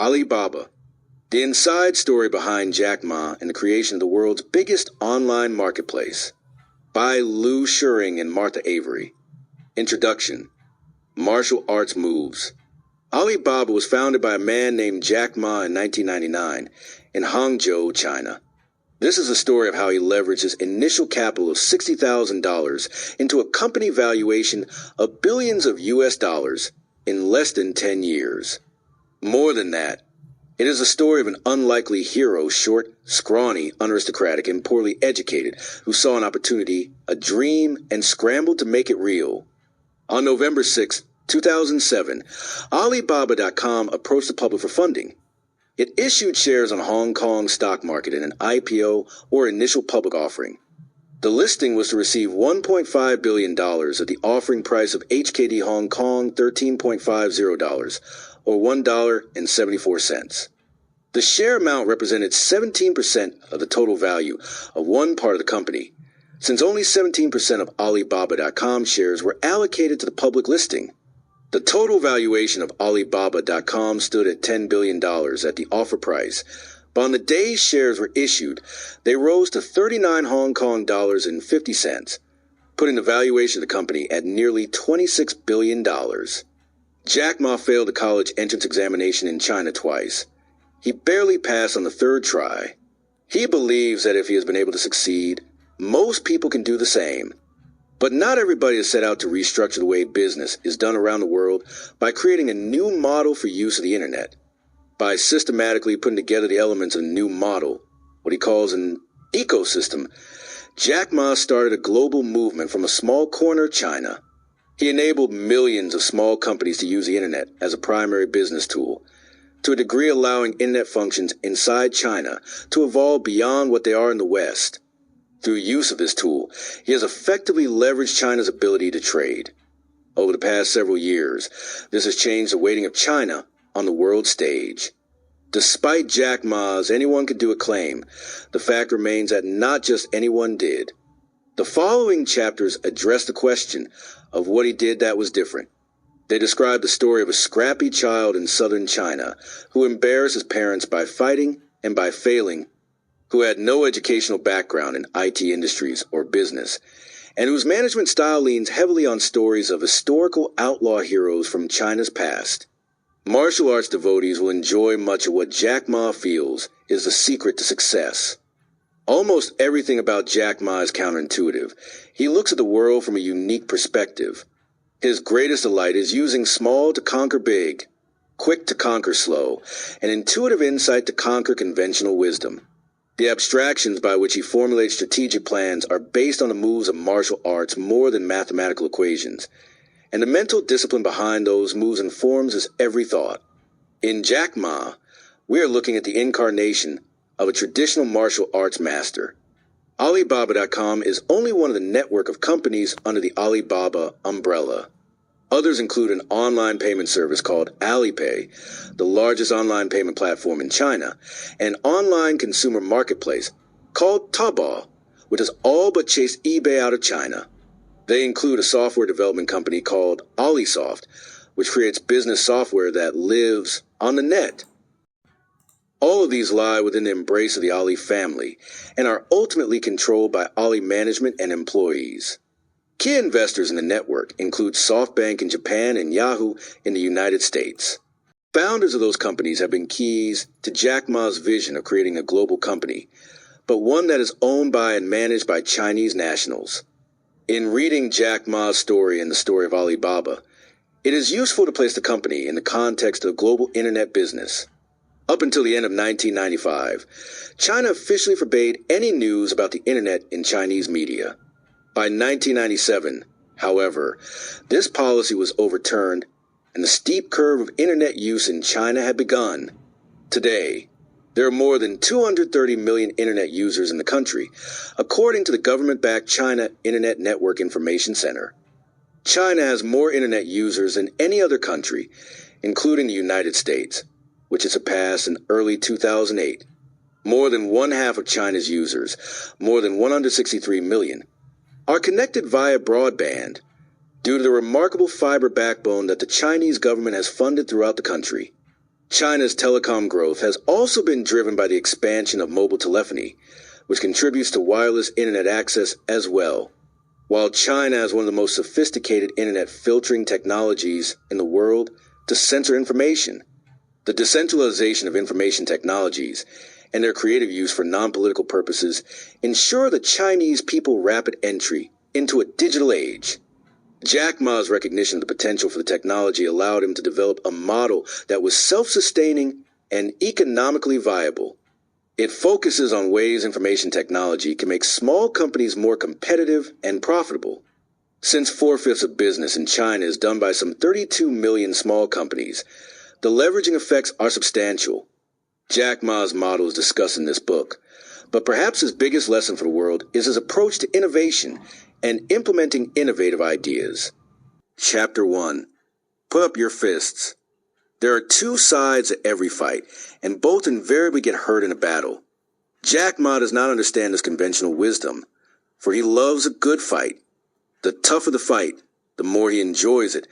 Alibaba, the inside story behind Jack Ma and the creation of the world's biggest online marketplace. By Lou Shuring and Martha Avery. Introduction. Martial arts moves. Alibaba was founded by a man named Jack Ma in 1999 in Hangzhou, China. This is a story of how he leveraged his initial capital of $60,000 into a company valuation of billions of US dollars in less than 10 years. More than that, it is a story of an unlikely hero, short, scrawny, unaristocratic, and poorly educated, who saw an opportunity, a dream, and scrambled to make it real. On November 6, 2007, Alibaba.com approached the public for funding. It issued shares on Hong Kong stock market in an IPO or initial public offering. The listing was to receive $1.5 billion at the offering price of HKD Hong Kong $13.50 or $1.74. The share amount represented 17% of the total value of one part of the company, since only 17% of Alibaba.com shares were allocated to the public listing. The total valuation of Alibaba.com stood at $10 billion at the offer price, but on the day shares were issued, they rose to 39 Hong Kong dollars and 50 cents, putting the valuation of the company at nearly $26 billion. Jack Ma failed the college entrance examination in China twice. He barely passed on the third try. He believes that if he has been able to succeed, most people can do the same. But not everybody is set out to restructure the way business is done around the world by creating a new model for use of the internet. By systematically putting together the elements of a new model, what he calls an ecosystem, Jack Ma started a global movement from a small corner of China. He enabled millions of small companies to use the internet as a primary business tool, to a degree allowing internet functions inside China to evolve beyond what they are in the West. Through use of this tool, he has effectively leveraged China's ability to trade. Over the past several years, this has changed the weighting of China on the world stage. Despite Jack Ma's anyone could do a claim, the fact remains that not just anyone did. The following chapters address the question of what he did that was different. They describe the story of a scrappy child in southern China who embarrassed his parents by fighting and by failing, who had no educational background in IT industries or business, and whose management style leans heavily on stories of historical outlaw heroes from China's past. Martial arts devotees will enjoy much of what Jack Ma feels is the secret to success. Almost everything about Jack Ma is counterintuitive. He looks at the world from a unique perspective. His greatest delight is using small to conquer big, quick to conquer slow, and intuitive insight to conquer conventional wisdom. The abstractions by which he formulates strategic plans are based on the moves of martial arts more than mathematical equations, and the mental discipline behind those moves informs his every thought. In Jack Ma, we are looking at the incarnation of a traditional martial arts master. Alibaba.com is only one of the network of companies under the Alibaba umbrella. Others include an online payment service called Alipay, the largest online payment platform in China, and an online consumer marketplace called Taobao, which has all but chased eBay out of China. They include a software development company called Alisoft, which creates business software that lives on the net. All of these lie within the embrace of the Ali family and are ultimately controlled by Ali management and employees. Key investors in the network include SoftBank in Japan and Yahoo in the United States. Founders of those companies have been keys to Jack Ma's vision of creating a global company, but one that is owned by and managed by Chinese nationals. In reading Jack Ma's story and the story of Alibaba, it is useful to place the company in the context of global internet business. Up until the end of 1995, China officially forbade any news about the internet in Chinese media. By 1997, however, this policy was overturned and the steep curve of internet use in China had begun. Today, there are more than 230 million internet users in the country, according to the government-backed China Internet Network Information Center. China has more internet users than any other country, including the United States, which it surpassed in early 2008. More than one half of China's users, more than 163 million, are connected via broadband due to the remarkable fiber backbone that the Chinese government has funded throughout the country. China's telecom growth has also been driven by the expansion of mobile telephony, which contributes to wireless internet access as well. While China has one of the most sophisticated internet filtering technologies in the world to censor information, the decentralization of information technologies and their creative use for non-political purposes ensure the Chinese people rapid entry into a digital age. Jack Ma's recognition of the potential for the technology allowed him to develop a model that was self-sustaining and economically viable. It focuses on ways information technology can make small companies more competitive and profitable. Since 4/5 of business in China is done by some 32 million small companies, the leveraging effects are substantial. Jack Ma's model is discussed in this book, but perhaps his biggest lesson for the world is his approach to innovation and implementing innovative ideas. Chapter 1. Put up your fists. There are two sides to every fight, and both invariably get hurt in a battle. Jack Ma does not understand this conventional wisdom, for he loves a good fight. The tougher the fight, the more he enjoys it,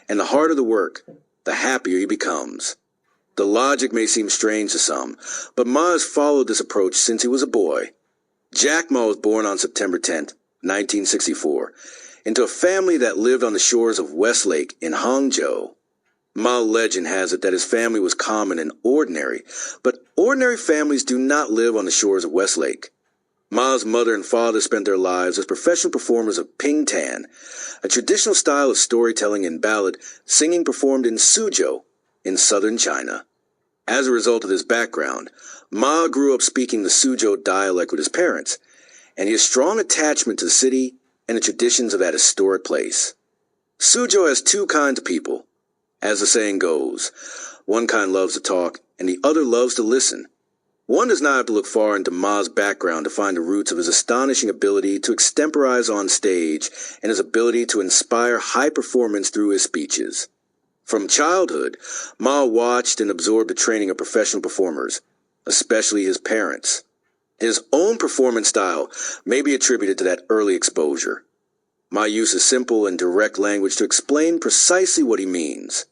and the harder the work, the happier he becomes. The logic may seem strange to some, but Ma has followed this approach since he was a boy. Jack Ma was born on September 10th, 1964, into a family that lived on the shores of Westlake in Hangzhou. Ma legend has it that his family was common and ordinary, but ordinary families do not live on the shores of Westlake. Ma's mother and father spent their lives as professional performers of pingtan, a traditional style of storytelling and ballad singing performed in Suzhou in southern China. As a result of this background, Ma grew up speaking the Suzhou dialect with his parents, and he has strong attachment to the city and the traditions of that historic place. Suzhou has two kinds of people. As the saying goes, one kind loves to talk and the other loves to listen. One does not have to look far into Ma's background to find the roots of his astonishing ability to extemporize on stage and his ability to inspire high performance through his speeches. From childhood, Ma watched and absorbed the training of professional performers, especially his parents. His own performance style may be attributed to that early exposure. Ma uses simple and direct language to explain precisely what he means.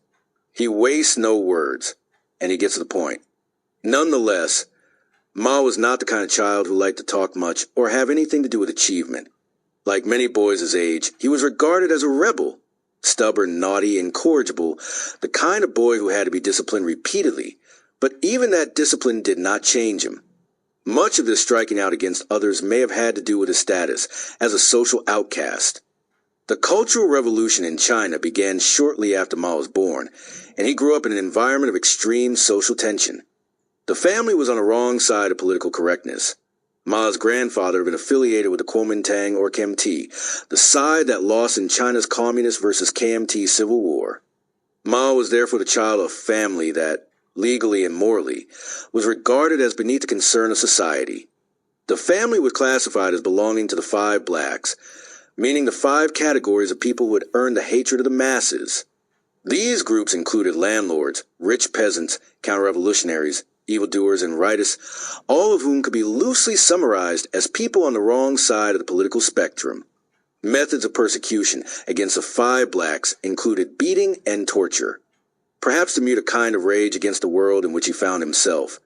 He wastes no words, and he gets to the point. Nonetheless, Ma was not the kind of child who liked to talk much or have anything to do with achievement. Like many boys his age, he was regarded as a rebel, stubborn, naughty, incorrigible, the kind of boy who had to be disciplined repeatedly, but even that discipline did not change him. Much of this striking out against others may have had to do with his status as a social outcast. The Cultural Revolution in China began shortly after Ma was born, and he grew up in an environment of extreme social tension. The family was on the wrong side of political correctness. Ma's grandfather had been affiliated with the Kuomintang or KMT, the side that lost in China's Communist versus KMT civil war. Ma was therefore the child of a family that, legally and morally, was regarded as beneath the concern of society. The family was classified as belonging to the five blacks, meaning the five categories of people who had earned the hatred of the masses. These groups included landlords, rich peasants, counter-revolutionaries, evildoers, and rightists, all of whom could be loosely summarized as people on the wrong side of the political spectrum. Methods of persecution against the five blacks included beating and torture, perhaps to mute a kind of rage against the world in which he found himself.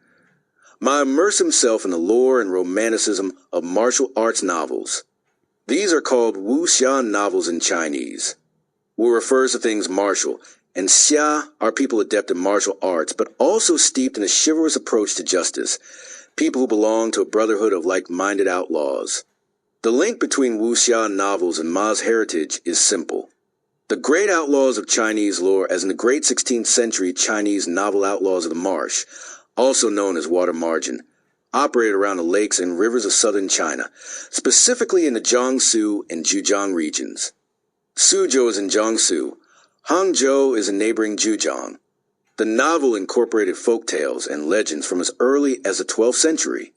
Ma immersed himself in the lore and romanticism of martial arts novels. These are called wuxia novels in Chinese. Wu refers to things martial, and xia are people adept in martial arts, but also steeped in a chivalrous approach to justice, people who belong to a brotherhood of like-minded outlaws. The link between wuxia novels and Ma's heritage is simple. The great outlaws of Chinese lore, as in the great 16th century Chinese novel outlaws of the marsh, also known as water margin, operated around the lakes and rivers of southern China, specifically in the Jiangsu and Zhejiang regions. Suzhou is in Jiangsu. Hangzhou is in neighboring Zhejiang. The novel incorporated folk tales and legends from as early as the 12th century.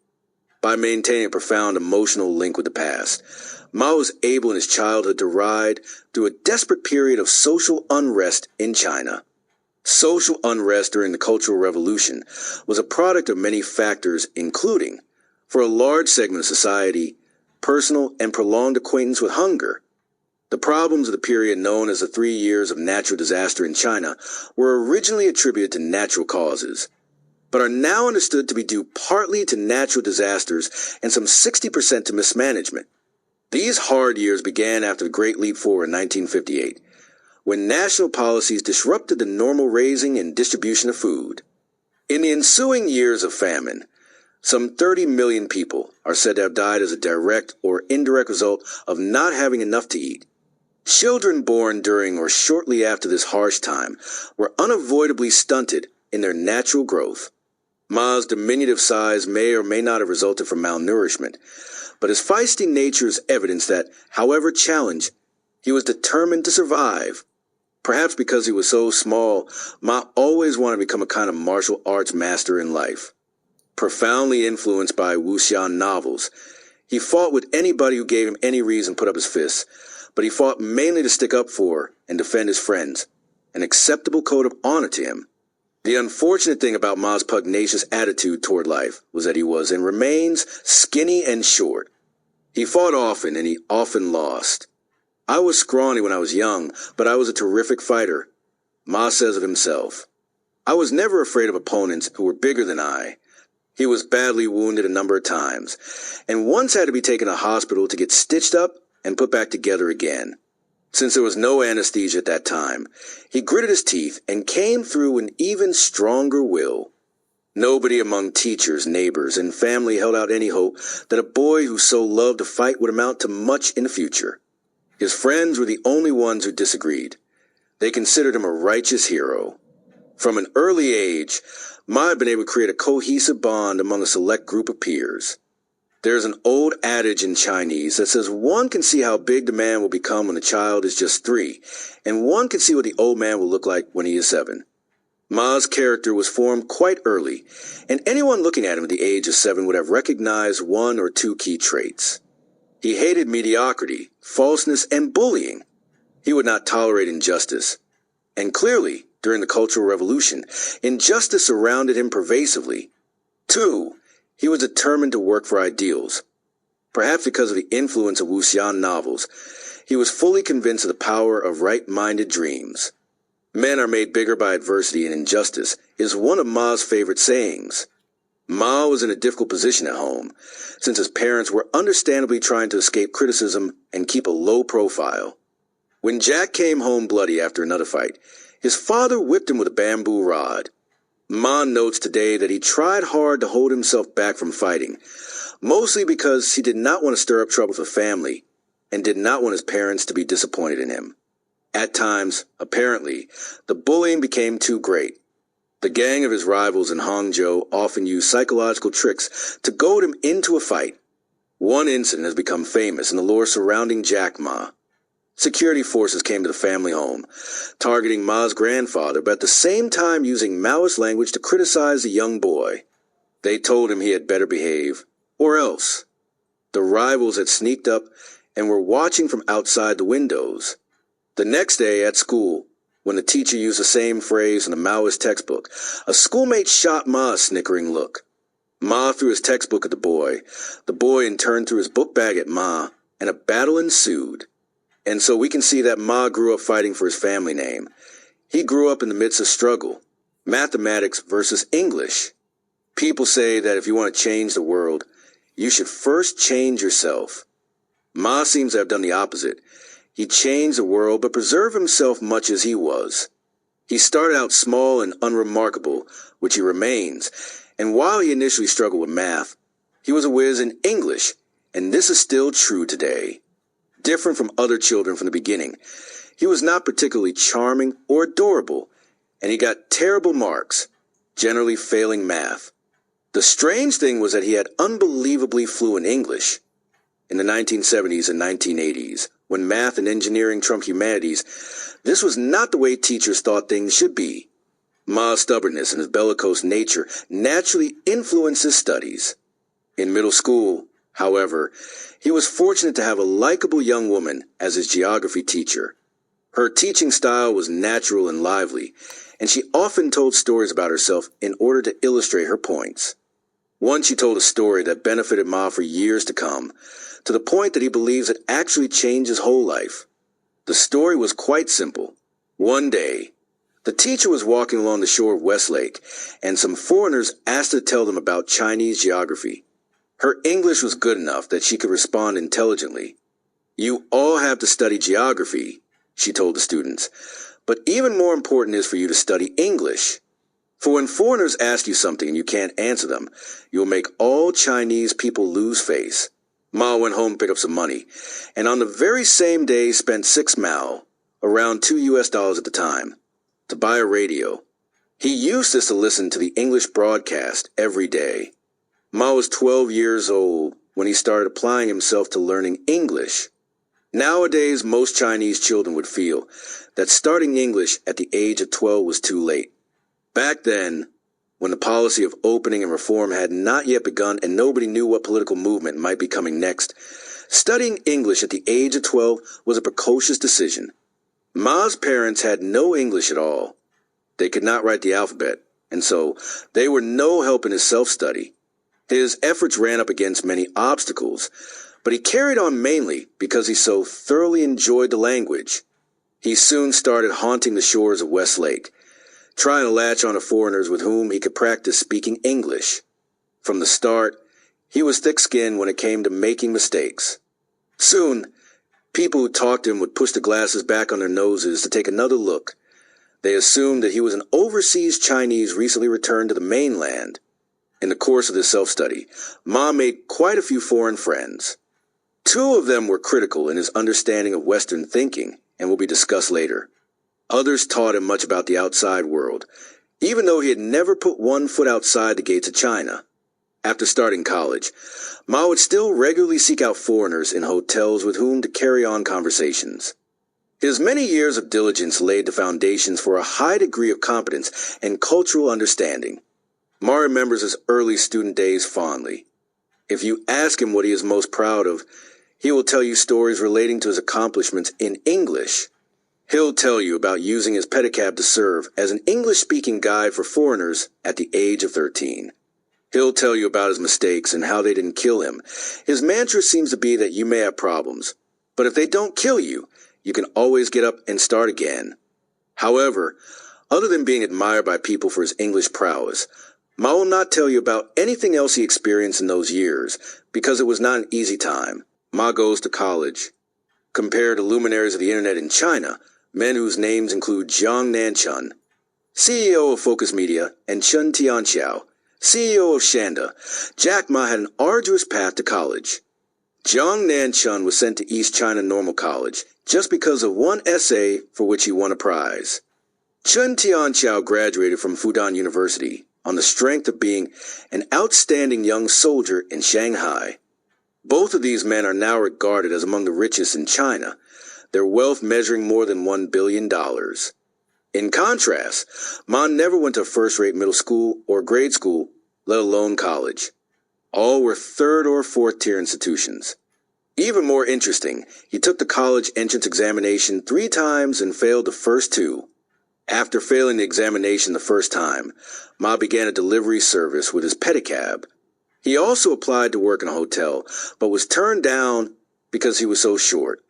By maintaining a profound emotional link with the past, Ma was able in his childhood to ride through a desperate period of social unrest in China. Social unrest during the Cultural Revolution was a product of many factors, including, for a large segment of society, personal and prolonged acquaintance with hunger. The The problems of the period known as the 3 years of natural disaster in China were originally attributed to natural causes, but are now understood to be due partly to natural disasters and some 60% to mismanagement. These hard years began after the Great Leap Forward in 1958, when national policies disrupted the normal raising and distribution of food. In the ensuing years of famine, some 30 million people are said to have died as a direct or indirect result of not having enough to eat. Children born during or shortly after this harsh time were unavoidably stunted in their natural growth. Ma's diminutive size may or may not have resulted from malnourishment, but his feisty nature is evidence that, however challenged, he was determined to survive. Perhaps because he was so small, Ma always wanted to become a kind of martial arts master in life. Profoundly influenced by wuxian novels, he fought with anybody who gave him any reason to put up his fists, but he fought mainly to stick up for and defend his friends, an acceptable code of honor to him. The unfortunate thing about Ma's pugnacious attitude toward life was that he was and remains skinny and short. He fought often and he often lost. I was scrawny when I was young, but I was a terrific fighter, Ma says of himself. I was never afraid of opponents who were bigger than I. He was badly wounded a number of times, and once had to be taken to hospital to get stitched up and put back together again. Since there was no anesthesia at that time, he gritted his teeth and came through with an even stronger will. Nobody among teachers, neighbors, and family held out any hope that a boy who so loved to fight would amount to much in the future. His friends were the only ones who disagreed. They considered him a righteous hero. From an early age, Ma had been able to create a cohesive bond among a select group of peers. There's an old adage in Chinese that says one can see how big the man will become when the child is just 3, and one can see what the old man will look like when he is 7. Ma's character was formed quite early, and anyone looking at him at the age of 7 would have recognized 1 or 2 key traits. He hated mediocrity, falseness, and bullying. He would not tolerate injustice. And clearly, during the Cultural Revolution, injustice surrounded him pervasively. 2, he was determined to work for ideals. Perhaps because of the influence of wuxian novels, he was fully convinced of the power of right-minded dreams. Men are made bigger by adversity and injustice is one of Ma's favorite sayings. Ma was in a difficult position at home, since his parents were understandably trying to escape criticism and keep a low profile. When Jack came home bloody after another fight, his father whipped him with a bamboo rod. Ma notes today that he tried hard to hold himself back from fighting, mostly because he did not want to stir up trouble for family and did not want his parents to be disappointed in him. At times, apparently, the bullying became too great. The gang of his rivals in Hangzhou often used psychological tricks to goad him into a fight. One incident has become famous in the lore surrounding Jack Ma. Security forces came to the family home, targeting Ma's grandfather, but at the same time using Maoist language to criticize the young boy. They told him he had better behave, or else. The rivals had sneaked up and were watching from outside the windows. The next day at school, when the teacher used the same phrase in the Maoist textbook, a schoolmate shot Ma a snickering look. Ma threw his textbook at the boy. The boy in turn threw his book bag at Ma, and a battle ensued. And so we can see that Ma grew up fighting for his family name. He grew up in the midst of struggle. Mathematics versus English. People say that if you want to change the world, you should first change yourself. Ma seems to have done the opposite. He changed the world but preserved himself much as he was. He started out small and unremarkable, which he remains, and while he initially struggled with math, he was a whiz in English, and this is still true today. Different from other children from the beginning, he was not particularly charming or adorable, and he got terrible marks, generally failing math. The strange thing was that he had unbelievably fluent English. In the 1970s and 1980s, when math and engineering trumped humanities, this was not the way teachers thought things should be. Ma's stubbornness and his bellicose nature naturally influenced his studies. In middle school, however, he was fortunate to have a likable young woman as his geography teacher. Her teaching style was natural and lively, and she often told stories about herself in order to illustrate her points. Once she told a story that benefited Ma for years to come, to the point that he believes it actually changed his whole life. The story was quite simple. One day, the teacher was walking along the shore of Westlake, and some foreigners asked her to tell them about Chinese geography. Her English was good enough that she could respond intelligently. "You all have to study geography," she told the students, "but even more important is for you to study English. For when foreigners ask you something and you can't answer them, you'll make all Chinese people lose face." Ma went home to pick up some money, and on the very same day spent 6 Mao, around $2 at the time, to buy a radio. He used this to listen to the English broadcast every day. Ma was 12 years old when he started applying himself to learning English. Nowadays, most Chinese children would feel that starting English at the age of 12 was too late. Back then, when the policy of opening and reform had not yet begun and nobody knew what political movement might be coming next, studying English at the age of 12 was a precocious decision. Ma's parents had no English at all. They could not write the alphabet, and so they were no help in his self-study. His efforts ran up against many obstacles, but he carried on mainly because he so thoroughly enjoyed the language. He soon started haunting the shores of Westlake, trying to latch on to foreigners with whom he could practice speaking English. From the start, he was thick-skinned when it came to making mistakes. Soon, people who talked to him would push the glasses back on their noses to take another look. They assumed that he was an overseas Chinese recently returned to the mainland. In the course of this self-study, Ma made quite a few foreign friends. 2 of them were critical in his understanding of Western thinking and will be discussed later. Others taught him much about the outside world, even though he had never put one foot outside the gates of China. After starting college, Ma would still regularly seek out foreigners in hotels with whom to carry on conversations. His many years of diligence laid the foundations for a high degree of competence and cultural understanding. Ma remembers his early student days fondly. If you ask him what he is most proud of, he will tell you stories relating to his accomplishments in English. He'll tell you about using his pedicab to serve as an English-speaking guide for foreigners at the age of 13. He'll tell you about his mistakes and how they didn't kill him. His mantra seems to be that you may have problems, but if they don't kill you, you can always get up and start again. However, other than being admired by people for his English prowess, Ma will not tell you about anything else he experienced in those years, because it was not an easy time. Ma goes to college. Compared to luminaries of the internet in China, men whose names include Jiang Nanchun, CEO of Focus Media, and Chen Tianxiao, CEO of Shanda, Jack Ma had an arduous path to college. Jiang Nanchun was sent to East China Normal College just because of one essay for which he won a prize. Chen Tianxiao graduated from Fudan University on the strength of being an outstanding young soldier in Shanghai. Both of these men are now regarded as among the richest in China, their wealth measuring more than $1 billion. In contrast, Ma never went to a first-rate middle school or grade school, let alone college. All were 3rd or 4th tier institutions. Even more interesting, he took the college entrance examination 3 times and failed the first 2. After failing the examination the first time, Ma began a delivery service with his pedicab. He also applied to work in a hotel, but was turned down because he was so short.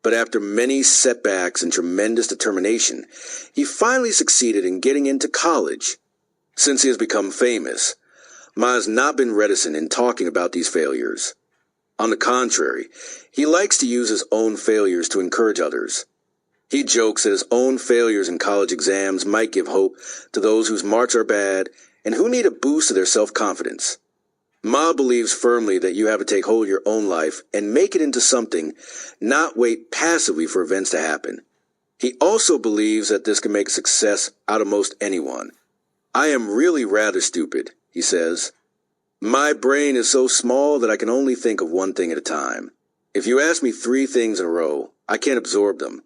But after many setbacks and tremendous determination, he finally succeeded in getting into college. Since he has become famous, Ma has not been reticent in talking about these failures. On the contrary, he likes to use his own failures to encourage others. He jokes that his own failures in college exams might give hope to those whose marks are bad and who need a boost to their self-confidence. Ma believes firmly that you have to take hold of your own life and make it into something, not wait passively for events to happen. He also believes that this can make a success out of most anyone. "I am really rather stupid," he says. "My brain is so small that I can only think of one thing at a time. If you ask me 3 things in a row, I can't absorb them."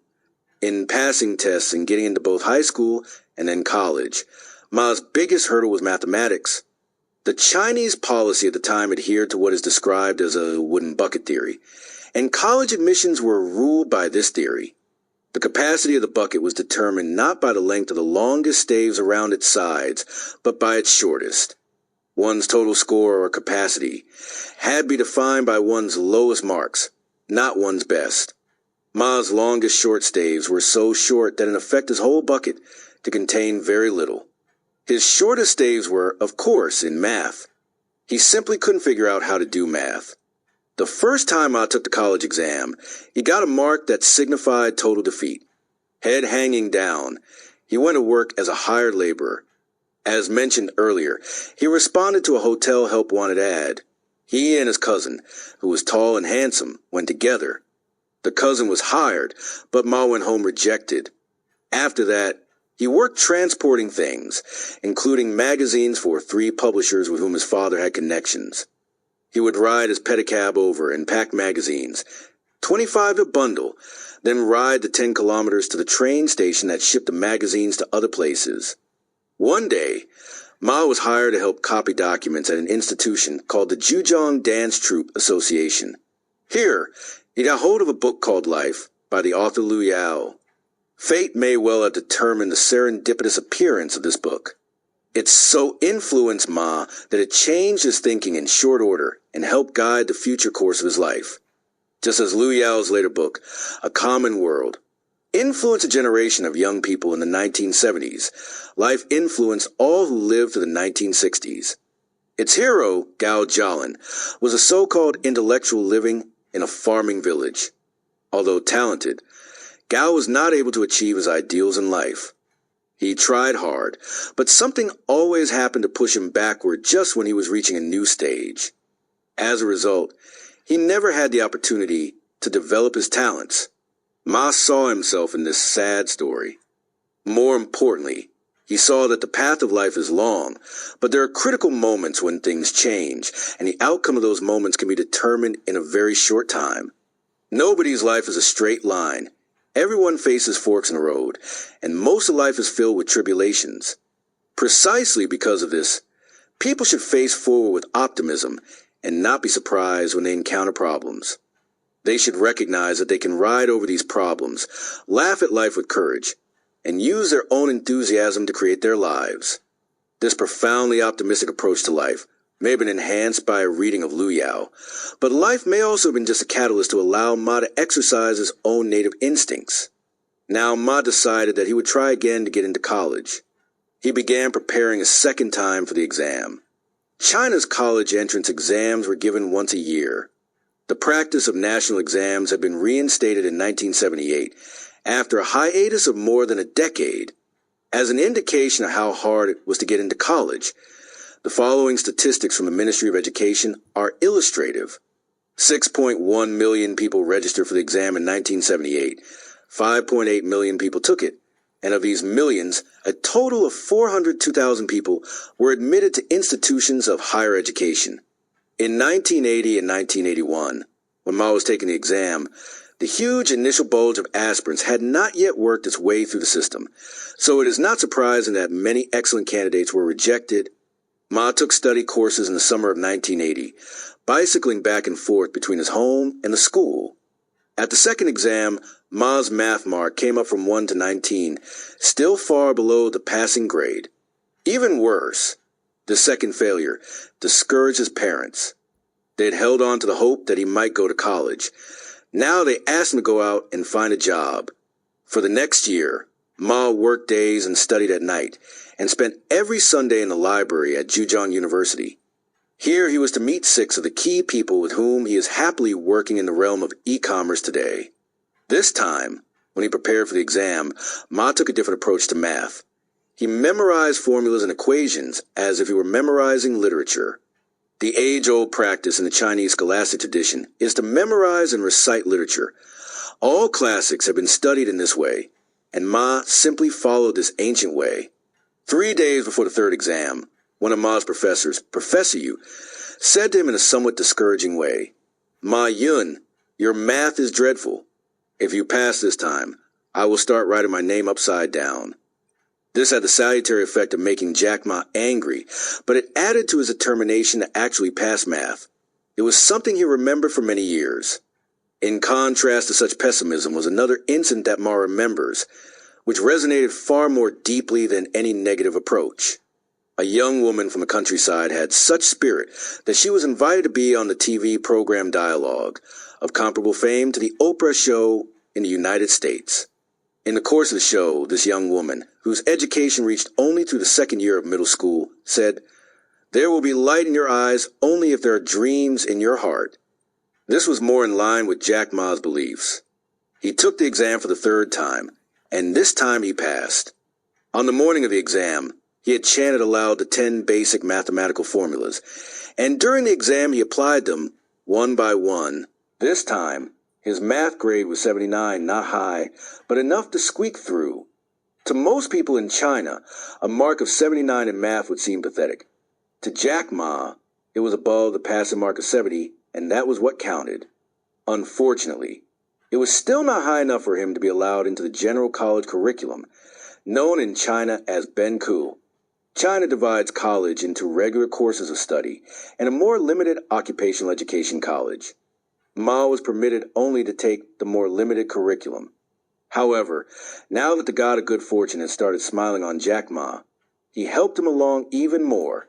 In passing tests and getting into both high school and then college, Ma's biggest hurdle was mathematics. The Chinese policy at the time adhered to what is described as a wooden bucket theory, and college admissions were ruled by this theory. The capacity of the bucket was determined not by the length of the longest staves around its sides, but by its shortest. One's total score or capacity had to be defined by one's lowest marks, not one's best. Ma's longest short staves were so short that in effect his whole bucket to contain very little. His shortest staves were, of course, in math. He simply couldn't figure out how to do math. The first time Ma took the college exam, he got a mark that signified total defeat. Head hanging down, he went to work as a hired laborer. As mentioned earlier, he responded to a hotel help wanted ad. He and his cousin, who was tall and handsome, went together. The cousin was hired, but Ma went home rejected. After that, he worked transporting things, including magazines for 3 publishers with whom his father had connections. He would ride his pedicab over and pack magazines, 25 a bundle, then ride the 10 kilometers to the train station that shipped the magazines to other places. One day, Ma was hired to help copy documents at an institution called the Jujong Dance Troupe Association. Here, he got hold of a book called Life by the author Liu Yao. Fate may well have determined the serendipitous appearance of this book. It so influenced Ma that it changed his thinking in short order and helped guide the future course of his life. Just as Liu Yao's later book, A Common World, influenced a generation of young people in the 1970s, Life influenced all who lived through the 1960s. Its hero, Gao Jialin, was a so-called intellectual living in a farming village. Although talented, Gao was not able to achieve his ideals in life. He tried hard, but something always happened to push him backward just when he was reaching a new stage. As a result, he never had the opportunity to develop his talents. Ma saw himself in this sad story. More importantly, he saw that the path of life is long, but there are critical moments when things change, and the outcome of those moments can be determined in a very short time. Nobody's life is a straight line. Everyone faces forks in the road, and most of life is filled with tribulations. Precisely because of this, people should face forward with optimism and not be surprised when they encounter problems. They should recognize that they can ride over these problems, laugh at life with courage, and use their own enthusiasm to create their lives. This profoundly optimistic approach to life may have been enhanced by a reading of Liu Yao, but life may also have been just a catalyst to allow Ma to exercise his own native instincts. Now Ma decided that he would try again to get into college. He began preparing a second time for the exam. China's college entrance exams were given once a year. The practice of national exams had been reinstated in 1978 after a hiatus of more than a decade. As an indication of how hard it was to get into college, the following statistics from the Ministry of Education are illustrative. 6.1 million people registered for the exam in 1978. 5.8 million people took it. And of these millions, a total of 402,000 people were admitted to institutions of higher education. In 1980 and 1981, when Ma was taking the exam, the huge initial bulge of aspirants had not yet worked its way through the system, so it is not surprising that many excellent candidates were rejected. Ma took study courses in the summer of 1980, bicycling back and forth between his home and the school. At the second exam, Ma's math mark came up from 1 to 19, still far below the passing grade. Even worse, the second failure discouraged his parents. They had held on to the hope that he might go to college. Now they asked him to go out and find a job. For the next year, Ma worked days and studied at night, and spent every Sunday in the library at Jujong University. Here he was to meet 6 of the key people with whom he is happily working in the realm of e-commerce today. This time, when he prepared for the exam, Ma took a different approach to math. He memorized formulas and equations as if he were memorizing literature. The age-old practice in the Chinese scholastic tradition is to memorize and recite literature. All classics have been studied in this way, and Ma simply followed this ancient way. 3 days before the third exam, one of Ma's professors, Professor Yu, said to him in a somewhat discouraging way, "Ma Yun, your math is dreadful. If you pass this time, I will start writing my name upside down." This had the salutary effect of making Jack Ma angry, but it added to his determination to actually pass math. It was something he remembered for many years. In contrast to such pessimism was another incident that Ma remembers, which resonated far more deeply than any negative approach. A young woman from the countryside had such spirit that she was invited to be on the TV program Dialogue, of comparable fame to the Oprah show in the United States. In the course of the show, this young woman, whose education reached only through the second year of middle school, said, "There will be light in your eyes only if there are dreams in your heart." This was more in line with Jack Ma's beliefs. He took the exam for the third time, and this time he passed. On the morning of the exam, he had chanted aloud the 10 basic mathematical formulas, and during the exam he applied them one by one. This time, his math grade was 79, not high, but enough to squeak through. To most people in China, a mark of 79 in math would seem pathetic. To Jack Ma, it was above the passing mark of 70, and that was what counted. Unfortunately, it was still not high enough for him to be allowed into the general college curriculum, known in China as Benku. China divides college into regular courses of study and a more limited occupational education college. Ma was permitted only to take the more limited curriculum. However, now that the god of good fortune had started smiling on Jack Ma, he helped him along even more.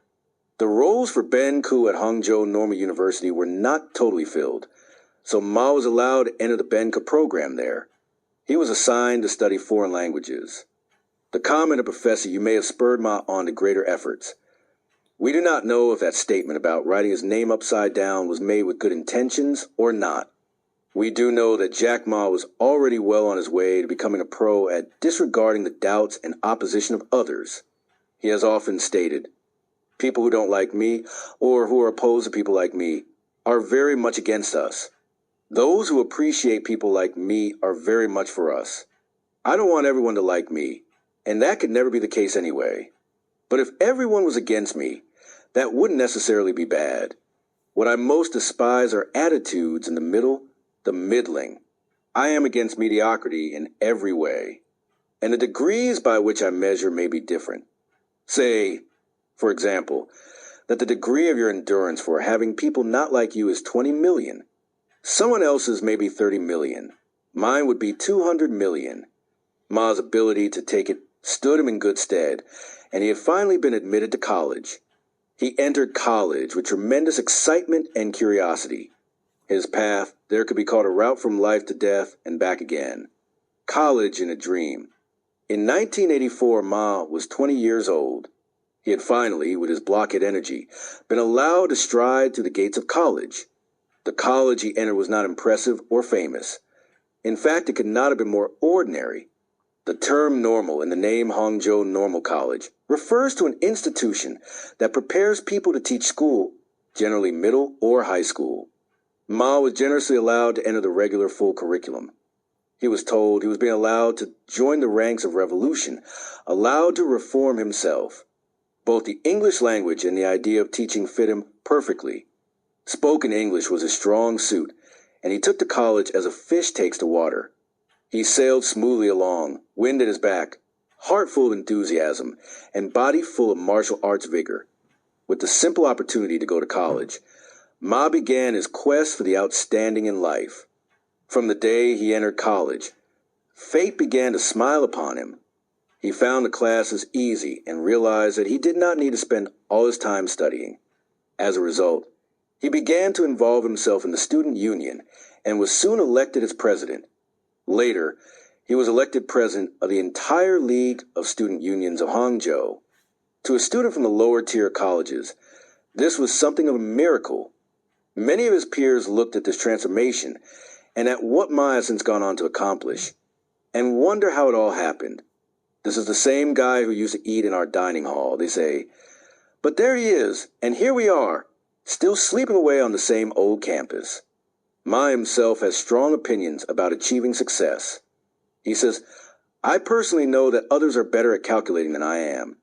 The roles for Benku at Hangzhou Normal University were not totally filled, so Ma was allowed to enter the Benku program there. He was assigned to study foreign languages. The comment of Professor "You may have spurred Ma on to greater efforts." We do not know if that statement about writing his name upside down was made with good intentions or not. We do know that Jack Ma was already well on his way to becoming a pro at disregarding the doubts and opposition of others. He has often stated, "People who don't like me, or who are opposed to people like me, are very much against us. Those who appreciate people like me are very much for us. I don't want everyone to like me, and that could never be the case anyway. But if everyone was against me, that wouldn't necessarily be bad. What I most despise are attitudes in the middle, the middling. I am against mediocrity in every way, and the degrees by which I measure may be different. Say, for example, that the degree of your endurance for having people not like you is 20 million. Someone else's may be 30 million. Mine would be 200 million. Ma's ability to take it stood him in good stead, and he had finally been admitted to college. He entered college with tremendous excitement and curiosity. His path there could be called a route from life to death and back again. College in a dream. In 1984, Ma was 20 years old. He had finally, with his blockhead energy, been allowed to stride through the gates of college. The college he entered was not impressive or famous. In fact, it could not have been more ordinary. The term normal in the name Hangzhou Normal College refers to an institution that prepares people to teach school, generally middle or high school. Ma was generously allowed to enter the regular full curriculum. He was told he was being allowed to join the ranks of revolution, allowed to reform himself. Both the English language and the idea of teaching fit him perfectly. Spoken English was his strong suit, and he took to college as a fish takes to water. He sailed smoothly along, wind at his back, heart full of enthusiasm, and body full of martial arts vigor. With the simple opportunity to go to college, Ma began his quest for the outstanding in life. From the day he entered college, fate began to smile upon him. He found the classes easy and realized that he did not need to spend all his time studying. As a result, he began to involve himself in the student union and was soon elected its president. Later, he was elected president of the entire League of Student Unions of Hangzhou. To a student from the lower tier colleges, this was something of a miracle. Many of his peers looked at this transformation and at what Ma has since gone on to accomplish, and wonder how it all happened. This is the same guy who used to eat in our dining hall, they say. But there he is, and here we are, still sleeping away on the same old campus. Ma himself has strong opinions about achieving success. He says, "I personally know that others are better at calculating than I am.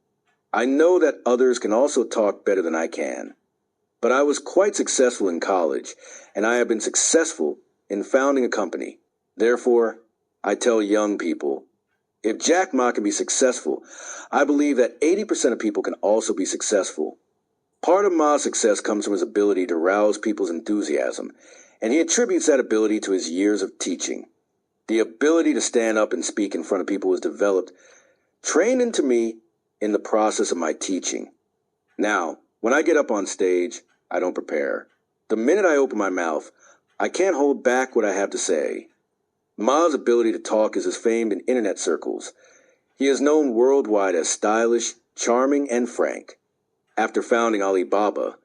I know that others can also talk better than I can. But I was quite successful in college, and I have been successful in founding a company. Therefore, I tell young people, if Jack Ma can be successful, I believe that 80% of people can also be successful. Part of Ma's success comes from his ability to rouse people's enthusiasm, and he attributes that ability to his years of teaching. The ability to stand up and speak in front of people was developed, trained into me in the process of my teaching. Now, when I get up on stage, I don't prepare. The minute I open my mouth, I can't hold back what I have to say. Ma's ability to talk is as famed in internet circles. He is known worldwide as stylish, charming, and frank. After founding Alibaba,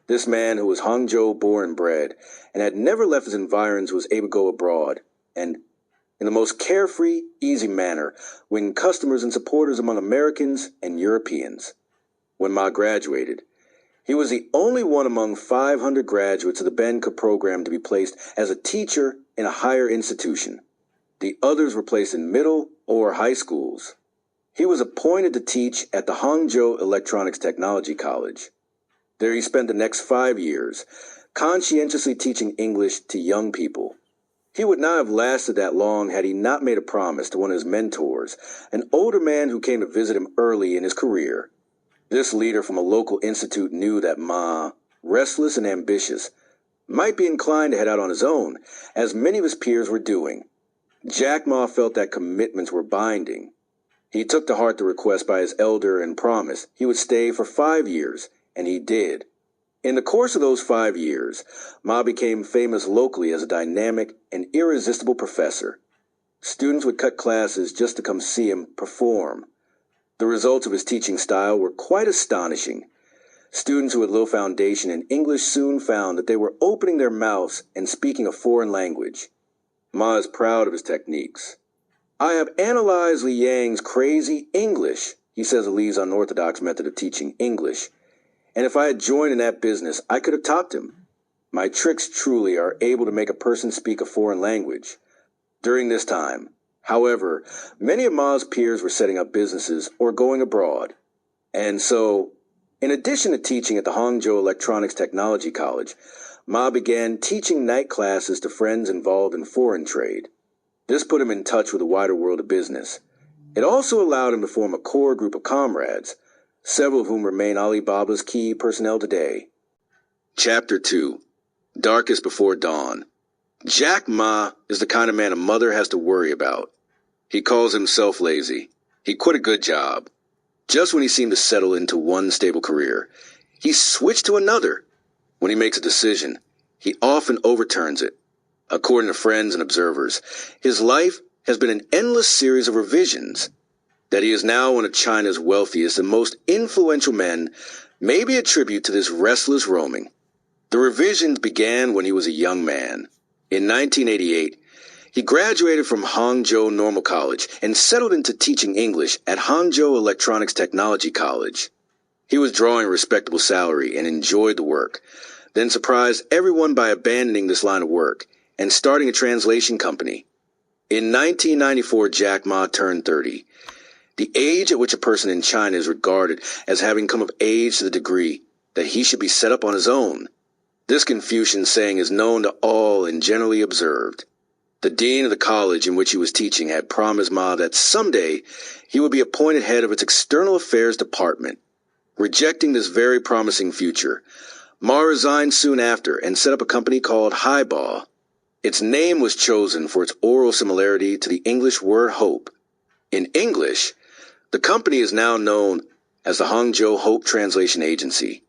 this man who was Hangzhou born and bred and had never left his environs was able to go abroad and, in the most carefree, easy manner, win customers and supporters among Americans and Europeans. When Ma graduated, he was the only one among 500 graduates of the Benka program to be placed as a teacher in a higher institution. The others were placed in middle or high schools. He was appointed to teach at the Hangzhou Electronics Technology College. There he spent the next 5 years, conscientiously teaching English to young people. He would not have lasted that long had he not made a promise to one of his mentors, an older man who came to visit him early in his career. This leader from a local institute knew that Ma, restless and ambitious, might be inclined to head out on his own, as many of his peers were doing. Jack Ma felt that commitments were binding. He took to heart the request by his elder and promised he would stay for 5 years, and he did. In the course of those 5 years, Ma became famous locally as a dynamic and irresistible professor. Students would cut classes just to come see him perform. The results of his teaching style were quite astonishing. Students who had little foundation in English soon found that they were opening their mouths and speaking a foreign language. Ma is proud of his techniques. "I have analyzed Li Yang's crazy English," he says of Li's unorthodox method of teaching English, "and if I had joined in that business, I could have topped him. My tricks truly are able to make a person speak a foreign language." During this time, however, many of Ma's peers were setting up businesses or going abroad. And so, in addition to teaching at the Hangzhou Electronics Technology College, Ma began teaching night classes to friends involved in foreign trade. This put him in touch with the wider world of business. It also allowed him to form a core group of comrades, several of whom remain Alibaba's key personnel today. Chapter 2. Darkest Before Dawn. Jack Ma is the kind of man a mother has to worry about. He calls himself lazy. He quit a good job. Just when he seemed to settle into one stable career, he switched to another. When he makes a decision, he often overturns it. According to friends and observers, his life has been an endless series of revisions. That he is now one of China's wealthiest and most influential men may be a tribute to this restless roaming. The revisions began when he was a young man. In 1988, he graduated from Hangzhou Normal College and settled into teaching English at Hangzhou Electronics Technology College. He was drawing a respectable salary and enjoyed the work, then surprised everyone by abandoning this line of work and starting a translation company. In 1994, Jack Ma turned 30, the age at which a person in China is regarded as having come of age to the degree that he should be set up on his own. This Confucian saying is known to all and generally observed. The dean of the college in which he was teaching had promised Ma that someday he would be appointed head of its external affairs department. Rejecting this very promising future, Ma resigned soon after and set up a company called Haiba. Its name was chosen for its oral similarity to the English word hope. In English, the company is now known as the Hangzhou Hope Translation Agency.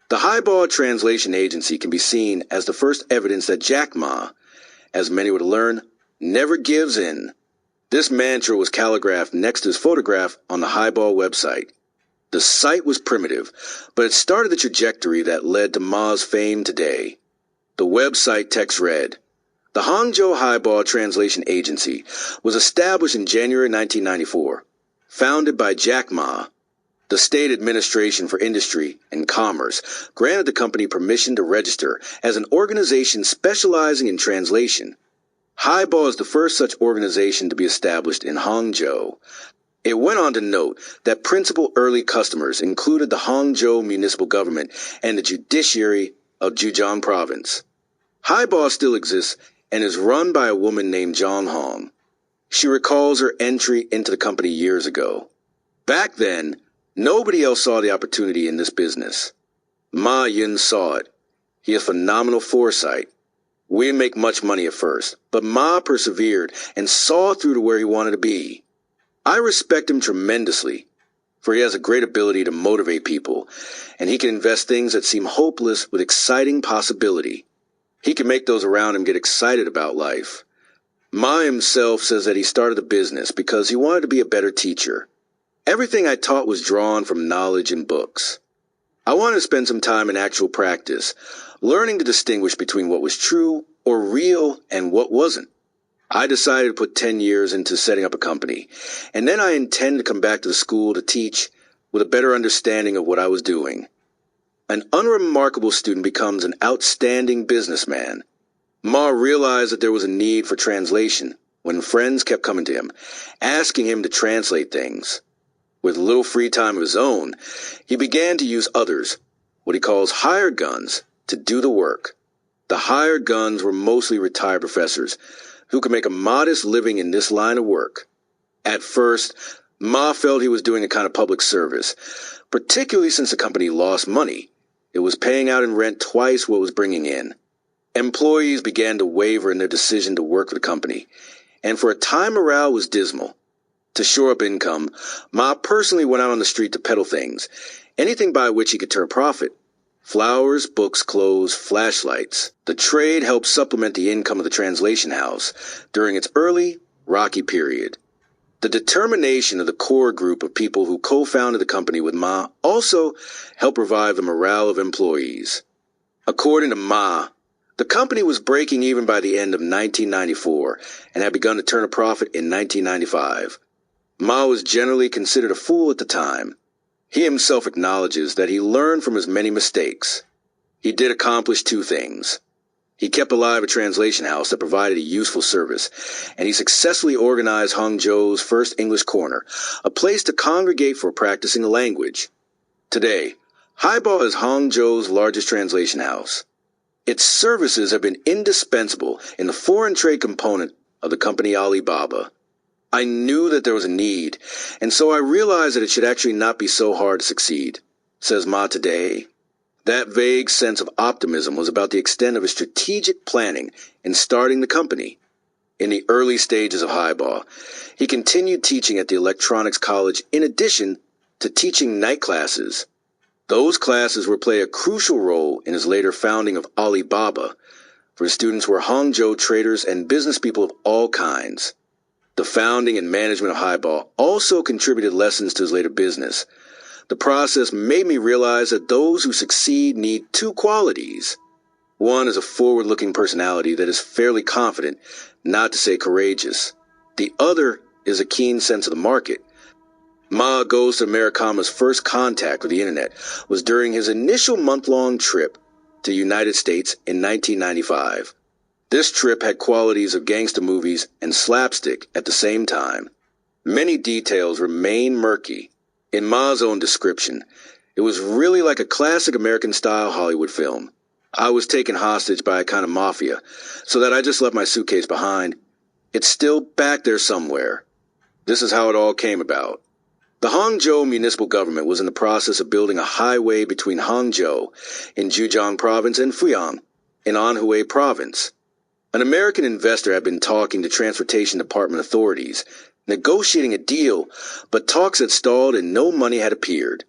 The Haiba Translation Agency can be seen as the first evidence that Jack Ma, as many would learn, never gives in. This mantra was calligraphed next to his photograph on the Haiba website. The site was primitive, but it started the trajectory that led to Ma's fame today. The website text read, "The Hangzhou Haiba Translation Agency was established in January 1994, founded by Jack Ma. The State Administration for Industry and Commerce granted the company permission to register as an organization specializing in translation. Haiba is the first such organization to be established in Hangzhou." It went on to note that principal early customers included the Hangzhou municipal government and the judiciary of Zhejiang province. Haiba still exists and is run by a woman named Zhang Hong. She recalls her entry into the company years ago. Back then, nobody else saw the opportunity in this business. Ma Yun saw it. He has phenomenal foresight. We didn't make much money at first, but Ma persevered and saw through to where he wanted to be. I respect him tremendously, for he has a great ability to motivate people, and he can invest things that seem hopeless with exciting possibility. He can make those around him get excited about life. Ma himself says that he started the business because he wanted to be a better teacher. Everything I taught was drawn from knowledge in books. I wanted to spend some time in actual practice, learning to distinguish between what was true or real and what wasn't. I decided to put 10 years into setting up a company, and then I intend to come back to the school to teach with a better understanding of what I was doing. An unremarkable student becomes an outstanding businessman. Ma realized that there was a need for translation when friends kept coming to him, asking him to translate things. With little free time of his own, he began to use others, what he calls hired guns, to do the work. The hired guns were mostly retired professors who could make a modest living in this line of work. At first, Ma felt he was doing a kind of public service, particularly since the company lost money. It was paying out in rent twice what it was bringing in. Employees began to waver in their decision to work for the company, and for a time morale was dismal. To shore up income, Ma personally went out on the street to peddle things, anything by which he could turn profit. Flowers, books, clothes, flashlights. The trade helped supplement the income of the translation house during its early, rocky period. The determination of the core group of people who co-founded the company with Ma also helped revive the morale of employees. According to Ma, the company was breaking even by the end of 1994 and had begun to turn a profit in 1995. Ma was generally considered a fool at the time. He himself acknowledges that he learned from his many mistakes. He did accomplish two things. He kept alive a translation house that provided a useful service, and he successfully organized Hangzhou's first English corner, a place to congregate for practicing the language. Today, Haiba is Hangzhou's largest translation house. Its services have been indispensable in the foreign trade component of the company Alibaba. I knew that there was a need, and so I realized that it should actually not be so hard to succeed, says Ma today. That vague sense of optimism was about the extent of his strategic planning in starting the company. In the early stages of Haiba, he continued teaching at the Electronics College in addition to teaching night classes. Those classes would play a crucial role in his later founding of Alibaba, for his students were Hangzhou traders and business people of all kinds. The founding and management of Haiba also contributed lessons to his later business. The process made me realize that those who succeed need two qualities. One is a forward-looking personality that is fairly confident, not to say courageous. The other is a keen sense of the market. Ma goes to Americama's first contact with the internet was during his initial month-long trip to the United States in 1995. This trip had qualities of gangster movies and slapstick at the same time. Many details remain murky. In Ma's own description, it was really like a classic American-style Hollywood film. I was taken hostage by a kind of mafia, so that I just left my suitcase behind. It's still back there somewhere. This is how it all came about. The Hangzhou municipal government was in the process of building a highway between Hangzhou in Zhejiang province and Fuyang in Anhui province. An American investor had been talking to transportation department authorities, negotiating a deal, but talks had stalled and no money had appeared.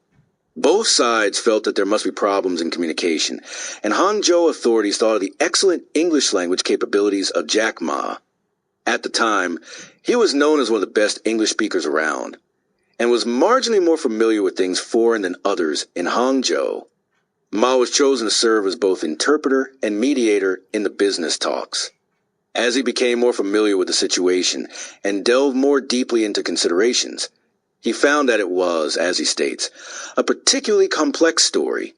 Both sides felt that there must be problems in communication, and Hangzhou authorities thought of the excellent English language capabilities of Jack Ma. At the time, he was known as one of the best English speakers around, and was marginally more familiar with things foreign than others in Hangzhou. Ma was chosen to serve as both interpreter and mediator in the business talks. As he became more familiar with the situation and delved more deeply into considerations, he found that it was, as he states, a particularly complex story.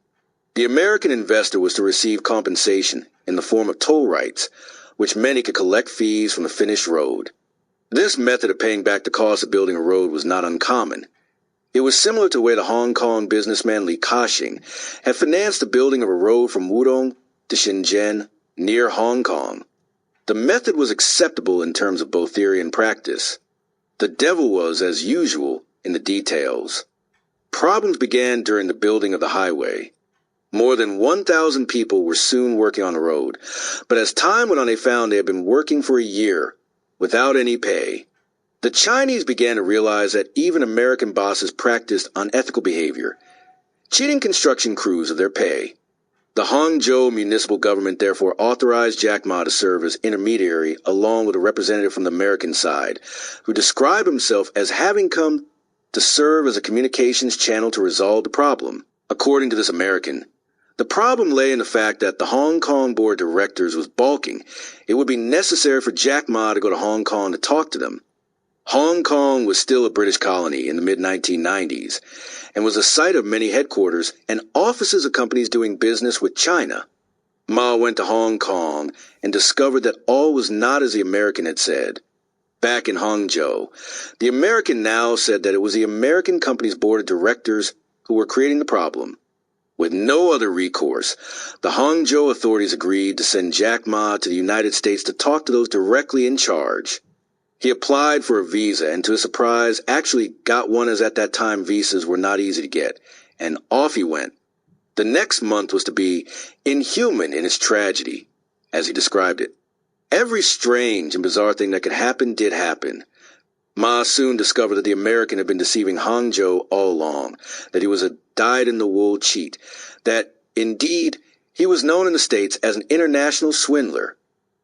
The American investor was to receive compensation in the form of toll rights, which meant he could collect fees from the finished road. This method of paying back the cost of building a road was not uncommon. It was similar to the way the Hong Kong businessman Li Ka-shing had financed the building of a road from Wudong to Shenzhen near Hong Kong. The method was acceptable in terms of both theory and practice. The devil was, as usual, in the details. Problems began during the building of the highway. More than 1,000 people were soon working on the road, but as time went on they found they had been working for a year without any pay. The Chinese began to realize that even American bosses practiced unethical behavior, cheating construction crews of their pay. The Hangzhou municipal government therefore authorized Jack Ma to serve as intermediary along with a representative from the American side, who described himself as having come to serve as a communications channel to resolve the problem. According to this American, the problem lay in the fact that the Hong Kong board of directors was balking. It would be necessary for Jack Ma to go to Hong Kong to talk to them. Hong Kong was still a British colony in the mid-1990s and was the site of many headquarters and offices of companies doing business with China. Ma went to Hong Kong and discovered that all was not as the American had said. Back in Hangzhou, the American now said that it was the American company's board of directors who were creating the problem. With no other recourse, the Hangzhou authorities agreed to send Jack Ma to the United States to talk to those directly in charge. He applied for a visa and, to his surprise, actually got one, as at that time visas were not easy to get, and off he went. The next month was to be inhuman in its tragedy, as he described it. Every strange and bizarre thing that could happen did happen. Ma soon discovered that the American had been deceiving Hangzhou all along, that he was a dyed-in-the-wool cheat, that, indeed, he was known in the States as an international swindler.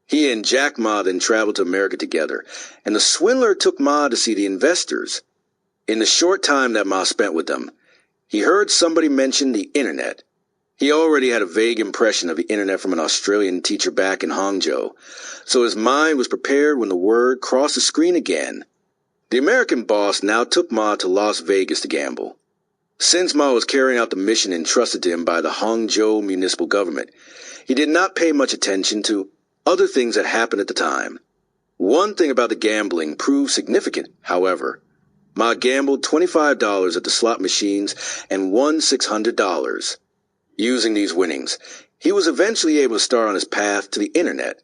He and Jack Ma then traveled to America together, and the swindler took Ma to see the investors. In the short time that Ma spent with them, he heard somebody mention the Internet. He already had a vague impression of the Internet from an Australian teacher back in Hangzhou, so his mind was prepared when the word crossed the screen again. The American boss now took Ma to Las Vegas to gamble. Since Ma was carrying out the mission entrusted to him by the Hangzhou municipal government, he did not pay much attention to other things that happened at the time. One thing about the gambling proved significant, however. Ma gambled $25 at the slot machines and won $600. Using these winnings, he was eventually able to start on his path to the Internet.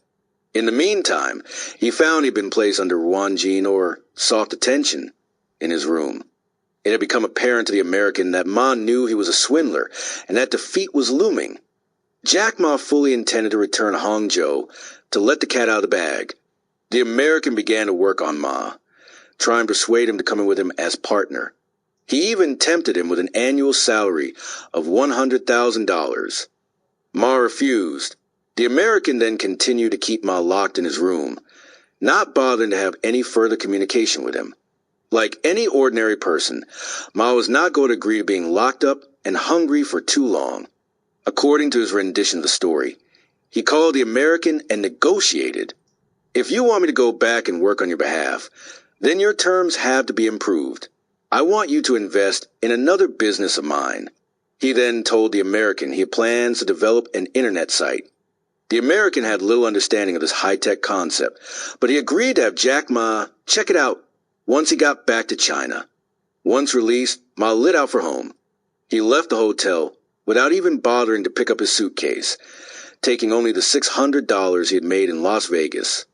In the meantime, he found he'd been placed under Wanjin, or soft attention, in his room. It had become apparent to the American that Ma knew he was a swindler and that defeat was looming. Jack Ma fully intended to return to Hangzhou to let the cat out of the bag. The American began to work on Ma, trying to persuade him to come in with him as partner. He even tempted him with an annual salary of $100,000. Ma refused. The American then continued to keep Ma locked in his room, not bothering to have any further communication with him. Like any ordinary person, Ma was not going to agree to being locked up and hungry for too long. According to his rendition of the story, he called the American and negotiated. If you want me to go back and work on your behalf, then your terms have to be improved. I want you to invest in another business of mine. He then told the American he had plans to develop an internet site. The American had little understanding of this high-tech concept, but he agreed to have Jack Ma check it out once he got back to China. Once released, Ma lit out for home. He left the hotel without even bothering to pick up his suitcase, taking only the $600 he had made in Las Vegas.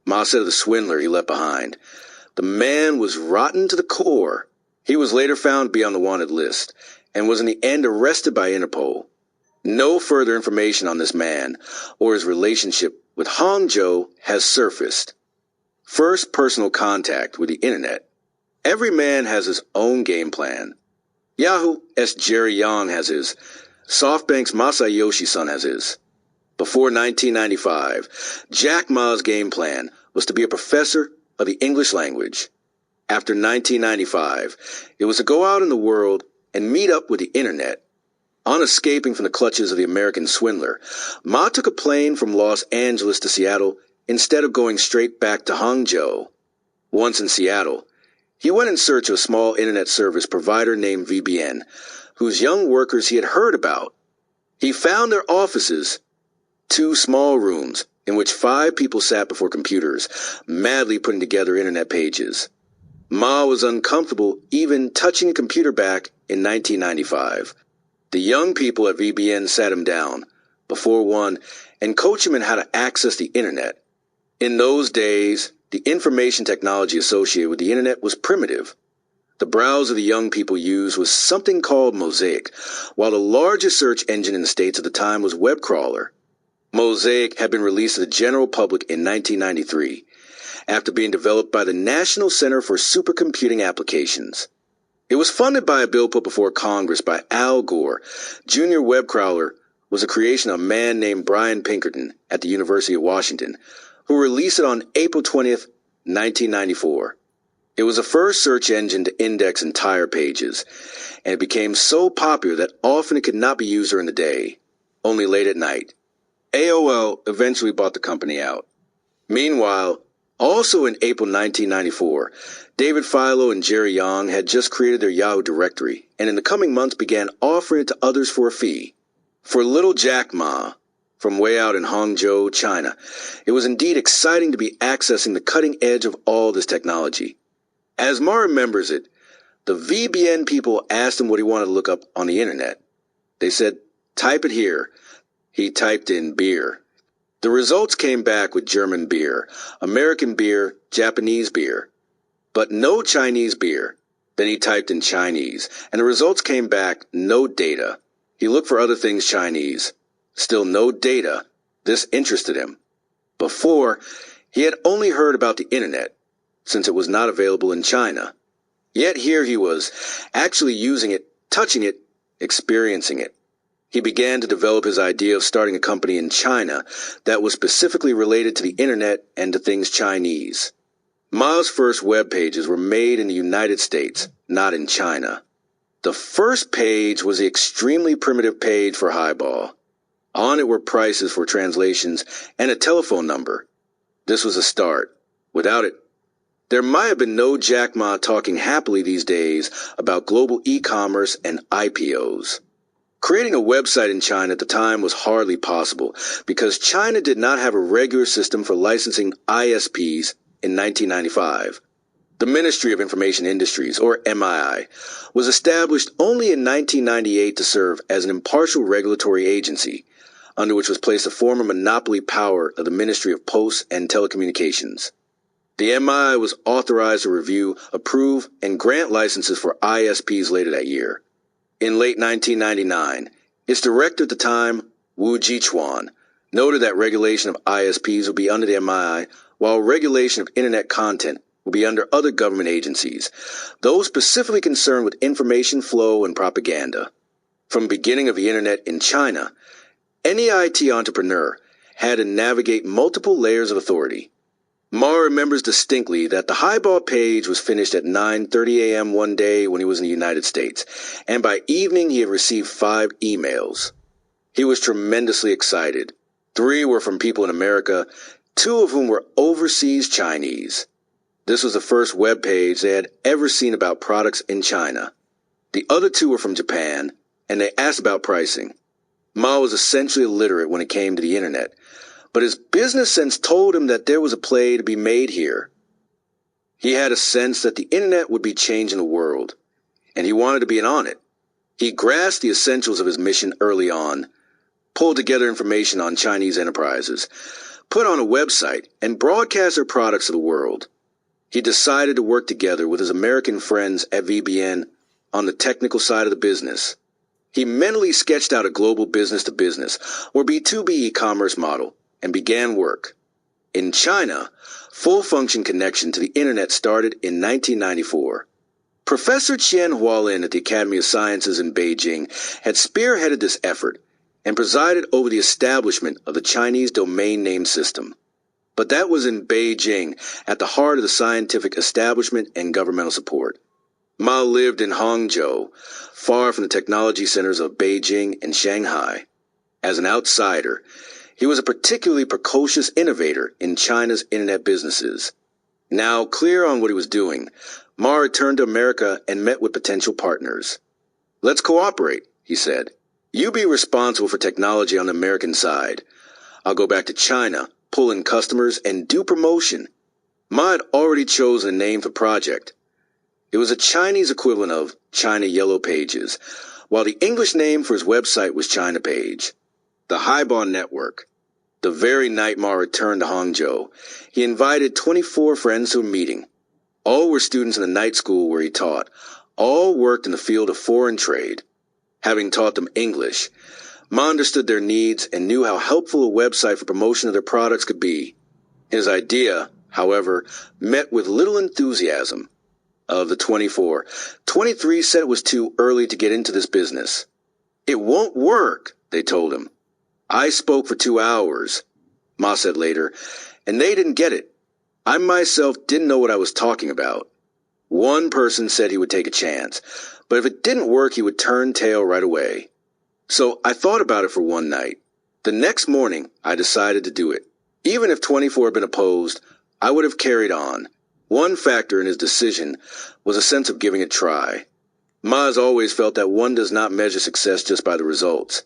Ma said of the swindler he left behind, "The man was rotten to the core." He was later found to be on the wanted list, and was in the end arrested by Interpol. No further information on this man or his relationship with Hangzhou has surfaced. First personal contact with the Internet. Every man has his own game plan. Yahoo! Jerry Yang has his. SoftBank's Masayoshi Son has his. Before 1995, Jack Ma's game plan was to be a professor of the English language. After 1995, it was to go out in the world and meet up with the Internet. On escaping from the clutches of the American swindler, Ma took a plane from Los Angeles to Seattle instead of going straight back to Hangzhou. Once in Seattle, he went in search of a small internet service provider named VBN, whose young workers he had heard about. He found their offices, 2 small rooms in which 5 people sat before computers, madly putting together internet pages. Ma was uncomfortable even touching a computer back in 1995. The young people at VBN sat him down before one and coached him in how to access the Internet. In those days, the information technology associated with the Internet was primitive. The browser the young people used was something called Mosaic, while the largest search engine in the States at the time was Webcrawler. Mosaic had been released to the general public in 1993, after being developed by the National Center for Supercomputing Applications. It was funded by a bill put before Congress by Al Gore. Junior Webcrawler was a creation of a man named Brian Pinkerton at the University of Washington, who released it on April 20th, 1994. It was the first search engine to index entire pages, and it became so popular that often it could not be used during the day, only late at night. AOL eventually bought the company out. Meanwhile, also in April 1994, David Filo and Jerry Yang had just created their Yahoo directory, and in the coming months began offering it to others for a fee. For little Jack Ma, from way out in Hangzhou, China, it was indeed exciting to be accessing the cutting edge of all this technology. As Ma remembers it, the VBN people asked him what he wanted to look up on the internet. They said, "Type it here." He typed in beer. The results came back with German beer, American beer, Japanese beer, but no Chinese beer. Then he typed in Chinese, and the results came back no data. He looked for other things Chinese. Still no data. This interested him. Before, he had only heard about the internet, since it was not available in China. Yet here he was, actually using it, touching it, experiencing it. He began to develop his idea of starting a company in China that was specifically related to the internet and to things Chinese. Ma's first web pages were made in the United States, not in China. The first page was the extremely primitive page for Highball. On it were prices for translations and a telephone number. This was a start. Without it, there might have been no Jack Ma talking happily these days about global e-commerce and IPOs. Creating a website in China at the time was hardly possible because China did not have a regular system for licensing ISPs in 1995. The Ministry of Information Industries, or MII, was established only in 1998 to serve as an impartial regulatory agency, under which was placed a former monopoly power of the Ministry of Posts and Telecommunications. The MII was authorized to review, approve, and grant licenses for ISPs later that year. In late 1999, its director at the time, Wu Jichuan, noted that regulation of ISPs would be under the MII, while regulation of Internet content would be under other government agencies, those specifically concerned with information flow and propaganda. From the beginning of the Internet in China, any IT entrepreneur had to navigate multiple layers of authority. Ma remembers distinctly that the Highball page was finished at 9:30 a.m. one day when he was in the United States, and by evening he had received 5 emails. He was tremendously excited. 3 were from people in America, 2 of whom were overseas Chinese. This was the first web page they had ever seen about products in China. The other 2 were from Japan, and they asked about pricing. Ma was essentially illiterate when it came to the internet, but his business sense told him that there was a play to be made here. He had a sense that the internet would be changing the world, and he wanted to be in on it. He grasped the essentials of his mission early on, pulled together information on Chinese enterprises, put on a website, and broadcast their products to the world. He decided to work together with his American friends at VBN on the technical side of the business. He mentally sketched out a global business-to-business, or B2B e-commerce model, and began work. In China, full-function connection to the internet started in 1994. Professor Qian Hualin at the Academy of Sciences in Beijing had spearheaded this effort and presided over the establishment of the Chinese domain name system. But that was in Beijing, at the heart of the scientific establishment and governmental support. Ma lived in Hangzhou, far from the technology centers of Beijing and Shanghai. As an outsider, he was a particularly precocious innovator in China's internet businesses. Now clear on what he was doing, Ma returned to America and met with potential partners. "Let's cooperate," he said. "You be responsible for technology on the American side. I'll go back to China, pull in customers, and do promotion." Ma had already chosen a name for the project. It was a Chinese equivalent of China Yellow Pages, while the English name for his website was China Page. The Highball Network. The very night Ma returned to Hangzhou, he invited 24 friends to a meeting. All were students in the night school where he taught. All worked in the field of foreign trade. Having taught them English, Ma understood their needs and knew how helpful a website for promotion of their products could be. His idea, however, met with little enthusiasm. Of the 24, 23 said it was too early to get into this business. "It won't work," they told him. I spoke for 2 hours, Ma said later, and they didn't get it. I myself didn't know what I was talking about. One person said he would take a chance, but if it didn't work, he would turn tail right away. So I thought about it for one night. The next morning, I decided to do it. Even if 24 had been opposed, I would have carried on. One factor in his decision was a sense of giving it a try. Ma has always felt that one does not measure success just by the results.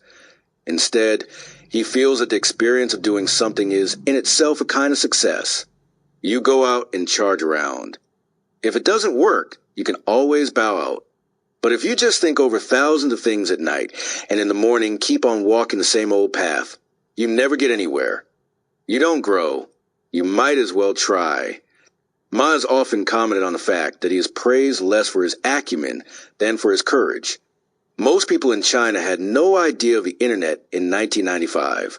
Instead, he feels that the experience of doing something is, in itself, a kind of success. You go out and charge around. If it doesn't work, you can always bow out. But if you just think over thousands of things at night, and in the morning keep on walking the same old path, you never get anywhere. You don't grow. You might as well try. Ma has often commented on the fact that he is praised less for his acumen than for his courage. Most people in China had no idea of the internet in 1995.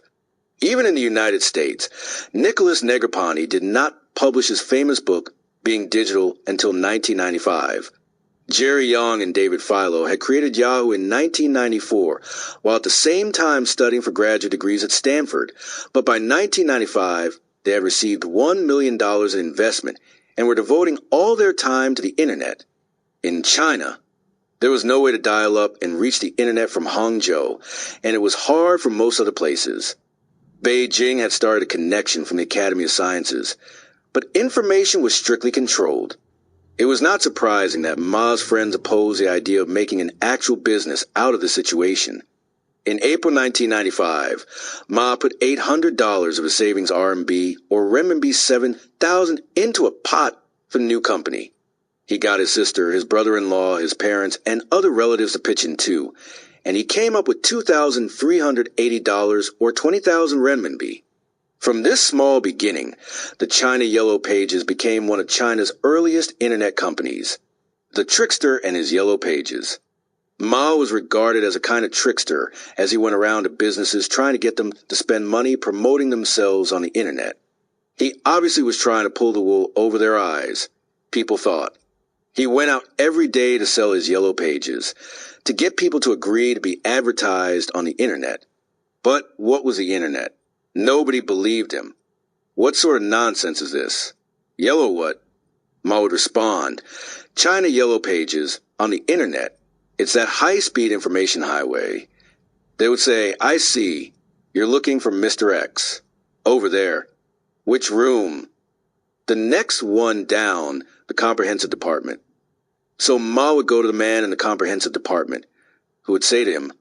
Even in the United States, Nicholas Negroponte did not publish his famous book, Being Digital, until 1995. Jerry Yang and David Filo had created Yahoo in 1994, while at the same time studying for graduate degrees at Stanford. But by 1995, they had received $1 million in investment and were devoting all their time to the internet. In China, there was no way to dial up and reach the internet from Hangzhou, and it was hard for most other places. Beijing had started a connection from the Academy of Sciences, but information was strictly controlled. It was not surprising that Ma's friends opposed the idea of making an actual business out of the situation. In April 1995, Ma put $800 of his savings RMB or renminbi 7,000 into a pot for the new company. He got his sister, his brother-in-law, his parents, and other relatives to pitch in too, and he came up with $2,380 or 20,000 renminbi. From this small beginning, the China Yellow Pages became one of China's earliest internet companies. The Trickster and his Yellow Pages. Ma was regarded as a kind of trickster as he went around to businesses trying to get them to spend money promoting themselves on the internet. He obviously was trying to pull the wool over their eyes, people thought. He went out every day to sell his Yellow Pages, to get people to agree to be advertised on the internet. But what was the internet? Nobody believed him. What sort of nonsense is this? Yellow what? Ma would respond, China Yellow Pages on the internet. It's that high-speed information highway. They would say, I see. You're looking for Mr. X. Over there. Which room? The next one down, the comprehensive department. So Ma would go to the man in the comprehensive department, who would say to him,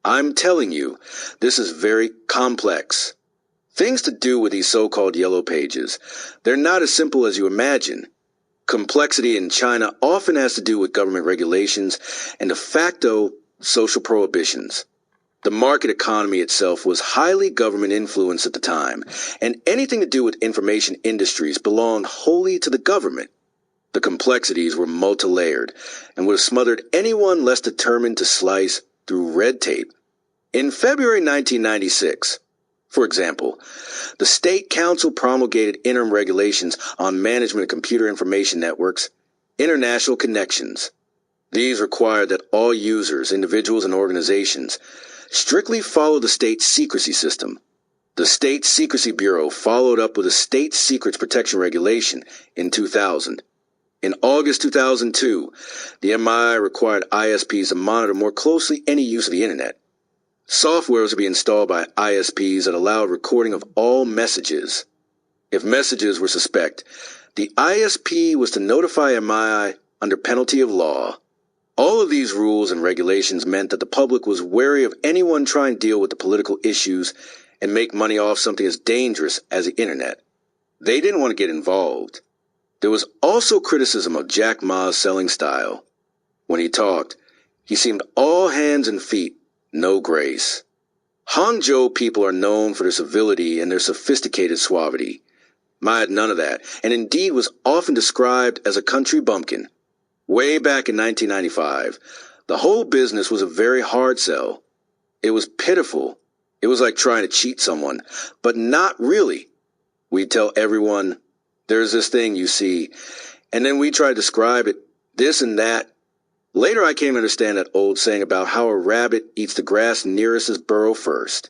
I'm telling you, this is very complex. Things to do with these so-called Yellow Pages. They're not as simple as you imagine. Complexity in China often has to do with government regulations and de facto social prohibitions. The market economy itself was highly government influenced at the time, and anything to do with information industries belonged wholly to the government. The complexities were multi-layered and would have smothered anyone less determined to slice through red tape. In February 1996, for example, the State Council promulgated interim regulations on management of computer information networks, international connections. These required that all users, individuals, and organizations strictly follow the state secrecy system. The State Secrecy Bureau followed up with a State Secrets Protection Regulation in 2000. In August 2002, the MI required ISPs to monitor more closely any use of the internet. Software was to be installed by ISPs that allowed recording of all messages. If messages were suspect, the ISP was to notify MI under penalty of law. All of these rules and regulations meant that the public was wary of anyone trying to deal with the political issues and make money off something as dangerous as the internet. They didn't want to get involved. There was also criticism of Jack Ma's selling style. When he talked, he seemed all hands and feet, no grace. Hangzhou people are known for their civility and their sophisticated suavity. Ma had none of that, and indeed was often described as a country bumpkin. Way back in 1995, the whole business was a very hard sell. It was pitiful. It was like trying to cheat someone, but not really. We'd tell everyone, there's this thing you see, and then we try to describe it, this and that. Later I came to understand that old saying about how a rabbit eats the grass nearest his burrow first.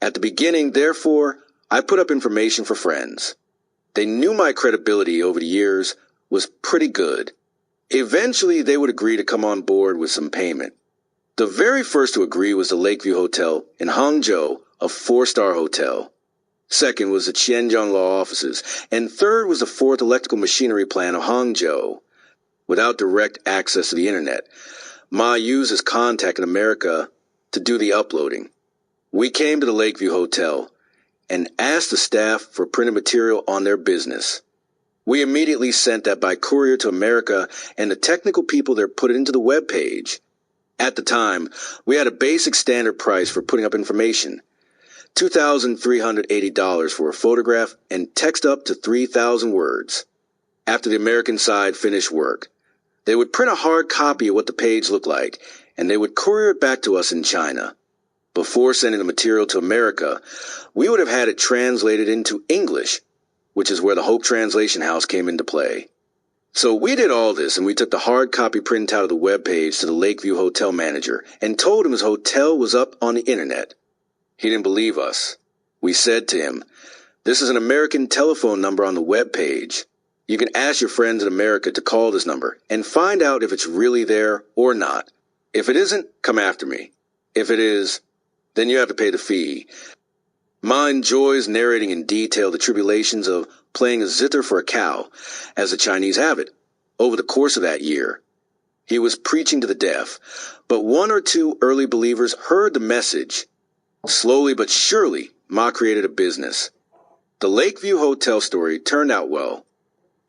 At the beginning, therefore, I put up information for friends. They knew my credibility over the years was pretty good. Eventually, they would agree to come on board with some payment. The very first to agree was the Lakeview Hotel in Hangzhou, a 4-star hotel. Second was the Tianjin law offices, and third was the 4th electrical machinery plant of Hangzhou. Without direct access to the internet, Ma used his contact in America to do the uploading. We came to the Lakeview Hotel and asked the staff for printed material on their business. We immediately sent that by courier to America, and the technical people there put it into the web page. At the time, we had a basic standard price for putting up information, $2,380 for a photograph and text up to 3,000 words. After the American side finished work, they would print a hard copy of what the page looked like, and they would courier it back to us in China. Before sending the material to America, we would have had it translated into English, which is where the Hope Translation House came into play. So we did all this, and we took the hard copy printout of the web page to the Lakeview Hotel manager and told him his hotel was up on the internet. He didn't believe us. We said to him, "This is an American telephone number on the web page. You can ask your friends in America to call this number and find out if it's really there or not. If it isn't, come after me. If it is, then you have to pay the fee." Ma enjoys narrating in detail the tribulations of playing a zither for a cow, as the Chinese have it, over the course of that year. He was preaching to the deaf, but 1 or 2 early believers heard the message. Slowly but surely, Ma created a business. The Lakeview Hotel story turned out well.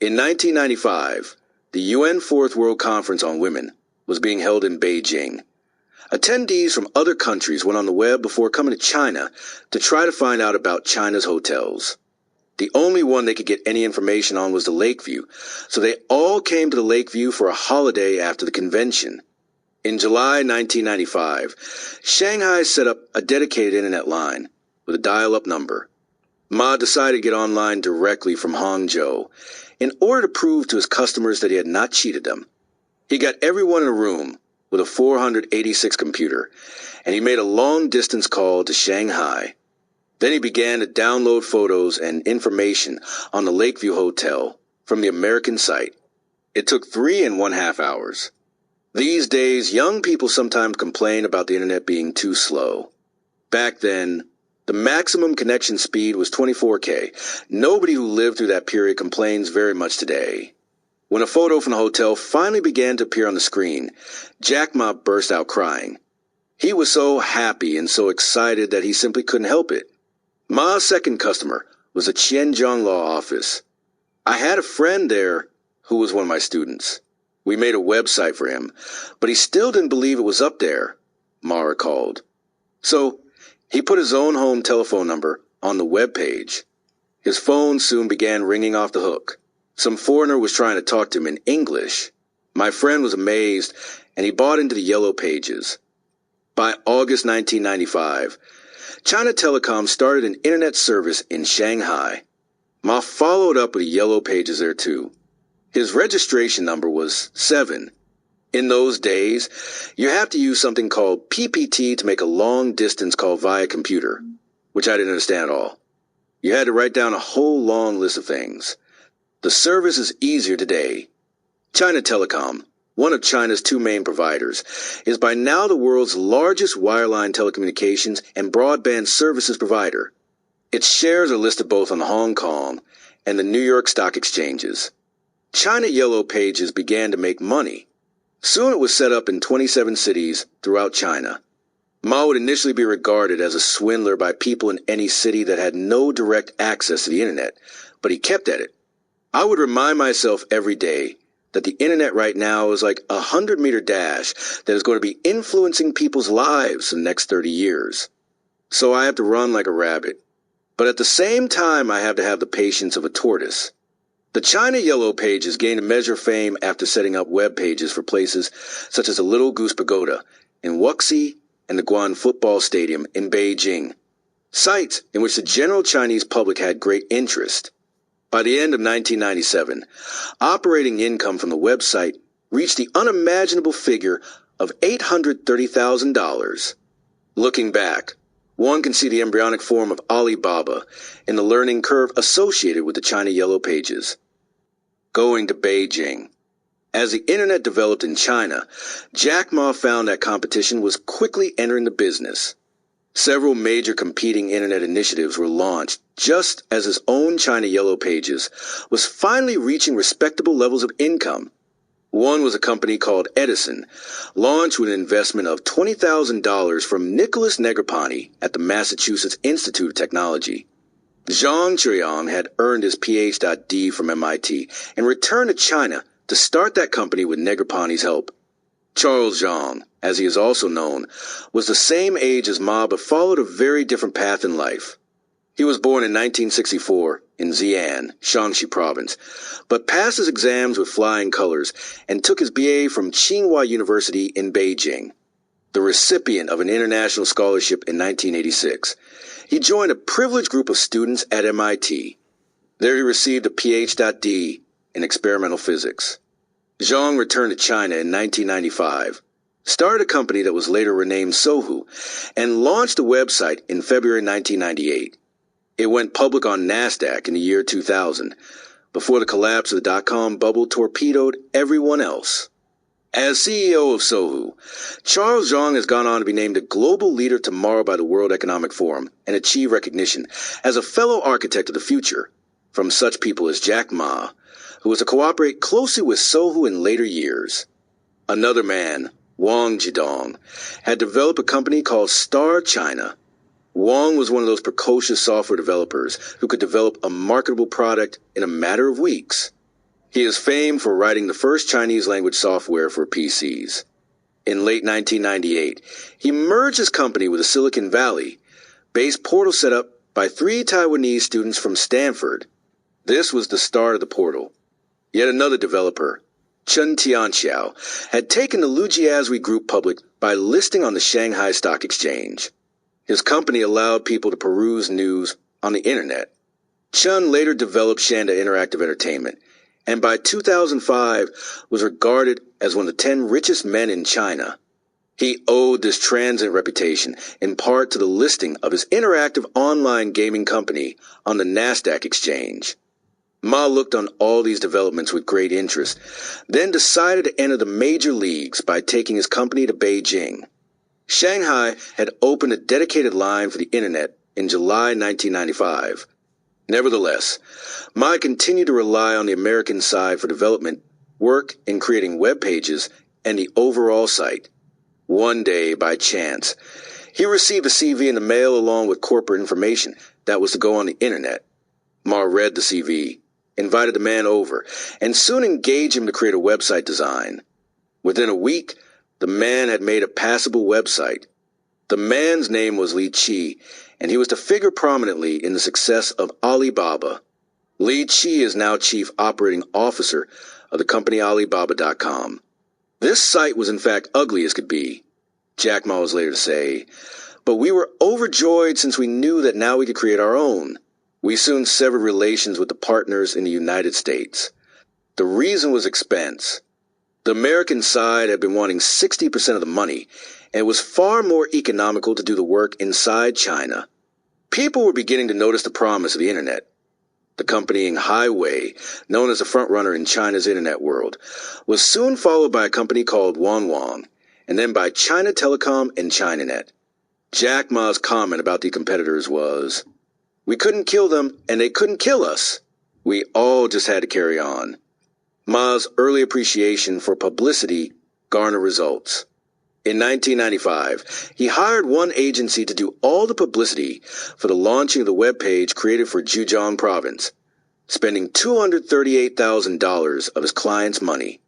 In 1995, the UN 4th World Conference on Women was being held in Beijing. Attendees from other countries went on the web before coming to China to try to find out about China's hotels. The only one they could get any information on was the Lakeview, so they all came to the Lakeview for a holiday after the convention. In July 1995, Shanghai set up a dedicated internet line with a dial-up number. Ma decided to get online directly from Hangzhou in order to prove to his customers that he had not cheated them. He got everyone in a room with a 486 computer, and he made a long-distance call to Shanghai. Then he began to download photos and information on the Lakeview Hotel from the American site. It took 3.5 hours. These days, young people sometimes complain about the internet being too slow. Back then, the maximum connection speed was 24K. Nobody who lived through that period complains very much today. When a photo from the hotel finally began to appear on the screen, Jack Ma burst out crying. He was so happy and so excited that he simply couldn't help it. Ma's second customer was the Tianjin law office. I had a friend there who was one of my students. We made a website for him, but he still didn't believe it was up there, Ma recalled. So he put his own home telephone number on the web page. His phone soon began ringing off the hook. Some foreigner was trying to talk to him in English. My friend was amazed, and he bought into the yellow pages. By August 1995, China Telecom started an internet service in Shanghai. Ma followed up with the yellow pages there too. His registration number was 7. In those days, you have to use something called PPT to make a long-distance call via computer, which I didn't understand at all. You had to write down a whole long list of things. The service is easier today. China Telecom, one of China's 2 main providers, is by now the world's largest wireline telecommunications and broadband services provider. Its shares are listed both on Hong Kong and the New York Stock Exchanges. China Yellow Pages began to make money. Soon it was set up in 27 cities throughout China. Ma would initially be regarded as a swindler by people in any city that had no direct access to the internet, but he kept at it. I would remind myself every day that the internet right now is like a 100-meter dash that is going to be influencing people's lives for the next 30 years. So I have to run like a rabbit. But at the same time, I have to have the patience of a tortoise. The China Yellow Pages gained a measure of fame after setting up web pages for places such as the Little Goose Pagoda in Wuxi and the Guan Football Stadium in Beijing, sites in which the general Chinese public had great interest. By the end of 1997, operating income from the website reached the unimaginable figure of $830,000. Looking back, One can see the embryonic form of Alibaba in the learning curve associated with the China Yellow Pages. Going to Beijing. As the internet developed in China, Jack Ma found that competition was quickly entering the business. Several major competing internet initiatives were launched just as his own China Yellow Pages was finally reaching respectable levels of income. One was a company called Edison, launched with an investment of $20,000 from Nicholas Negroponte at the Massachusetts Institute of Technology. Zhang Churyong had earned his Ph.D. from MIT and returned to China to start that company with Negroponte's help. Charles Zhang, as he is also known, was the same age as Ma but followed a very different path in life. He was born in 1964 in Xi'an, Shaanxi Province, but passed his exams with flying colors and took his BA from Tsinghua University in Beijing. The recipient of an international scholarship in 1986, he joined a privileged group of students at MIT. There he received a Ph.D. in experimental physics. Zhang returned to China in 1995, started a company that was later renamed Sohu, and launched a website in February 1998. It went public on NASDAQ in the year 2000, before the collapse of the dot-com bubble torpedoed everyone else. As CEO of Sohu, Charles Zhang has gone on to be named a global leader tomorrow by the World Economic Forum and achieve recognition as a fellow architect of the future from such people as Jack Ma, who was to cooperate closely with Sohu in later years. Another man, Wang Zhidong, had developed a company called Star China. Wang was one of those precocious software developers who could develop a marketable product in a matter of weeks. He is famed for writing the first Chinese-language software for PCs. In late 1998, he merged his company with a Silicon Valley-based portal set up by 3 Taiwanese students from Stanford. This was the start of the portal. Yet another developer, Chen Tianxiao, had taken the Lujiazui Group public by listing on the Shanghai Stock Exchange. His company allowed people to peruse news on the internet. Chen later developed Shanda Interactive Entertainment, and by 2005 was regarded as one of the 10 richest men in China. He owed this transient reputation in part to the listing of his interactive online gaming company on the NASDAQ exchange. Ma looked on all these developments with great interest, then decided to enter the major leagues by taking his company to Beijing. Shanghai had opened a dedicated line for the internet in July 1995. Nevertheless, Ma continued to rely on the American side for development, work in creating web pages, and the overall site. One day, by chance, he received a CV in the mail along with corporate information that was to go on the internet. Ma read the CV, invited the man over, and soon engaged him to create a website design. Within a week, the man had made a passable website. The man's name was Li Qi, and he was to figure prominently in the success of Alibaba. Li Qi is now Chief Operating Officer of the company Alibaba.com. This site was in fact ugly as could be, Jack Ma was later to say, but we were overjoyed since we knew that now we could create our own. We soon severed relations with the partners in the United States. The reason was expense. The American side had been wanting 60% of the money, and it was far more economical to do the work inside China. People were beginning to notice the promise of the internet. The company Highway, known as the frontrunner in China's internet world, was soon followed by a company called Wanwang, and then by China Telecom and ChinaNet. Jack Ma's comment about the competitors was, "We couldn't kill them, and they couldn't kill us. We all just had to carry on." Ma's early appreciation for publicity garnered results. In 1995, he hired one agency to do all the publicity for the launching of the web page created for Zhejiang province, spending $238,000 of his client's money.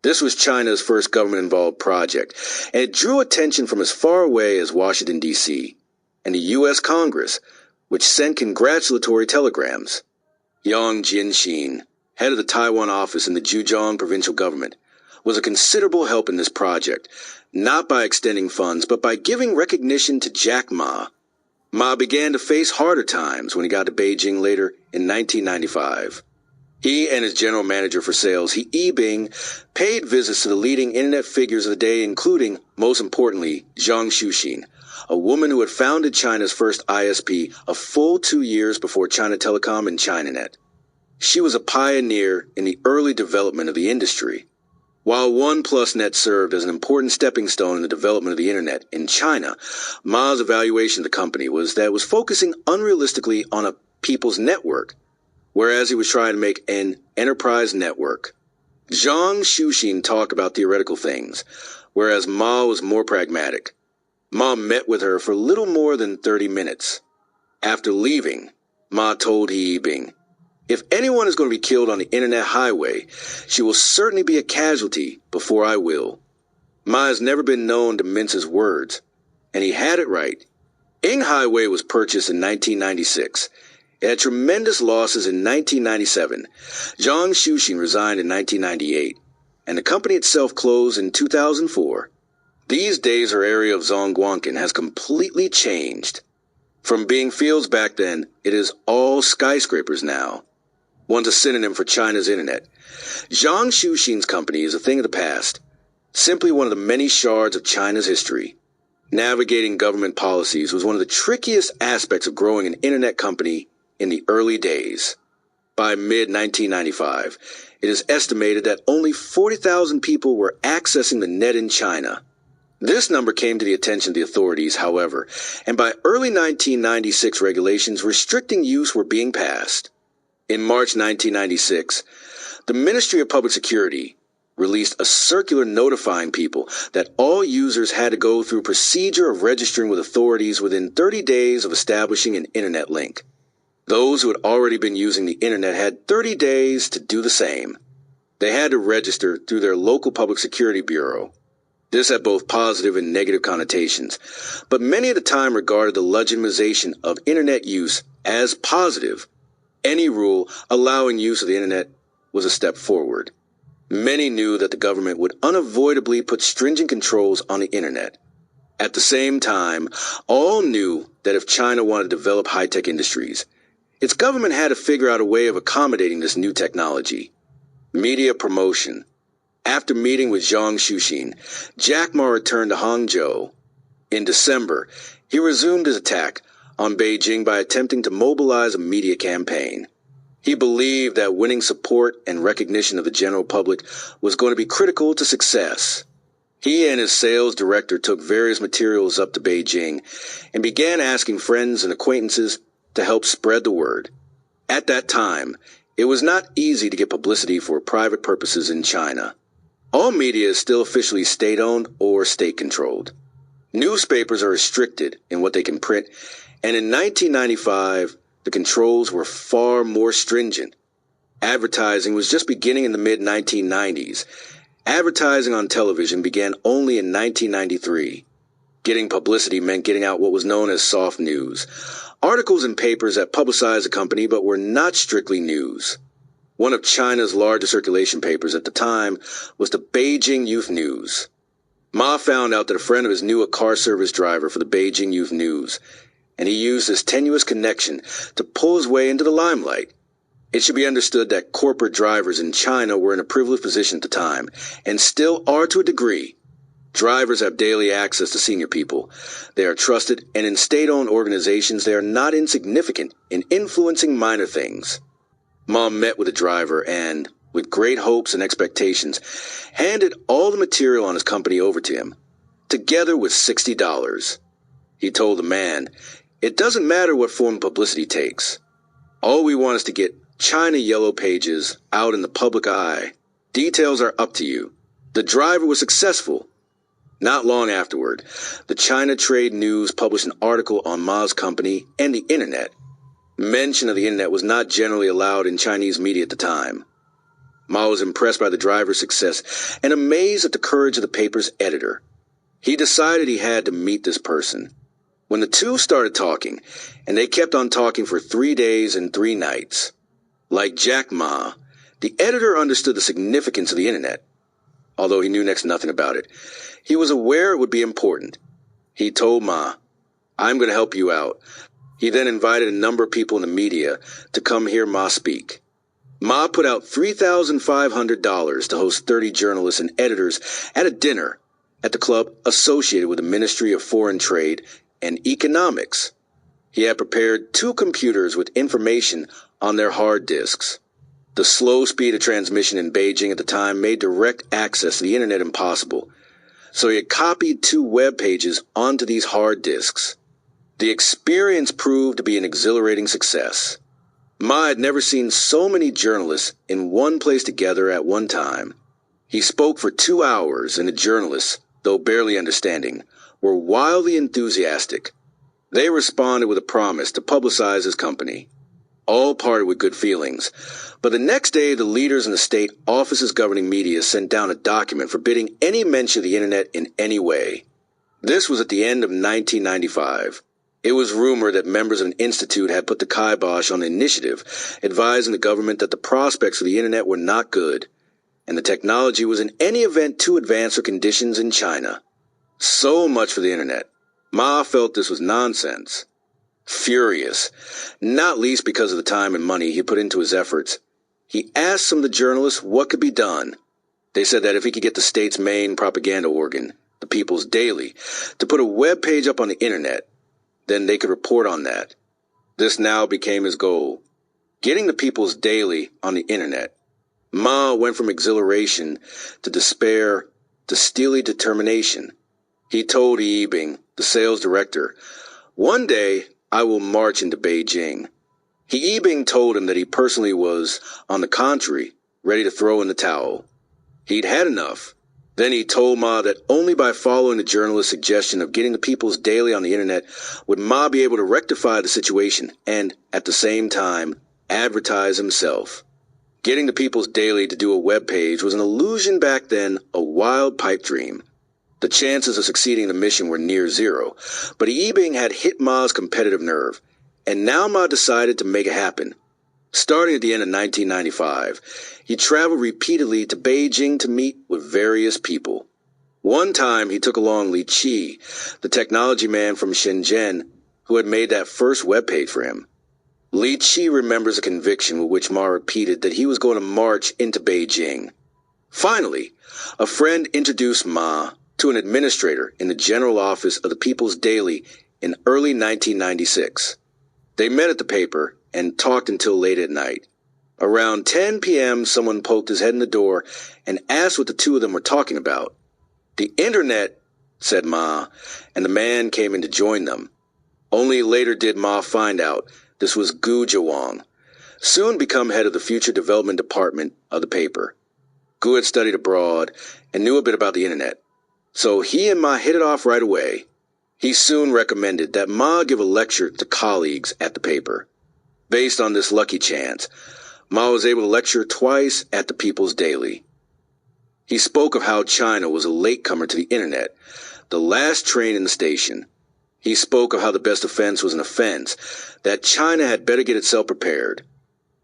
This was China's first government-involved project, and it drew attention from as far away as Washington, D.C., and the U.S. Congress, which sent congratulatory telegrams. Yang Jianxin, head of the Taiwan office in the Zhejiang provincial government, was a considerable help in this project, not by extending funds, but by giving recognition to Jack Ma. Ma began to face harder times when he got to Beijing later in 1995. He and his general manager for sales, He Yibing, paid visits to the leading internet figures of the day, including, most importantly, Zhang Xuxin, a woman who had founded China's first ISP a full 2 years before China Telecom and ChinaNet. She was a pioneer in the early development of the industry. While OnePlusNet served as an important stepping stone in the development of the internet in China, Ma's evaluation of the company was that it was focusing unrealistically on a people's network, whereas he was trying to make an enterprise network. Zhang Xuxin talked about theoretical things, whereas Ma was more pragmatic. Ma met with her for little more than 30 minutes. After leaving, Ma told He Yibing, "If anyone is going to be killed on the internet highway, she will certainly be a casualty before I will." Ma has never been known to mince his words, and he had it right. Ing Highway was purchased in 1996. It had tremendous losses in 1997. Zhang Xuxin resigned in 1998, and the company itself closed in 2004. These days, her area of Zhongguancun has completely changed. From being fields back then, it is all skyscrapers now. One's a synonym for China's internet. Zhang Xuxin's company is a thing of the past, simply one of the many shards of China's history. Navigating government policies was one of the trickiest aspects of growing an internet company in the early days. By mid-1995, it is estimated that only 40,000 people were accessing the net in China. This number came to the attention of the authorities, however, and by early 1996 regulations restricting use were being passed. In March 1996, the Ministry of Public Security released a circular notifying people that all users had to go through a procedure of registering with authorities within 30 days of establishing an internet link. Those who had already been using the internet had 30 days to do the same. They had to register through their local public security bureau. This had both positive and negative connotations, but many at the time regarded the legitimization of internet use as positive. Any rule allowing use of the internet was a step forward. Many knew that the government would unavoidably put stringent controls on the internet. At the same time, all knew that if China wanted to develop high-tech industries, its government had to figure out a way of accommodating this new technology. Media promotion. After meeting with Zhang Xuxin, Jack Ma returned to Hangzhou. In December, he resumed his attack on Beijing by attempting to mobilize a media campaign. He believed that winning support and recognition of the general public was going to be critical to success. He and his sales director took various materials up to Beijing and began asking friends and acquaintances to help spread the word. At that time, it was not easy to get publicity for private purposes in China. All media is still officially state-owned or state-controlled. Newspapers are restricted in what they can print, and in 1995, the controls were far more stringent. Advertising was just beginning in the mid-1990s. Advertising on television began only in 1993. Getting publicity meant getting out what was known as soft news, articles in papers that publicized a company but were not strictly news. One of China's largest circulation papers at the time was the Beijing Youth News. Ma found out that a friend of his knew a car service driver for the Beijing Youth News, and he used his tenuous connection to pull his way into the limelight. It should be understood that corporate drivers in China were in a privileged position at the time, and still are to a degree. Drivers have daily access to senior people. They are trusted, and in state-owned organizations, they are not insignificant in influencing minor things. Mom met with the driver and, with great hopes and expectations, handed all the material on his company over to him, together with $60. He told the man, "It doesn't matter what form publicity takes. All we want is to get China Yellow Pages out in the public eye. Details are up to you." The driver was successful. Not long afterward, the China Trade News published an article on Ma's company and the internet. Mention of the internet was not generally allowed in Chinese media at the time. Ma was impressed by the driver's success and amazed at the courage of the paper's editor. He decided he had to meet this person. When the two started talking, and they kept on talking for 3 days and 3 nights. Like Jack Ma, the editor understood the significance of the internet. Although he knew next to nothing about it, he was aware it would be important. He told Ma, "I'm going to help you out." He then invited a number of people in the media to come hear Ma speak. Ma put out $3,500 to host 30 journalists and editors at a dinner at the club associated with the Ministry of Foreign Trade and economics. He had prepared 2 computers with information on their hard disks. The slow speed of transmission in Beijing at the time made direct access to the internet impossible, so he had copied 2 web pages onto these hard disks. The experience proved to be an exhilarating success. Ma had never seen so many journalists in one place together at one time. He spoke for 2 hours, and the journalists, though barely understanding, were wildly enthusiastic. They responded with a promise to publicize his company. All parted with good feelings, but the next day the leaders in the state offices governing media sent down a document forbidding any mention of the internet in any way. This was at the end of 1995. It was rumored that members of an institute had put the kibosh on the initiative, advising the government that the prospects of the internet were not good, and the technology was in any event too advanced for conditions in China. So much for the internet. Ma felt this was nonsense. Furious, not least because of the time and money he put into his efforts, he asked some of the journalists what could be done. They said that if he could get the state's main propaganda organ, the People's Daily, to put a web page up on the internet, then they could report on that. This now became his goal, getting the People's Daily on the internet. Ma went from exhilaration to despair to steely determination. He told Yibing, the sales director, "One day I will march into Beijing." Yibing told him that he personally was, on the contrary, ready to throw in the towel. He'd had enough. Then he told Ma that only by following the journalist's suggestion of getting the People's Daily on the internet would Ma be able to rectify the situation and, at the same time, advertise himself. Getting the People's Daily to do a web page was an illusion back then, a wild pipe dream. The chances of succeeding in the mission were near zero, but Yibing had hit Ma's competitive nerve, and now Ma decided to make it happen. Starting at the end of 1995, he traveled repeatedly to Beijing to meet with various people. One time he took along Li Qi, the technology man from Shenzhen, who had made that first webpage for him. Li Qi remembers a conviction with which Ma repeated that he was going to march into Beijing. Finally, a friend introduced Ma to an administrator in the general office of the People's Daily in early 1996. They met at the paper and talked until late at night. Around 10 p.m., someone poked his head in the door and asked what the two of them were talking about. "The internet," said Ma, and the man came in to join them. Only later did Ma find out this was Gu Zhawang, soon become head of the future development department of the paper. Gu had studied abroad and knew a bit about the internet, so he and Ma hit it off right away. He soon recommended that Ma give a lecture to colleagues at the paper. Based on this lucky chance, Ma was able to lecture twice at the People's Daily. He spoke of how China was a latecomer to the internet, the last train in the station. He spoke of how the best offense was an offense, that China had better get itself prepared.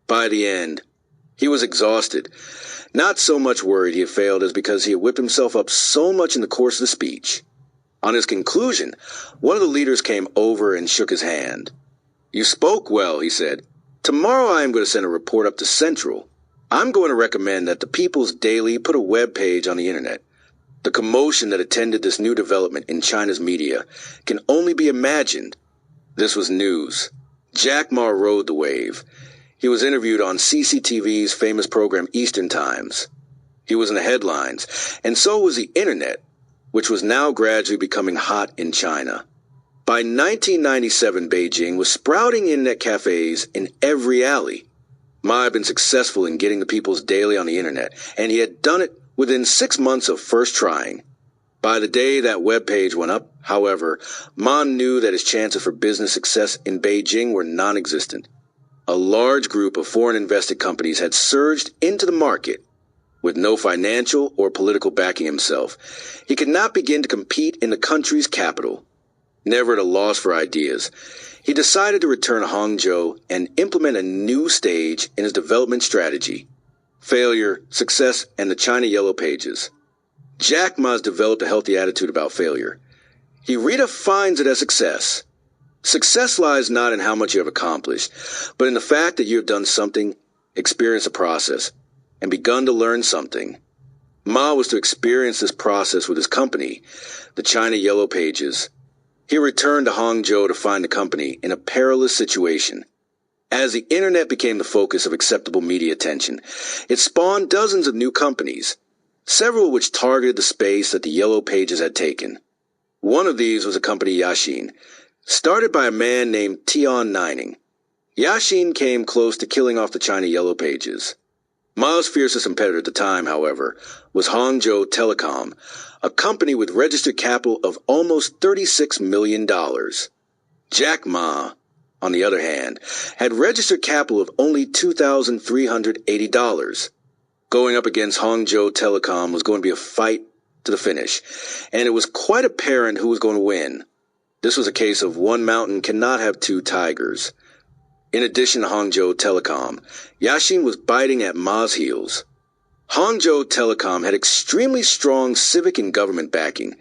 By the end, he was exhausted, not so much worried he had failed as because he had whipped himself up so much in the course of the speech. On his conclusion, one of the leaders came over and shook his hand. "You spoke well," he said. "Tomorrow I am going to send a report up to Central. I'm going to recommend that the People's Daily put a web page on the internet. The commotion that attended this new development in China's media can only be imagined." This was news. Jack Ma rode the wave. He was interviewed on CCTV's famous program Eastern Times. He was in the headlines, and so was the internet, which was now gradually becoming hot in China. By 1997, Beijing was sprouting internet cafes in every alley. Ma had been successful in getting the People's Daily on the internet, and he had done it within 6 months of first trying. By the day that web page went up, however, Ma knew that his chances for business success in Beijing were non-existent. A large group of foreign invested companies had surged into the market. With no financial or political backing himself, he could not begin to compete in the country's capital. Never at a loss for ideas, he decided to return to Hangzhou and implement a new stage in his development strategy: failure, success, and the China Yellow Pages. Jack Ma has developed a healthy attitude about failure. He redefines it as success. Success lies not in how much you have accomplished, but in the fact that you have done something, experienced a process, and begun to learn something. Ma was to experience this process with his company, the China Yellow Pages. He returned to Hangzhou to find the company in a perilous situation. As the internet became the focus of acceptable media attention, it spawned dozens of new companies, several which targeted the space that the Yellow Pages had taken. One of these was a company Yashin, started by a man named Tian Nining. Yashin came close to killing off the China Yellow Pages. Ma's fiercest competitor at the time, however, was Hangzhou Telecom, a company with registered capital of almost $36 million. Jack Ma, on the other hand, had registered capital of only $2,380. Going up against Hangzhou Telecom was going to be a fight to the finish, and it was quite apparent who was going to win. This was a case of one mountain cannot have two tigers. In addition to Hangzhou Telecom, Yashin was biting at Ma's heels. Hangzhou Telecom had extremely strong civic and government backing,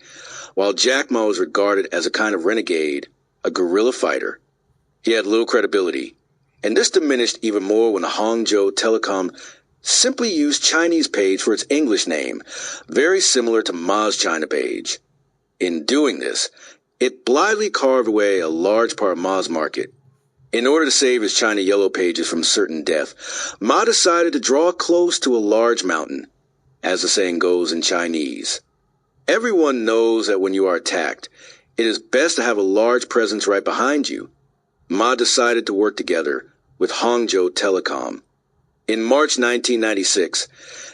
while Jack Ma was regarded as a kind of renegade, a guerrilla fighter. He had little credibility, and this diminished even more when the Hangzhou Telecom simply used Chinese page for its English name, very similar to Ma's China page. In doing this, it blithely carved away a large part of Ma's market. In order to save his China Yellow Pages from certain death, Ma decided to draw close to a large mountain, as the saying goes in Chinese. Everyone knows that when you are attacked, it is best to have a large presence right behind you. Ma decided to work together with Hangzhou Telecom. In March 1996,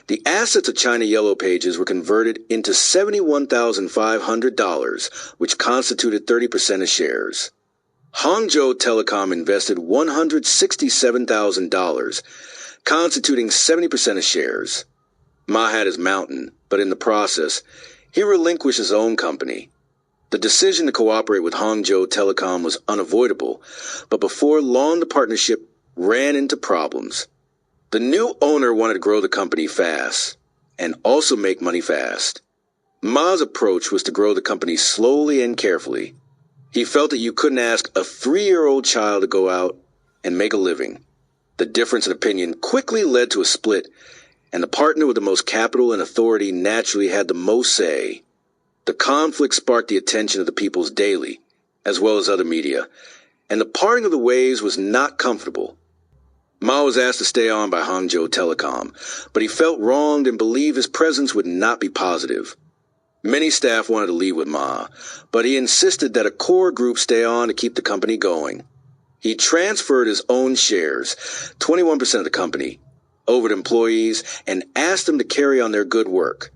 the assets of China Yellow Pages were converted into $71,500, which constituted 30% of shares. Hangzhou Telecom invested $167,000, constituting 70% of shares. Ma had his mountain, but in the process, he relinquished his own company. The decision to cooperate with Hangzhou Telecom was unavoidable, but before long the partnership ran into problems. The new owner wanted to grow the company fast, and also make money fast. Ma's approach was to grow the company slowly and carefully. He felt that you couldn't ask a 3-year-old child to go out and make a living. The difference in opinion quickly led to a split, and the partner with the most capital and authority naturally had the most say. The conflict sparked the attention of the People's Daily, as well as other media, and the parting of the ways was not comfortable. Ma was asked to stay on by Hangzhou Telecom, but he felt wronged and believed his presence would not be positive. Many staff wanted to leave with Ma, but he insisted that a core group stay on to keep the company going. He transferred his own shares, 21% of the company, over to employees and asked them to carry on their good work.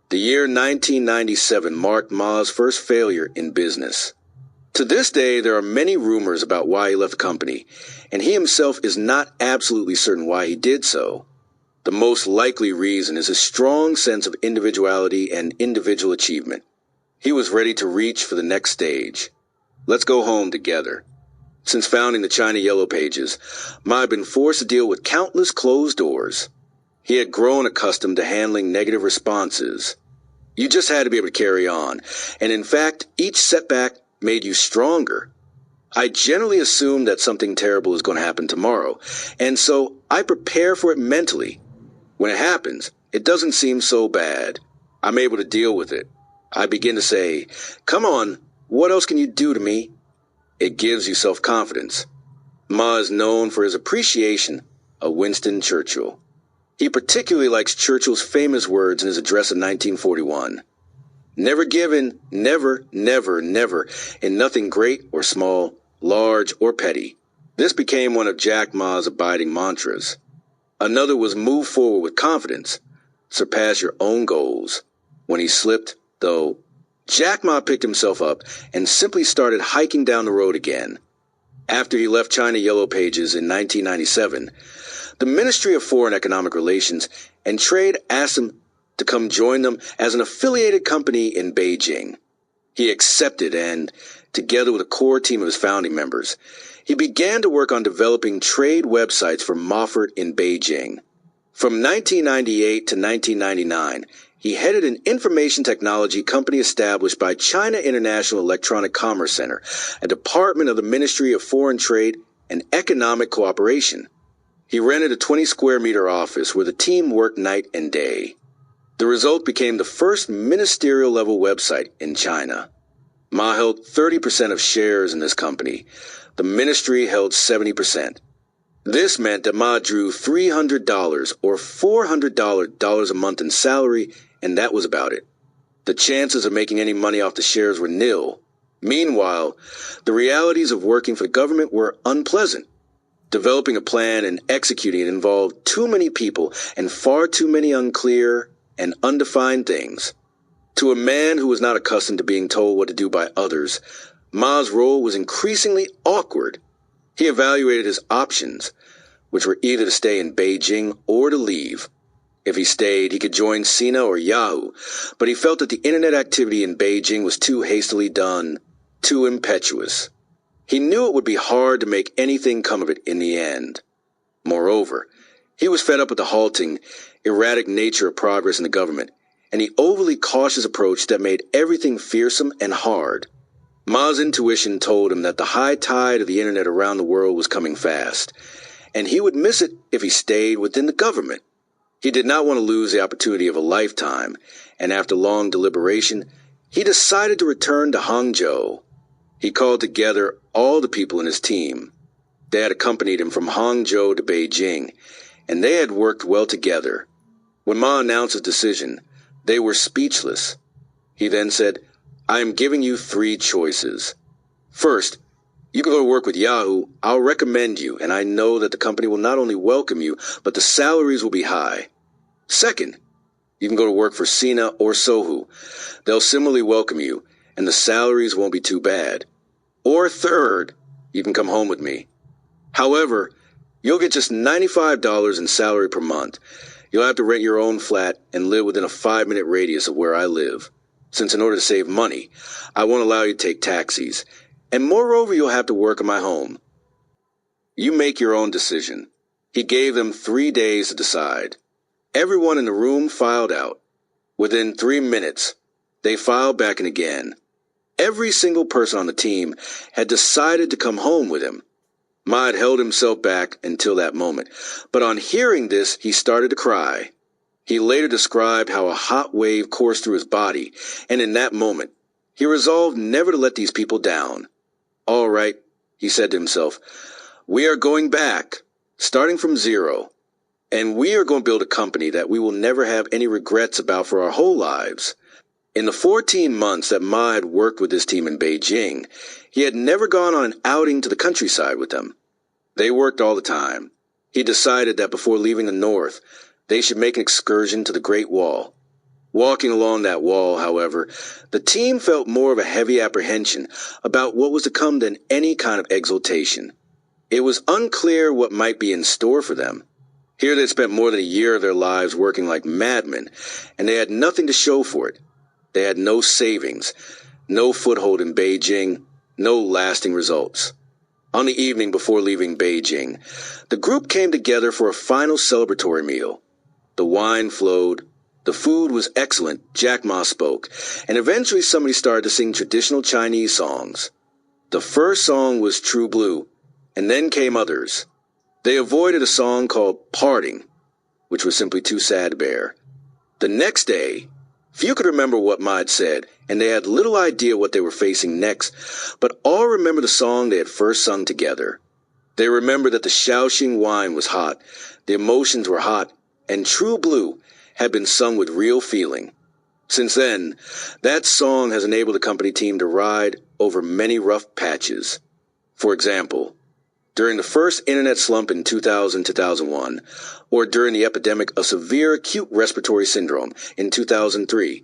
The year 1997 marked Ma's first failure in business. To this day, there are many rumors about why he left the company, and he himself is not absolutely certain why he did so. The most likely reason is his strong sense of individuality and individual achievement. He was ready to reach for the next stage. Let's go home together. Since founding the China Yellow Pages, Ma had been forced to deal with countless closed doors. He had grown accustomed to handling negative responses. You just had to be able to carry on, and in fact, each setback made you stronger. I generally assume that something terrible is going to happen tomorrow, and so I prepare for it mentally. When it happens, it doesn't seem so bad. I'm able to deal with it. I begin to say, "Come on, what else can you do to me?" It gives you self-confidence. Ma is known for his appreciation of Winston Churchill. He particularly likes Churchill's famous words in his address in 1941. "Never give in, never, never, never, in nothing great or small, large or petty." This became one of Jack Ma's abiding mantras. Another was move forward with confidence, surpass your own goals. When he slipped, though, Jack Ma picked himself up and simply started hiking down the road again. After he left China Yellow Pages in 1997, the Ministry of Foreign Economic Relations and Trade asked him to come join them as an affiliated company in Beijing. He accepted and, together with a core team of his founding members, he began to work on developing trade websites for Moffat in Beijing. From 1998 to 1999, he headed an information technology company established by China International Electronic Commerce Center, a department of the Ministry of Foreign Trade and Economic Cooperation. He rented a 20-square-meter office where the team worked night and day. The result became the first ministerial-level website in China. Ma held 30% of shares in this company. The ministry held 70%. This meant that Ma drew $300 or $400 a month in salary, and that was about it. The chances of making any money off the shares were nil. Meanwhile, the realities of working for the government were unpleasant. Developing a plan and executing it involved too many people and far too many unclear and undefined things. To a man who was not accustomed to being told what to do by others, Ma's role was increasingly awkward. He evaluated his options, which were either to stay in Beijing or to leave. If he stayed, he could join Sina or Yahoo, but he felt that the internet activity in Beijing was too hastily done, too impetuous. He knew it would be hard to make anything come of it in the end. Moreover, he was fed up with the halting, erratic nature of progress in the government, and the overly cautious approach that made everything fearsome and hard. Ma's intuition told him that the high tide of the internet around the world was coming fast, and he would miss it if he stayed within the government. He did not want to lose the opportunity of a lifetime, and after long deliberation, he decided to return to Hangzhou. He called together all the people in his team. They had accompanied him from Hangzhou to Beijing, and they had worked well together. When Ma announced his decision, they were speechless. He then said, "I am giving you 3 choices. First, you can go to work with Yahoo. I'll recommend you, and I know that the company will not only welcome you, but the salaries will be high. Second, you can go to work for Sina or Sohu. They'll similarly welcome you, and the salaries won't be too bad. Or third, you can come home with me. However, you'll get just $95 in salary per month. You'll have to rent your own flat and live within a 5-minute radius of where I live, since in order to save money, I won't allow you to take taxis. And moreover, you'll have to work in my home. You make your own decision." He gave them 3 days to decide. Everyone in the room filed out. Within 3 minutes, they filed back in again. Every single person on the team had decided to come home with him. Ma had held himself back until that moment, but on hearing this, he started to cry. He later described how a hot wave coursed through his body, and in that moment, he resolved never to let these people down. "All right," he said to himself, "we are going back, starting from zero, and we are going to build a company that we will never have any regrets about for our whole lives." In the 14 months that Ma had worked with his team in Beijing, he had never gone on an outing to the countryside with them. They worked all the time. He decided that before leaving the north, they should make an excursion to the Great Wall. Walking along that wall, however, the team felt more of a heavy apprehension about what was to come than any kind of exultation. It was unclear what might be in store for them. Here they'd spent more than a year of their lives working like madmen, and they had nothing to show for it. They had no savings, no foothold in Beijing, no lasting results. On the evening before leaving Beijing, the group came together for a final celebratory meal. The wine flowed. The food was excellent, Jack Ma spoke, and eventually somebody started to sing traditional Chinese songs. The first song was True Blue, and then came others. They avoided a song called Parting, which was simply too sad to bear. The next day, few could remember what Ma had said, and they had little idea what they were facing next, but all remembered the song they had first sung together. They remembered that the Shaoxing wine was hot, the emotions were hot, and True Blue had been sung with real feeling. Since then, that song has enabled the company team to ride over many rough patches. For example, during the first internet slump in 2000-2001, or during the epidemic of severe acute respiratory syndrome in 2003,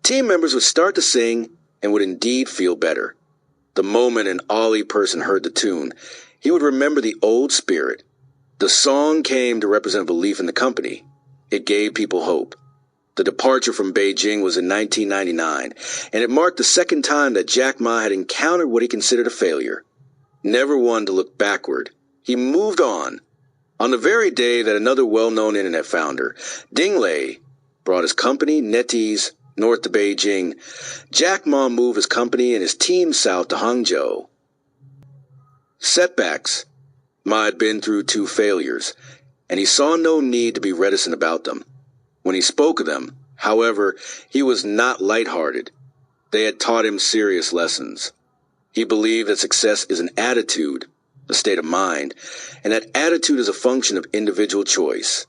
team members would start to sing and would indeed feel better. The moment an Ali person heard the tune, he would remember the old spirit. The song came to represent belief in the company. It gave people hope. The departure from Beijing was in 1999, and it marked the second time that Jack Ma had encountered what he considered a failure. Never one to look backward, he moved on. On the very day that another well-known internet founder, Ding Lei, brought his company, NetEase, north to Beijing, Jack Ma moved his company and his team south to Hangzhou. Setbacks. Ma had been through 2 failures, and he saw no need to be reticent about them. When he spoke of them, however, he was not lighthearted. They had taught him serious lessons. He believed that success is an attitude, a state of mind, and that attitude is a function of individual choice.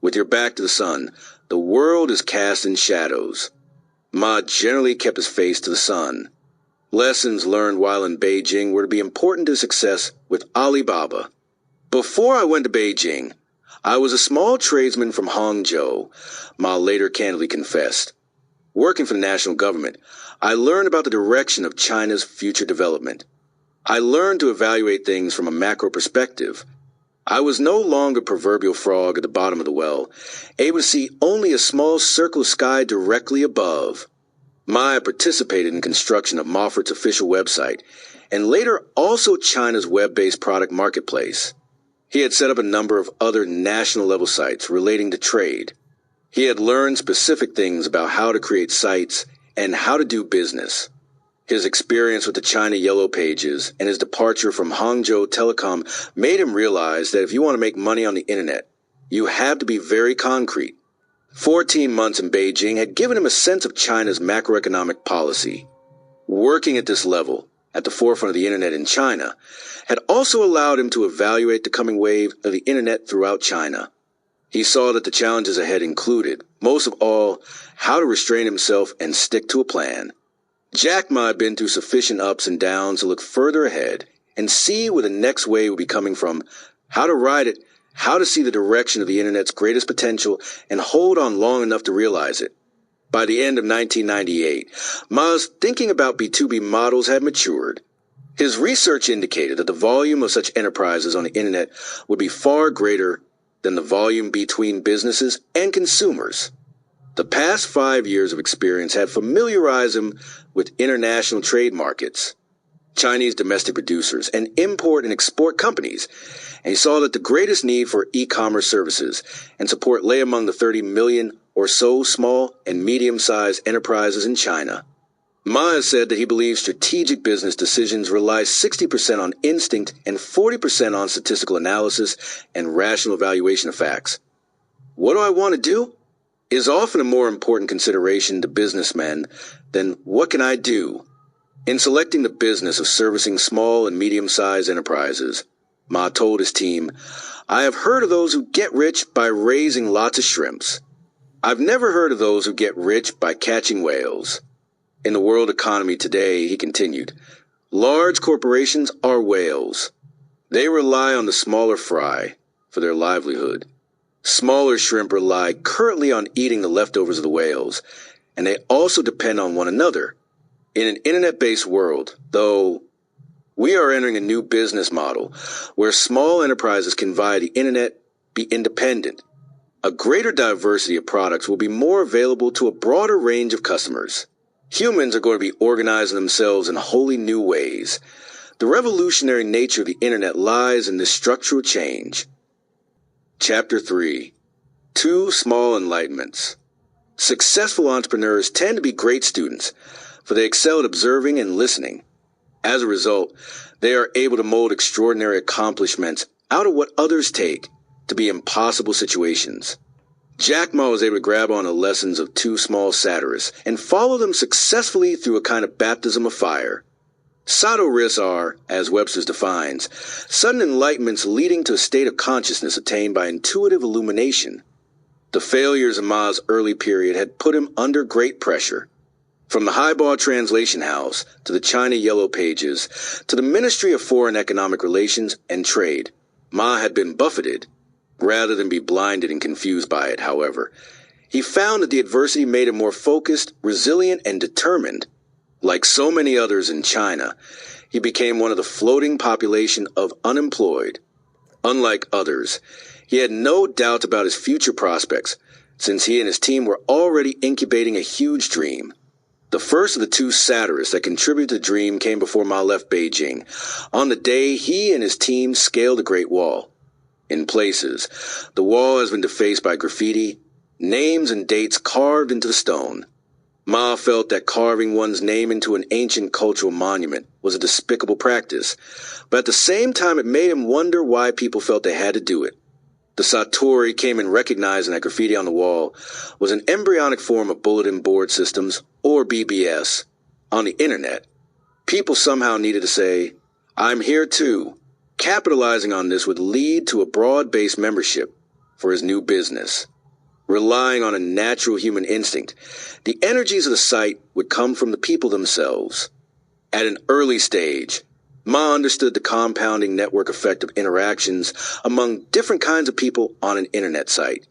With your back to the sun, the world is cast in shadows. Ma generally kept his face to the sun. Lessons learned while in Beijing were to be important to success with Alibaba. Before I went to Beijing, I was a small tradesman from Hangzhou, Ma later candidly confessed. Working for the national government, I learned about the direction of China's future development. I learned to evaluate things from a macro perspective. I was no longer a proverbial frog at the bottom of the well, able to see only a small circle of sky directly above. Ma participated in construction of Moffat's official website, and later also China's web-based product marketplace. He had set up a number of other national-level sites relating to trade. He had learned specific things about how to create sites and how to do business. His experience with the China Yellow Pages and his departure from Hangzhou Telecom made him realize that if you want to make money on the internet, you have to be very concrete. 14 months in Beijing had given him a sense of China's macroeconomic policy. Working at this level, at the forefront of the internet in China, had also allowed him to evaluate the coming wave of the internet throughout China. He saw that the challenges ahead included, most of all, how to restrain himself and stick to a plan. Jack Ma had been through sufficient ups and downs to look further ahead and see where the next wave would be coming from, how to ride it, how to see the direction of the internet's greatest potential and hold on long enough to realize it. By the end of 1998, Ma's thinking about B2B models had matured. His research indicated that the volume of such enterprises on the internet would be far greater than the volume between businesses and consumers. The past 5 years of experience had familiarized him with international trade markets, Chinese domestic producers, and import and export companies, and he saw that the greatest need for e-commerce services and support lay among the 30 million or so small and medium-sized enterprises in China. Ma has said that he believes strategic business decisions rely 60% on instinct and 40% on statistical analysis and rational evaluation of facts. What do I want to do? Is often a more important consideration to businessmen than what can I do? In selecting the business of servicing small and medium-sized enterprises, Ma told his team, I have heard of those who get rich by raising lots of shrimps. I've never heard of those who get rich by catching whales. In the world economy today, he continued, large corporations are whales. They rely on the smaller fry for their livelihood. Smaller shrimp rely currently on eating the leftovers of the whales, and they also depend on one another. In an internet-based world, though, we are entering a new business model where small enterprises can via the internet be independent. A greater diversity of products will be more available to a broader range of customers. Humans are going to be organizing themselves in wholly new ways. The revolutionary nature of the internet lies in this structural change. Chapter 3. 2 Small Enlightenments. Successful entrepreneurs tend to be great students, for they excel at observing and listening. As a result, they are able to mold extraordinary accomplishments out of what others take to be impossible situations. Jack Ma was able to grab on the lessons of 2 small satirists and follow them successfully through a kind of baptism of fire. Sato risks are, as Webster's defines, sudden enlightenments leading to a state of consciousness attained by intuitive illumination. The failures of Ma's early period had put him under great pressure. From the Highball Translation House to the China Yellow Pages to the Ministry of Foreign Economic Relations and Trade, Ma had been buffeted. Rather than be blinded and confused by it, however, he found that the adversity made him more focused, resilient, and determined. Like so many others in China, he became one of the floating population of unemployed. Unlike others, he had no doubt about his future prospects, since he and his team were already incubating a huge dream. The first of the 2 satirists that contributed to the dream came before Ma left Beijing, on the day he and his team scaled the Great Wall. In places, the wall has been defaced by graffiti, names and dates carved into the stone. Ma felt that carving one's name into an ancient cultural monument was a despicable practice, but at the same time it made him wonder why people felt they had to do it. The Satori came in recognizing that graffiti on the wall was an embryonic form of bulletin board systems, or BBS. On the internet, people somehow needed to say, "I'm here too." Capitalizing on this would lead to a broad-based membership for his new business. Relying on a natural human instinct, the energies of the site would come from the people themselves. At an early stage, Ma understood the compounding network effect of interactions among different kinds of people on an internet site.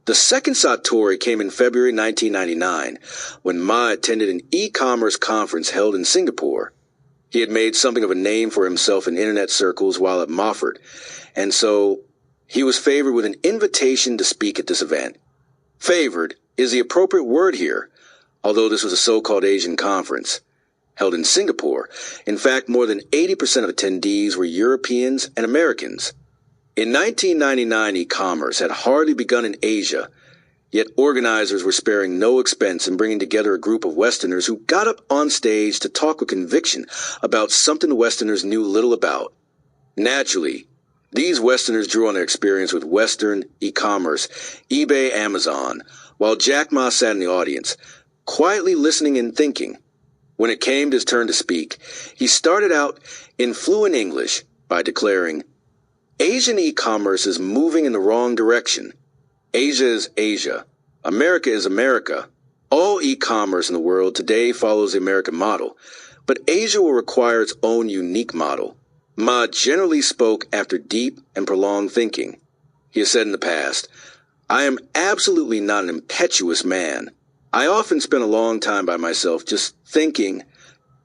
The second Satori came in February 1999, when Ma attended an e-commerce conference held in Singapore. He had made something of a name for himself in internet circles while at Moffat, and so he was favored with an invitation to speak at this event. Favored is the appropriate word here, although this was a so-called Asian conference. Held in Singapore, in fact, more than 80% of attendees were Europeans and Americans. In 1999, e-commerce had hardly begun in Asia, yet organizers were sparing no expense in bringing together a group of Westerners who got up on stage to talk with conviction about something the Westerners knew little about. Naturally, these Westerners drew on their experience with Western e-commerce, eBay, Amazon, while Jack Ma sat in the audience, quietly listening and thinking. When it came to his turn to speak, he started out in fluent English by declaring, "Asian e-commerce is moving in the wrong direction. Asia is Asia. America is America. All e-commerce in the world today follows the American model, but Asia will require its own unique model." Ma generally spoke after deep and prolonged thinking. He has said in the past, "I am absolutely not an impetuous man. I often spend a long time by myself just thinking."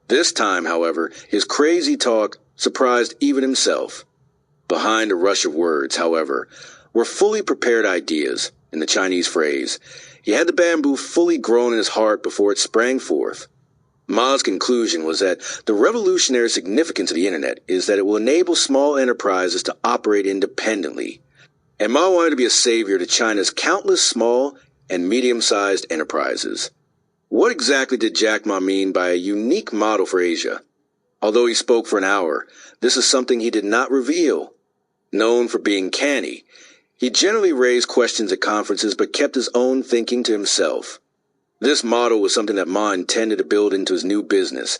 This time, however, his crazy talk surprised even himself. Behind a rush of words, however, were fully prepared ideas, in the Chinese phrase. He had the bamboo fully grown in his heart before it sprang forth. Ma's conclusion was that the revolutionary significance of the internet is that it will enable small enterprises to operate independently. And Ma wanted to be a savior to China's countless small and medium-sized enterprises. What exactly did Jack Ma mean by a unique model for Asia? Although he spoke for an hour, this is something he did not reveal. Known for being canny, he generally raised questions at conferences but kept his own thinking to himself. This model was something that Ma intended to build into his new business,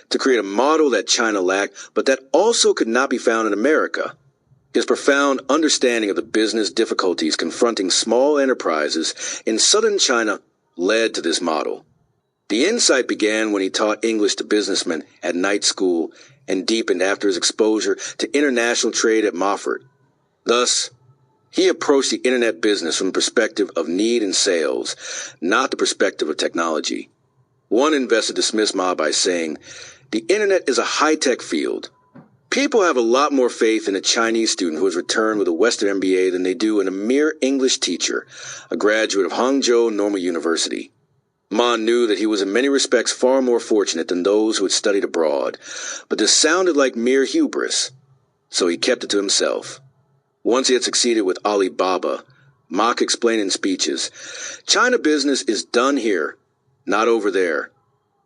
to create a model that China lacked, but that also could not be found in America. His profound understanding of the business difficulties confronting small enterprises in southern China led to this model. The insight began when he taught English to businessmen at night school and deepened after his exposure to international trade at Moffat. Thus, he approached the internet business from the perspective of need and sales, not the perspective of technology. One investor dismissed Ma by saying, "The internet is a high-tech field. People have a lot more faith in a Chinese student who has returned with a Western MBA than they do in a mere English teacher, a graduate of Hangzhou Normal University." Ma knew that he was in many respects far more fortunate than those who had studied abroad, but this sounded like mere hubris, so he kept it to himself. Once he had succeeded with Alibaba, Ma explained in speeches, "China business is done here, not over there."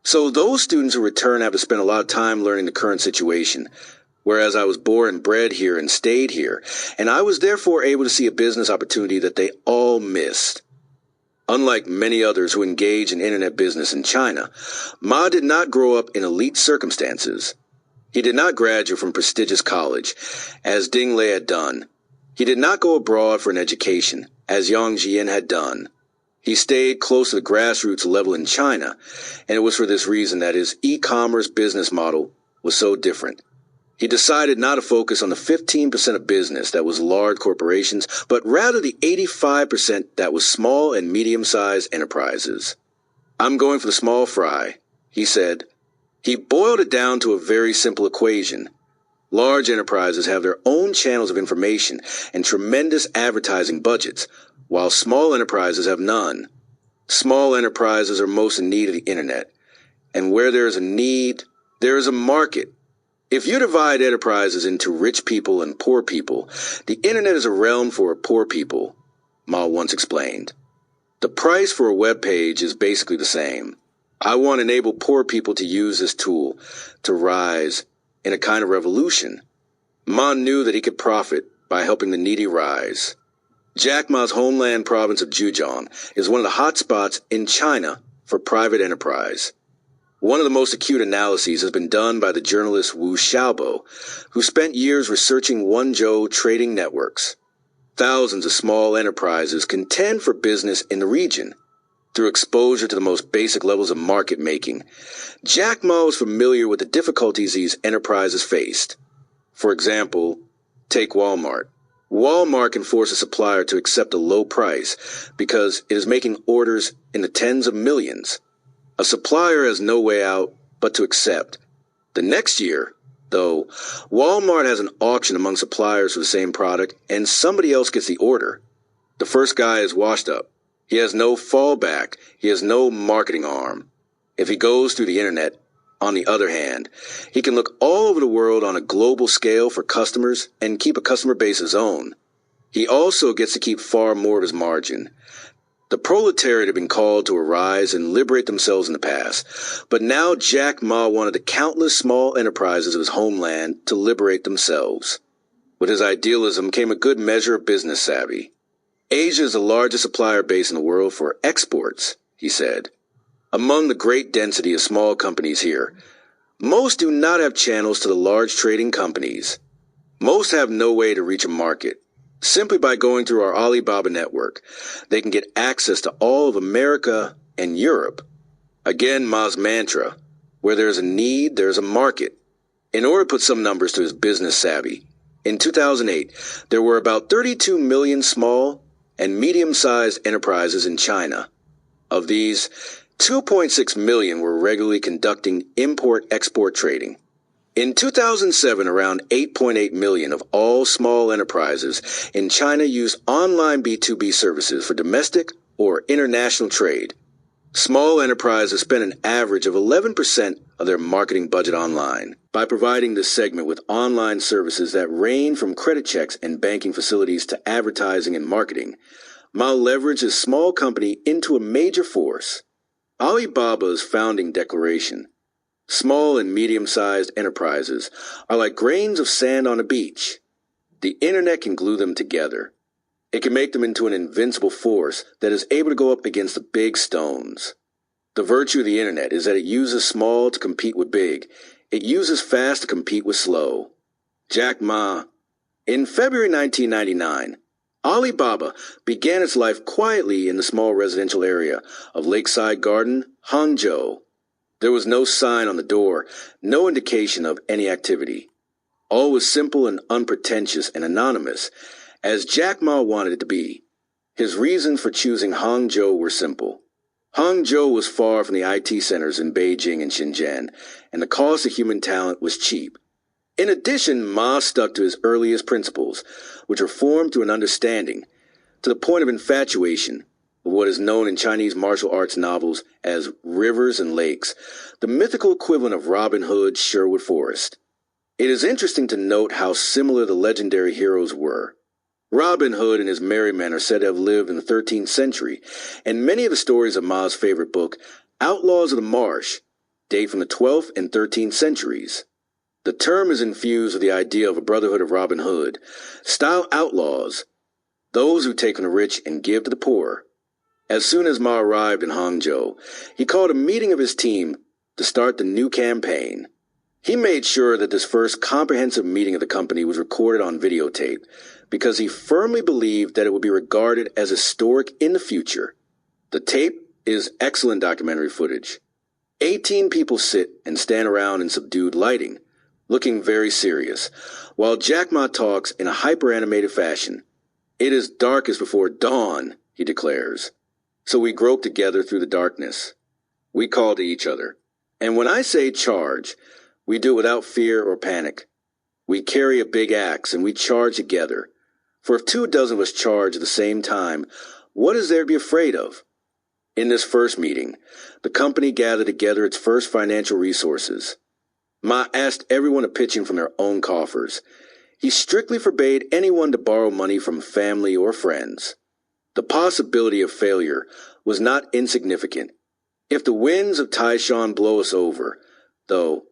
So those students who return have to spend a lot of time learning the current situation, whereas I was born and bred here and stayed here, and I was therefore able to see a business opportunity that they all missed. Unlike many others who engage in internet business in China, Ma did not grow up in elite circumstances. He did not graduate from prestigious college, as Ding Lei had done. He did not go abroad for an education, as Yang Jian had done. He stayed close to the grassroots level in China, and it was for this reason that his e-commerce business model was so different. He decided not to focus on the 15% of business that was large corporations, but rather the 85% that was small and medium-sized enterprises. "I'm going for the small fry," he said. He boiled it down to a very simple equation. Large enterprises have their own channels of information and tremendous advertising budgets, while small enterprises have none. Small enterprises are most in need of the internet, and where there is a need, there is a market. If you divide enterprises into rich people and poor people, the internet is a realm for poor people, Ma once explained. The price for a web page is basically the same. I want to enable poor people to use this tool to rise in a kind of revolution. Ma knew that he could profit by helping the needy rise. Jack Ma's homeland province of Zhejiang is one of the hot spots in China for private enterprise. One of the most acute analyses has been done by the journalist Wu Xiaobo, who spent years researching Wenzhou trading networks. Thousands of small enterprises contend for business in the region. Through exposure to the most basic levels of market making, Jack Ma was familiar with the difficulties these enterprises faced. For example, take Walmart. Walmart can force a supplier to accept a low price because it is making orders in the tens of millions. A supplier has no way out but to accept. The next year, though, Walmart has an auction among suppliers for the same product and somebody else gets the order. The first guy is washed up. He has no fallback. He has no marketing arm. If he goes through the internet, on the other hand, he can look all over the world on a global scale for customers and keep a customer base his own. He also gets to keep far more of his margin. The proletariat had been called to arise and liberate themselves in the past, but now Jack Ma wanted the countless small enterprises of his homeland to liberate themselves. With his idealism came a good measure of business savvy. Asia is the largest supplier base in the world for exports, he said. Among the great density of small companies here, most do not have channels to the large trading companies. Most have no way to reach a market. Simply by going through our Alibaba network, they can get access to all of America and Europe. Again, Ma's mantra, where there's a need, there's a market. In order to put some numbers to his business savvy, in 2008, there were about 32 million small and medium-sized enterprises in China. Of these, 2.6 million were regularly conducting import-export trading. In 2007, around 8.8 million of all small enterprises in China used online B2B services for domestic or international trade. Small enterprises spend an average of 11% of their marketing budget online. By providing this segment with online services that range from credit checks and banking facilities to advertising and marketing, Ma leveraged his small company into a major force. Alibaba's founding declaration: small and medium-sized enterprises are like grains of sand on a beach. The internet can glue them together. It can make them into an invincible force that is able to go up against the big stones. The virtue of the internet is that it uses small to compete with big. It uses fast to compete with slow. Jack Ma. In February 1999, Alibaba began its life quietly in the small residential area of Lakeside Garden, Hangzhou. There was no sign on the door, no indication of any activity. All was simple and unpretentious and anonymous, as Jack Ma wanted it to be. His reasons for choosing Hangzhou were simple. Hangzhou was far from the IT centers in Beijing and Shenzhen, and the cost of human talent was cheap. In addition, Ma stuck to his earliest principles, which were formed through an understanding, to the point of infatuation, of what is known in Chinese martial arts novels as rivers and lakes, the mythical equivalent of Robin Hood's Sherwood Forest. It is interesting to note how similar the legendary heroes were. Robin Hood and his merry men are said to have lived in the 13th century, and many of the stories of Ma's favorite book, Outlaws of the Marsh, date from the 12th and 13th centuries. The term is infused with the idea of a brotherhood of Robin Hood, style outlaws, those who take from the rich and give to the poor. As soon as Ma arrived in Hangzhou, he called a meeting of his team to start the new campaign. He made sure that this first comprehensive meeting of the company was recorded on videotape, because he firmly believed that it would be regarded as historic in the future. The tape is excellent documentary footage. 18 people sit and stand around in subdued lighting, looking very serious, while Jack Ma talks in a hyper-animated fashion. "It is darkest before dawn," he declares. "So we grope together through the darkness. We call to each other. And when I say charge, we do it without fear or panic. We carry a big axe and we charge together. For if 24 of us charge at the same time, what is there to be afraid of?" In this first meeting, the company gathered together its first financial resources. Ma asked everyone to pitch in from their own coffers. He strictly forbade anyone to borrow money from family or friends. The possibility of failure was not insignificant. If the winds of Taishan blow us over, though,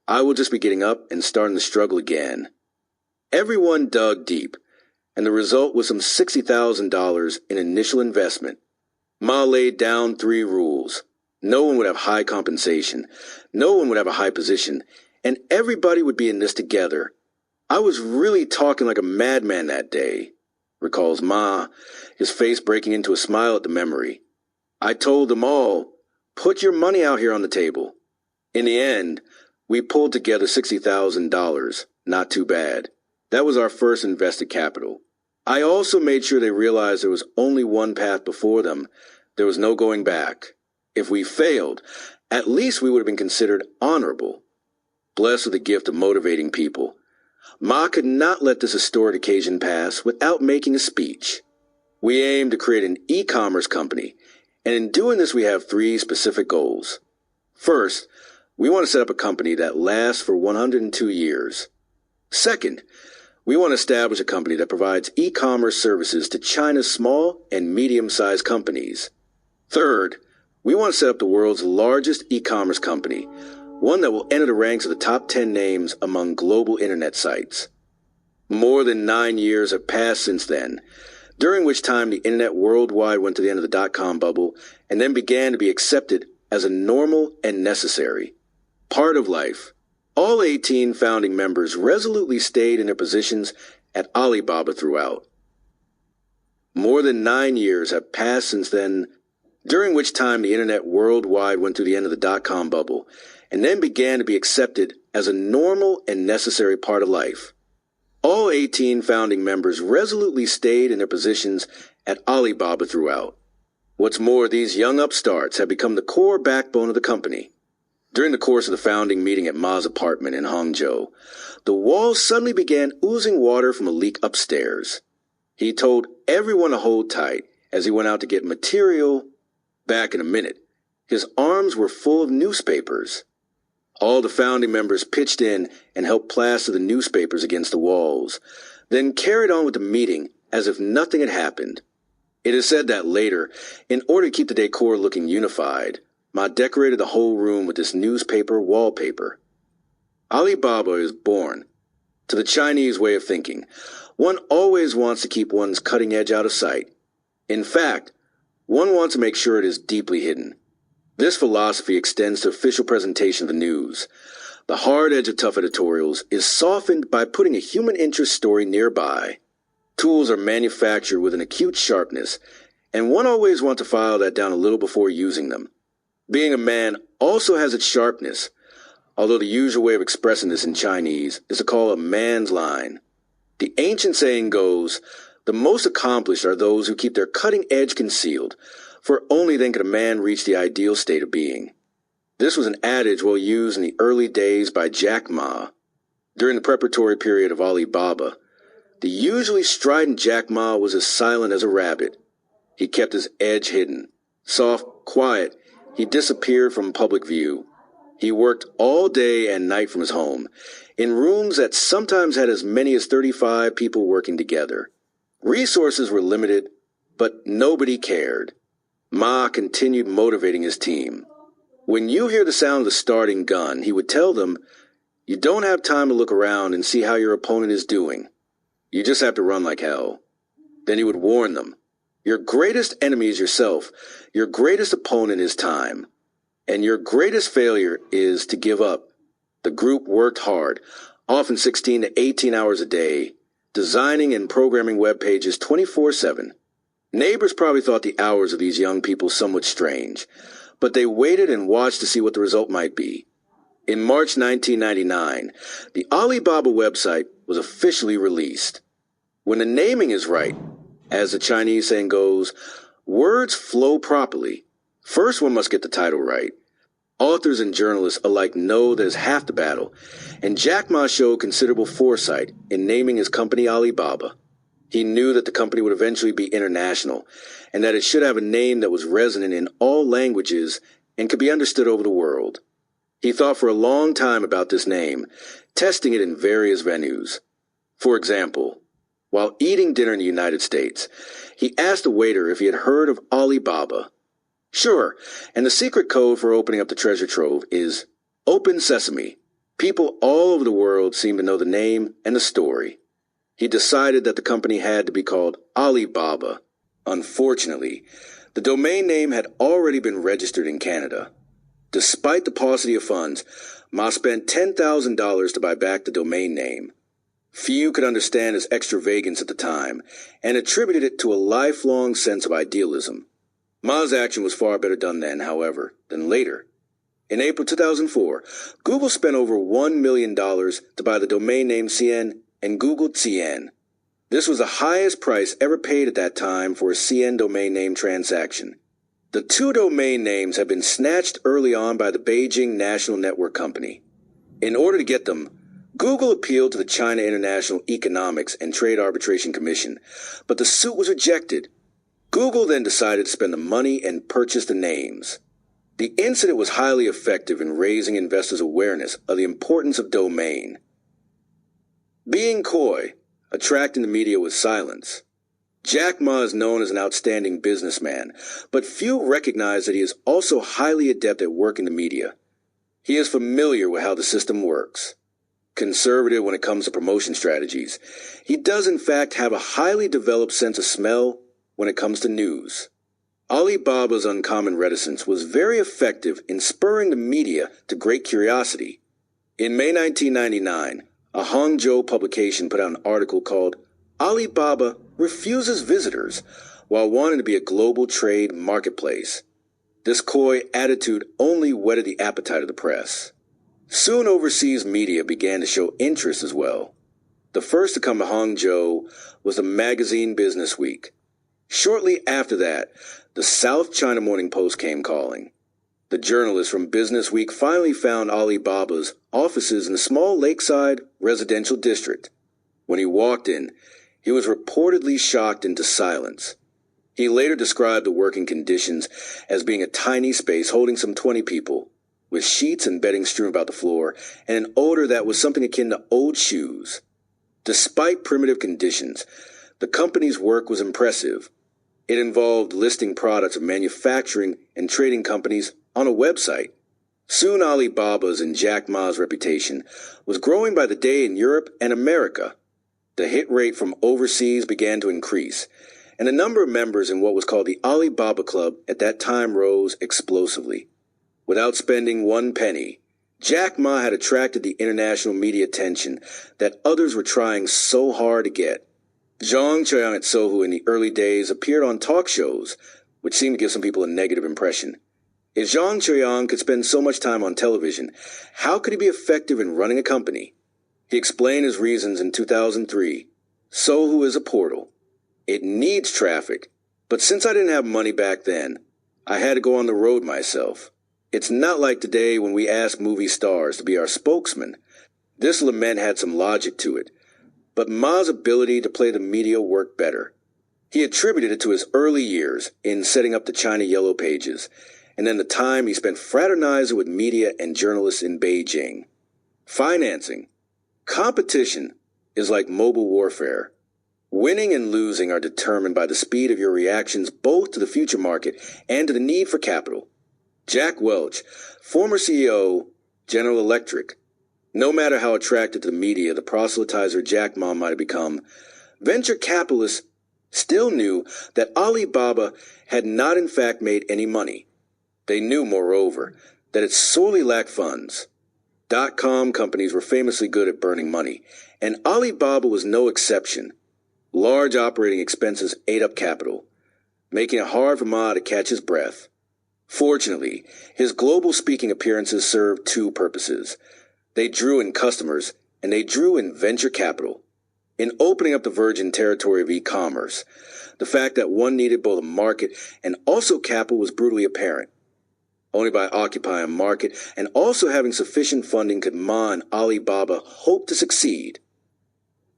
I will just be getting up and starting the struggle again. Everyone dug deep, and the result was some $60,000 in initial investment. Ma laid down 3 rules. No one would have high compensation. No one would have a high position. And everybody would be in this together. I was really talking like a madman that day, recalls Ma, his face breaking into a smile at the memory. I told them all, put your money out here on the table. In the end, we pulled together $60,000. Not too bad. That was our first invested capital. I also made sure they realized there was only one path before them. There was no going back. If we failed, at least we would have been considered honorable. Blessed with the gift of motivating people, Ma could not let this historic occasion pass without making a speech. We aim to create an e-commerce company, and in doing this we have 3 specific goals. First, we want to set up a company that lasts for 102 years. Second, we want to establish a company that provides e-commerce services to China's small and medium-sized companies. Third, we want to set up the world's largest e-commerce company, one that will enter the ranks of the top 10 names among global internet sites. More than 9 years have passed since then, during which time the internet worldwide went to the end of the dot-com bubble and then began to be accepted as a normal and necessary part of life. All 18 founding members resolutely stayed in their positions at Alibaba throughout. More than 9 years have passed since then, during which time the internet worldwide went through the end of the dot-com bubble and then began to be accepted as a normal and necessary part of life. All 18 founding members resolutely stayed in their positions at Alibaba throughout. What's more, these young upstarts have become the core backbone of the company. During the course of the founding meeting at Ma's apartment in Hangzhou, the walls suddenly began oozing water from a leak upstairs. He told everyone to hold tight as he went out to get material. Back in a minute, his arms were full of newspapers. All the founding members pitched in and helped plaster the newspapers against the walls, then carried on with the meeting as if nothing had happened. It is said that later, in order to keep the decor looking unified, Ma decorated the whole room with this newspaper wallpaper. Alibaba is born. To the Chinese way of thinking, one always wants to keep one's cutting edge out of sight. In fact, one wants to make sure it is deeply hidden. This philosophy extends to official presentation of the news. The hard edge of tough editorials is softened by putting a human interest story nearby. Tools are manufactured with an acute sharpness, and one always wants to file that down a little before using them. Being a man also has its sharpness, although the usual way of expressing this in Chinese is to call a man's line. The ancient saying goes, the most accomplished are those who keep their cutting edge concealed, for only then can a man reach the ideal state of being. This was an adage well used in the early days by Jack Ma. During the preparatory period of Alibaba, the usually strident Jack Ma was as silent as a rabbit. He kept his edge hidden. Soft, quiet, he disappeared from public view. He worked all day and night from his home, in rooms that sometimes had as many as 35 people working together. Resources were limited, but nobody cared. Ma continued motivating his team. When you hear the sound of the starting gun, he would tell them, you don't have time to look around and see how your opponent is doing. You just have to run like hell. Then he would warn them, your greatest enemy is yourself. Your greatest opponent is time. And your greatest failure is to give up. The group worked hard, often 16 to 18 hours a day, designing and programming web pages 24/7. Neighbors probably thought the hours of these young people somewhat strange, but they waited and watched to see what the result might be. In March 1999, the Alibaba website was officially released. When the naming is right, as the Chinese saying goes, words flow properly. First, one must get the title right. Authors and journalists alike know that is half the battle, and Jack Ma showed considerable foresight in naming his company Alibaba. He knew that the company would eventually be international, and that it should have a name that was resonant in all languages and could be understood over the world. He thought for a long time about this name, testing it in various venues. For example, while eating dinner in the United States, he asked the waiter if he had heard of Alibaba. Sure, and the secret code for opening up the treasure trove is Open Sesame. People all over the world seem to know the name and the story. He decided that the company had to be called Alibaba. Unfortunately, the The domain name had already been registered in Canada. Despite the paucity of funds, Ma spent $10,000 to buy back the domain name. Few could understand his extravagance at the time, and attributed it to a lifelong sense of idealism. Ma's action was far better done then, however, than later. In April 2004, Google spent over $1 million to buy the domain name CN and Google CN. This was the highest price ever paid at that time for a CN domain name transaction. The two domain names had been snatched early on by the Beijing National Network Company. In order to get them, Google appealed to the China International Economics and Trade Arbitration Commission, but the suit was rejected. Google then decided to spend the money and purchase the names. The incident was highly effective in raising investors' awareness of the importance of domain. Being coy, attracting the media with silence. Jack Ma is known as an outstanding businessman, but few recognize that he is also highly adept at working the media. He is familiar with how the system works. Conservative when it comes to promotion strategies, he does in fact have a highly developed sense of smell when it comes to news. Alibaba's uncommon reticence was very effective in spurring the media to great curiosity. In May 1999, a Hangzhou publication put out an article called Alibaba Refuses Visitors while wanting to be a global trade marketplace. This coy attitude only whetted the appetite of the press. Soon overseas media began to show interest as well. The first to come to Hangzhou was the magazine Business Week. Shortly after that, the South China Morning Post came calling. The journalist from Business Week finally found Alibaba's offices in a small lakeside residential district. When he walked in, he was reportedly shocked into silence. He later described the working conditions as being a tiny space holding some 20 people, with sheets and bedding strewn about the floor, and an odor that was something akin to old shoes. Despite primitive conditions, the company's work was impressive. It involved listing products of manufacturing and trading companies on a website. Soon Alibaba's and Jack Ma's reputation was growing by the day in Europe and America. The hit rate from overseas began to increase, and the number of members in what was called the Alibaba Club at that time rose explosively. Without spending one penny, Jack Ma had attracted the international media attention that others were trying so hard to get. Zhang Qiang at Sohu in the early days appeared on talk shows, which seemed to give some people a negative impression. If Zhang Qiang could spend so much time on television, how could he be effective in running a company? He explained his reasons in 2003. Sohu is a portal. It needs traffic, but since I didn't have money back then, I had to go on the road myself. It's not like today when we ask movie stars to be our spokesman. This lament had some logic to it, but Ma's ability to play the media worked better. He attributed it to his early years in setting up the China Yellow Pages, and then the time he spent fraternizing with media and journalists in Beijing. Financing. Competition is like mobile warfare. Winning and losing are determined by the speed of your reactions both to the future market and to the need for capital. Jack Welch, former CEO, General Electric. No matter how attracted to the media the proselytizer Jack Ma might have become, venture capitalists still knew that Alibaba had not in fact made any money. They knew, moreover, that it sorely lacked funds. Dot-com companies were famously good at burning money, and Alibaba was no exception. Large operating expenses ate up capital, making it hard for Ma to catch his breath. Fortunately, his global speaking appearances served two purposes. They drew in customers, and they drew in venture capital. In opening up the virgin territory of e-commerce, the fact that one needed both a market and also capital was brutally apparent. Only by occupying a market and also having sufficient funding could Ma and Alibaba hope to succeed.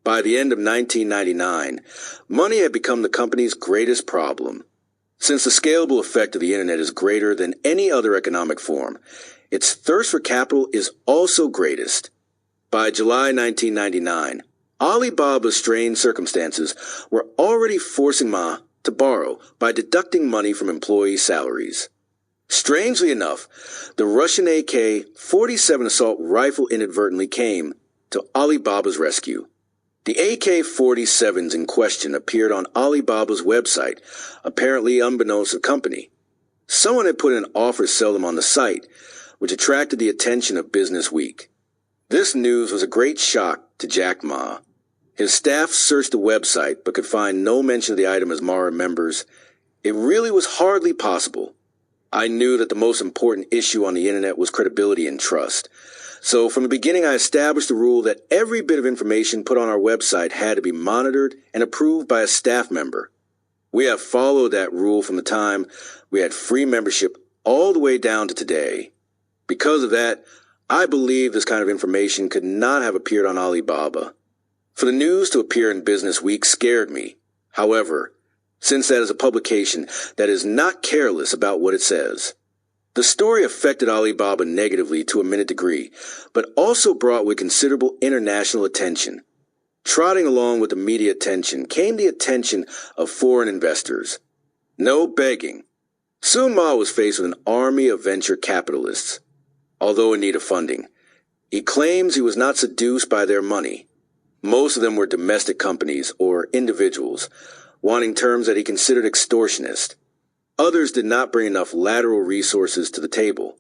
By the end of 1999, money had become the company's greatest problem. Since the scalable effect of the internet is greater than any other economic form, its thirst for capital is also greatest. By July 1999, Alibaba's strained circumstances were already forcing Ma to borrow by deducting money from employee salaries. Strangely enough, the Russian AK-47 assault rifle inadvertently came to Alibaba's rescue. The AK-47s in question appeared on Alibaba's website, apparently unbeknownst to the company. Someone had put in an offer to sell them on the site, which attracted the attention of Business Week. This news was a great shock to Jack Ma. His staff searched the website but could find no mention of the item as Ma remembers. It really was hardly possible. I knew that the most important issue on the internet was credibility and trust. So from the beginning, I established the rule that every bit of information put on our website had to be monitored and approved by a staff member. We have followed that rule from the time we had free membership all the way down to today. Because of that, I believe this kind of information could not have appeared on Alibaba. For the news to appear in Business Week scared me. However, since that is a publication that is not careless about what it says, the story affected Alibaba negatively to a minute degree, but also brought with considerable international attention. Trotting along with the media attention came the attention of foreign investors. No begging. Soon Ma was faced with an army of venture capitalists. Although in need of funding, he claims he was not seduced by their money. Most of them were domestic companies or individuals, wanting terms that he considered extortionist. Others did not bring enough lateral resources to the table.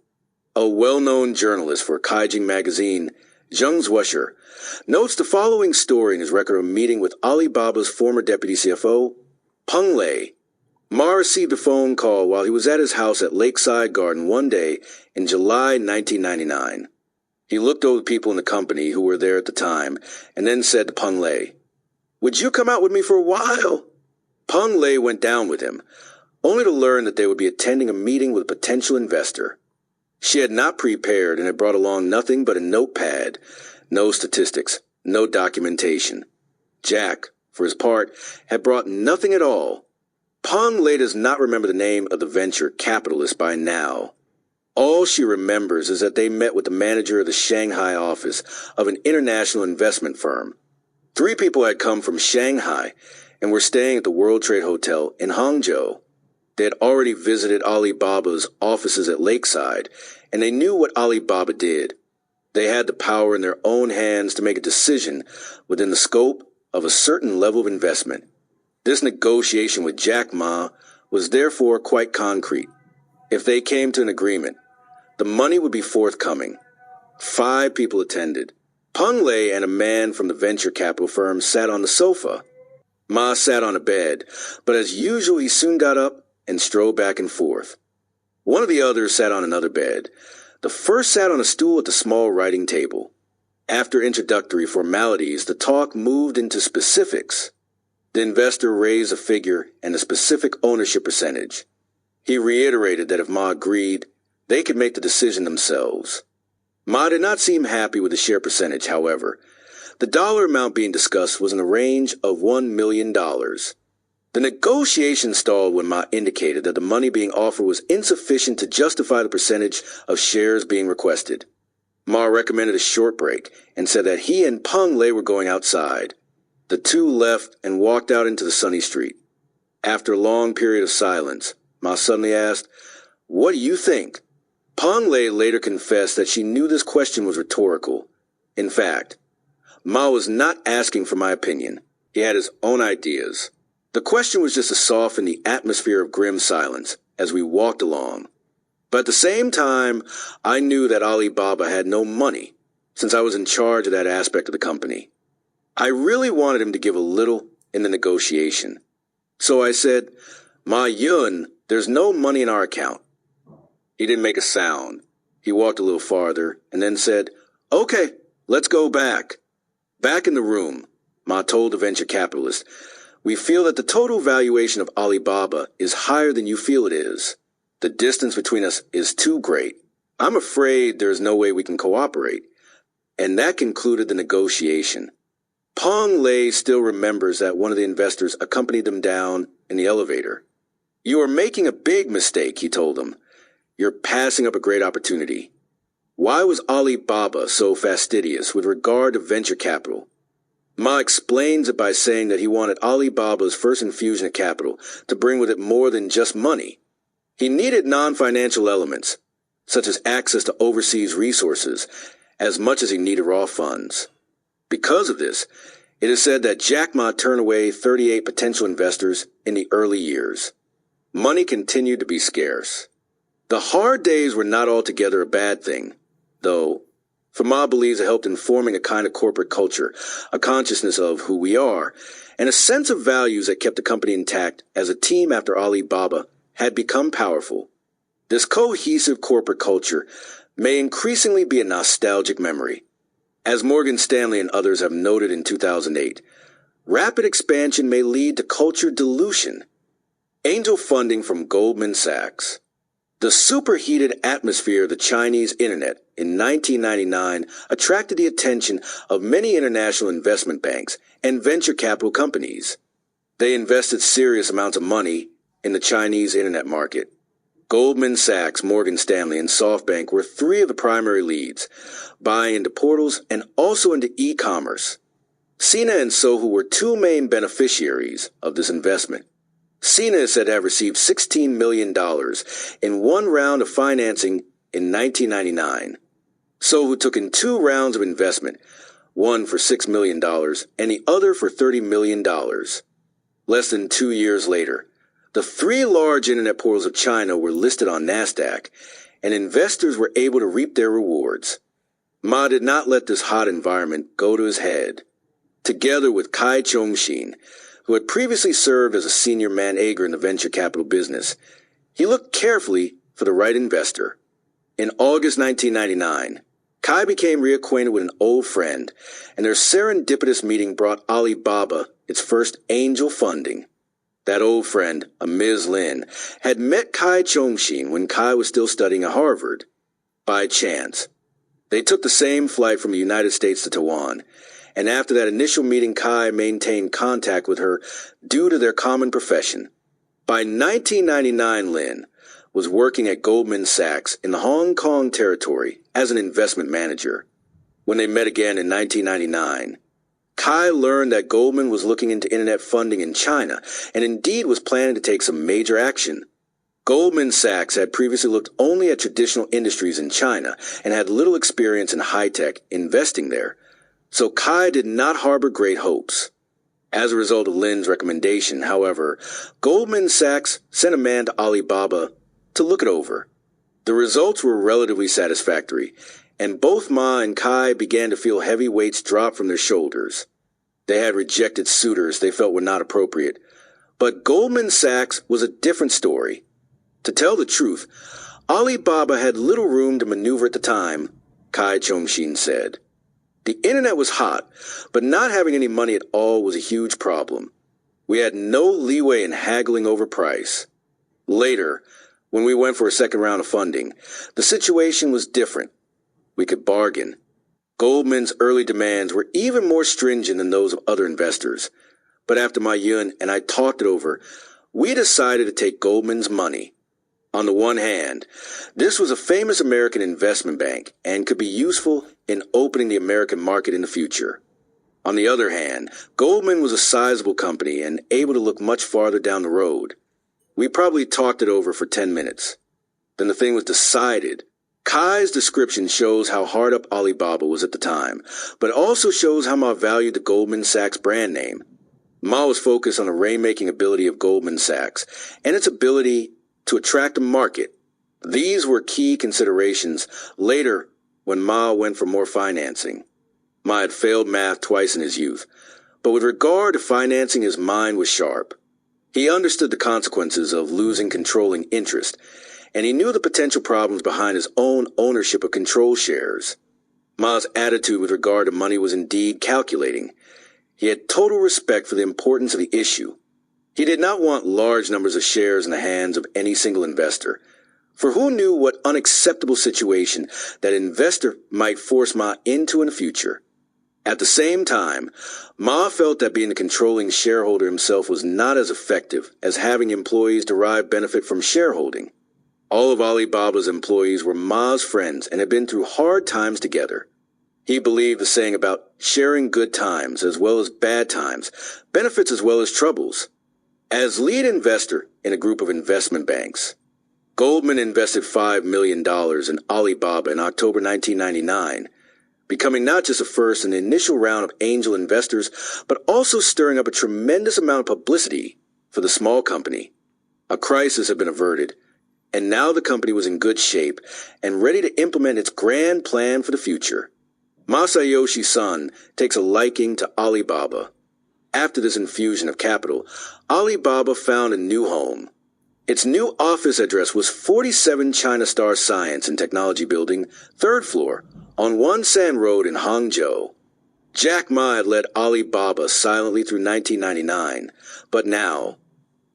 A well-known journalist for Kaijing magazine, Zheng Zhuosher, notes the following story in his record of a meeting with Alibaba's former deputy CFO, Peng Lei. Ma received a phone call while he was at his house at Lakeside Garden one day in July 1999. He looked over the people in the company who were there at the time and then said to Peng Lei, "Would you come out with me for a while?" Peng Lei went down with him, only to learn that they would be attending a meeting with a potential investor. She had not prepared and had brought along nothing but a notepad, no statistics, no documentation. Jack, for his part, had brought nothing at all. Peng Lei does not remember the name of the venture capitalist by now. All she remembers is that they met with the manager of the Shanghai office of an international investment firm. 3 people had come from Shanghai and were staying at the World Trade Hotel in Hangzhou. They had already visited Alibaba's offices at Lakeside, and they knew what Alibaba did. They had the power in their own hands to make a decision within the scope of a certain level of investment. This negotiation with Jack Ma was therefore quite concrete. If they came to an agreement, the money would be forthcoming. 5 people attended. Peng Lei and a man from the venture capital firm sat on the sofa. Ma sat on a bed, but as usual he soon got up and strode back and forth. One of the others sat on another bed. The first sat on a stool at the small writing table. After introductory formalities, the talk moved into specifics. The investor raised a figure and a specific ownership percentage. He reiterated that if Ma agreed, they could make the decision themselves. Ma did not seem happy with the share percentage, however. The dollar amount being discussed was in the range of $1 million. The negotiation stalled when Ma indicated that the money being offered was insufficient to justify the percentage of shares being requested. Ma recommended a short break and said that he and Peng Lei were going outside. The two left and walked out into the sunny street. After a long period of silence, Ma suddenly asked, "What do you think?" Peng Lei later confessed that she knew this question was rhetorical. In fact, Ma was not asking for my opinion. He had his own ideas. The question was just to soften the atmosphere of grim silence as we walked along. But at the same time, I knew that Alibaba had no money, since I was in charge of that aspect of the company. I really wanted him to give a little in the negotiation. So I said, "Ma Yun, there's no money in our account." He didn't make a sound. He walked a little farther and then said, "Okay, let's go back." Back in the room, Ma told the venture capitalist, "We feel that the total valuation of Alibaba is higher than you feel it is. The distance between us is too great. I'm afraid there is no way we can cooperate." And that concluded the negotiation. Peng Lei still remembers that one of the investors accompanied them down in the elevator. "You are making a big mistake," he told them. "You're passing up a great opportunity." Why was Alibaba so fastidious with regard to venture capital? Ma explains it by saying that he wanted Alibaba's first infusion of capital to bring with it more than just money. He needed non-financial elements, such as access to overseas resources, as much as he needed raw funds. Because of this, It is said that Jack Ma turned away 38 potential investors in the early years. Money continued to be scarce. The hard days were not altogether a bad thing, though, for Ma believes it helped in forming a kind of corporate culture, a consciousness of who we are, and a sense of values that kept the company intact as a team after Alibaba had become powerful. This cohesive corporate culture may increasingly be a nostalgic memory. As Morgan Stanley and others have noted in 2008, rapid expansion may lead to culture dilution. Angel funding from Goldman Sachs. The superheated atmosphere of the Chinese internet in 1999 attracted the attention of many international investment banks and venture capital companies. They invested serious amounts of money in the Chinese internet market. Goldman Sachs, Morgan Stanley, and SoftBank were three of the primary leads, buying into portals and also into e-commerce. Sina and Sohu were two main beneficiaries of this investment. Sina is said to have received $16 million in one round of financing in 1999. Sohu took in two rounds of investment, one for $6 million and the other for $30 million. Less than 2 years later, the three large internet portals of China were listed on NASDAQ, and investors were able to reap their rewards. Ma did not let this hot environment go to his head. Together with Kai Chongqing, who had previously served as a senior manager in the venture capital business, he looked carefully for the right investor. In August 1999, Kai became reacquainted with an old friend, and their serendipitous meeting brought Alibaba its first angel funding. That old friend, a Ms. Lin, had met Kai Chongqing when Kai was still studying at Harvard. By chance, they took the same flight from the United States to Taiwan, and after that initial meeting, Kai maintained contact with her due to their common profession. By 1999, Lin was working at Goldman Sachs in the Hong Kong territory as an investment manager. When they met again in 1999, Kai learned that Goldman was looking into internet funding in China and indeed was planning to take some major action. Goldman Sachs had previously looked only at traditional industries in China and had little experience in high-tech investing there, so Kai did not harbor great hopes. As a result of Lin's recommendation, however, Goldman Sachs sent a man to Alibaba to look it over. The results were relatively satisfactory, and both Ma and Kai began to feel heavy weights drop from their shoulders. They had rejected suitors they felt were not appropriate, but Goldman Sachs was a different story. To tell the truth, Alibaba had little room to maneuver at the time, Kai Chongqing said. The internet was hot, but not having any money at all was a huge problem. We had no leeway in haggling over price. Later, when we went for a second round of funding, the situation was different. We could bargain. Goldman's early demands were even more stringent than those of other investors. But after Ma Yun and I talked it over, we decided to take Goldman's money. On the one hand, this was a famous American investment bank and could be useful in opening the American market in the future. On the other hand, Goldman was a sizable company and able to look much farther down the road. We probably talked it over for 10 minutes. Then the thing was decided. Kai's description shows how hard up Alibaba was at the time, but also shows how Ma valued the Goldman Sachs brand name. Ma was focused on the rainmaking ability of Goldman Sachs and its ability to attract a market. These were key considerations later when Ma went for more financing. Ma had failed math twice in his youth, but with regard to financing, his mind was sharp. He understood the consequences of losing controlling interest, and he knew the potential problems behind his own ownership of control shares. Ma's attitude with regard to money was indeed calculating. He had total respect for the importance of the issue. He did not want large numbers of shares in the hands of any single investor, for who knew what unacceptable situation that investor might force Ma into in the future. At the same time, Ma felt that being a controlling shareholder himself was not as effective as having employees derive benefit from shareholding. All of Alibaba's employees were Ma's friends and had been through hard times together. He believed the saying about sharing good times as well as bad times, benefits as well as troubles. As lead investor in a group of investment banks, Goldman invested $5 million in Alibaba in October 1999. becoming not just a first in the initial round of angel investors, but also stirring up a tremendous amount of publicity for the small company. A crisis had been averted, and now the company was in good shape and ready to implement its grand plan for the future. Masayoshi Son takes a liking to Alibaba. After this infusion of capital, Alibaba found a new home. Its new office address was 47 China Star Science and Technology Building, 3rd floor, on Wonsan Road in Hangzhou. Jack Ma had led Alibaba silently through 1999, but now,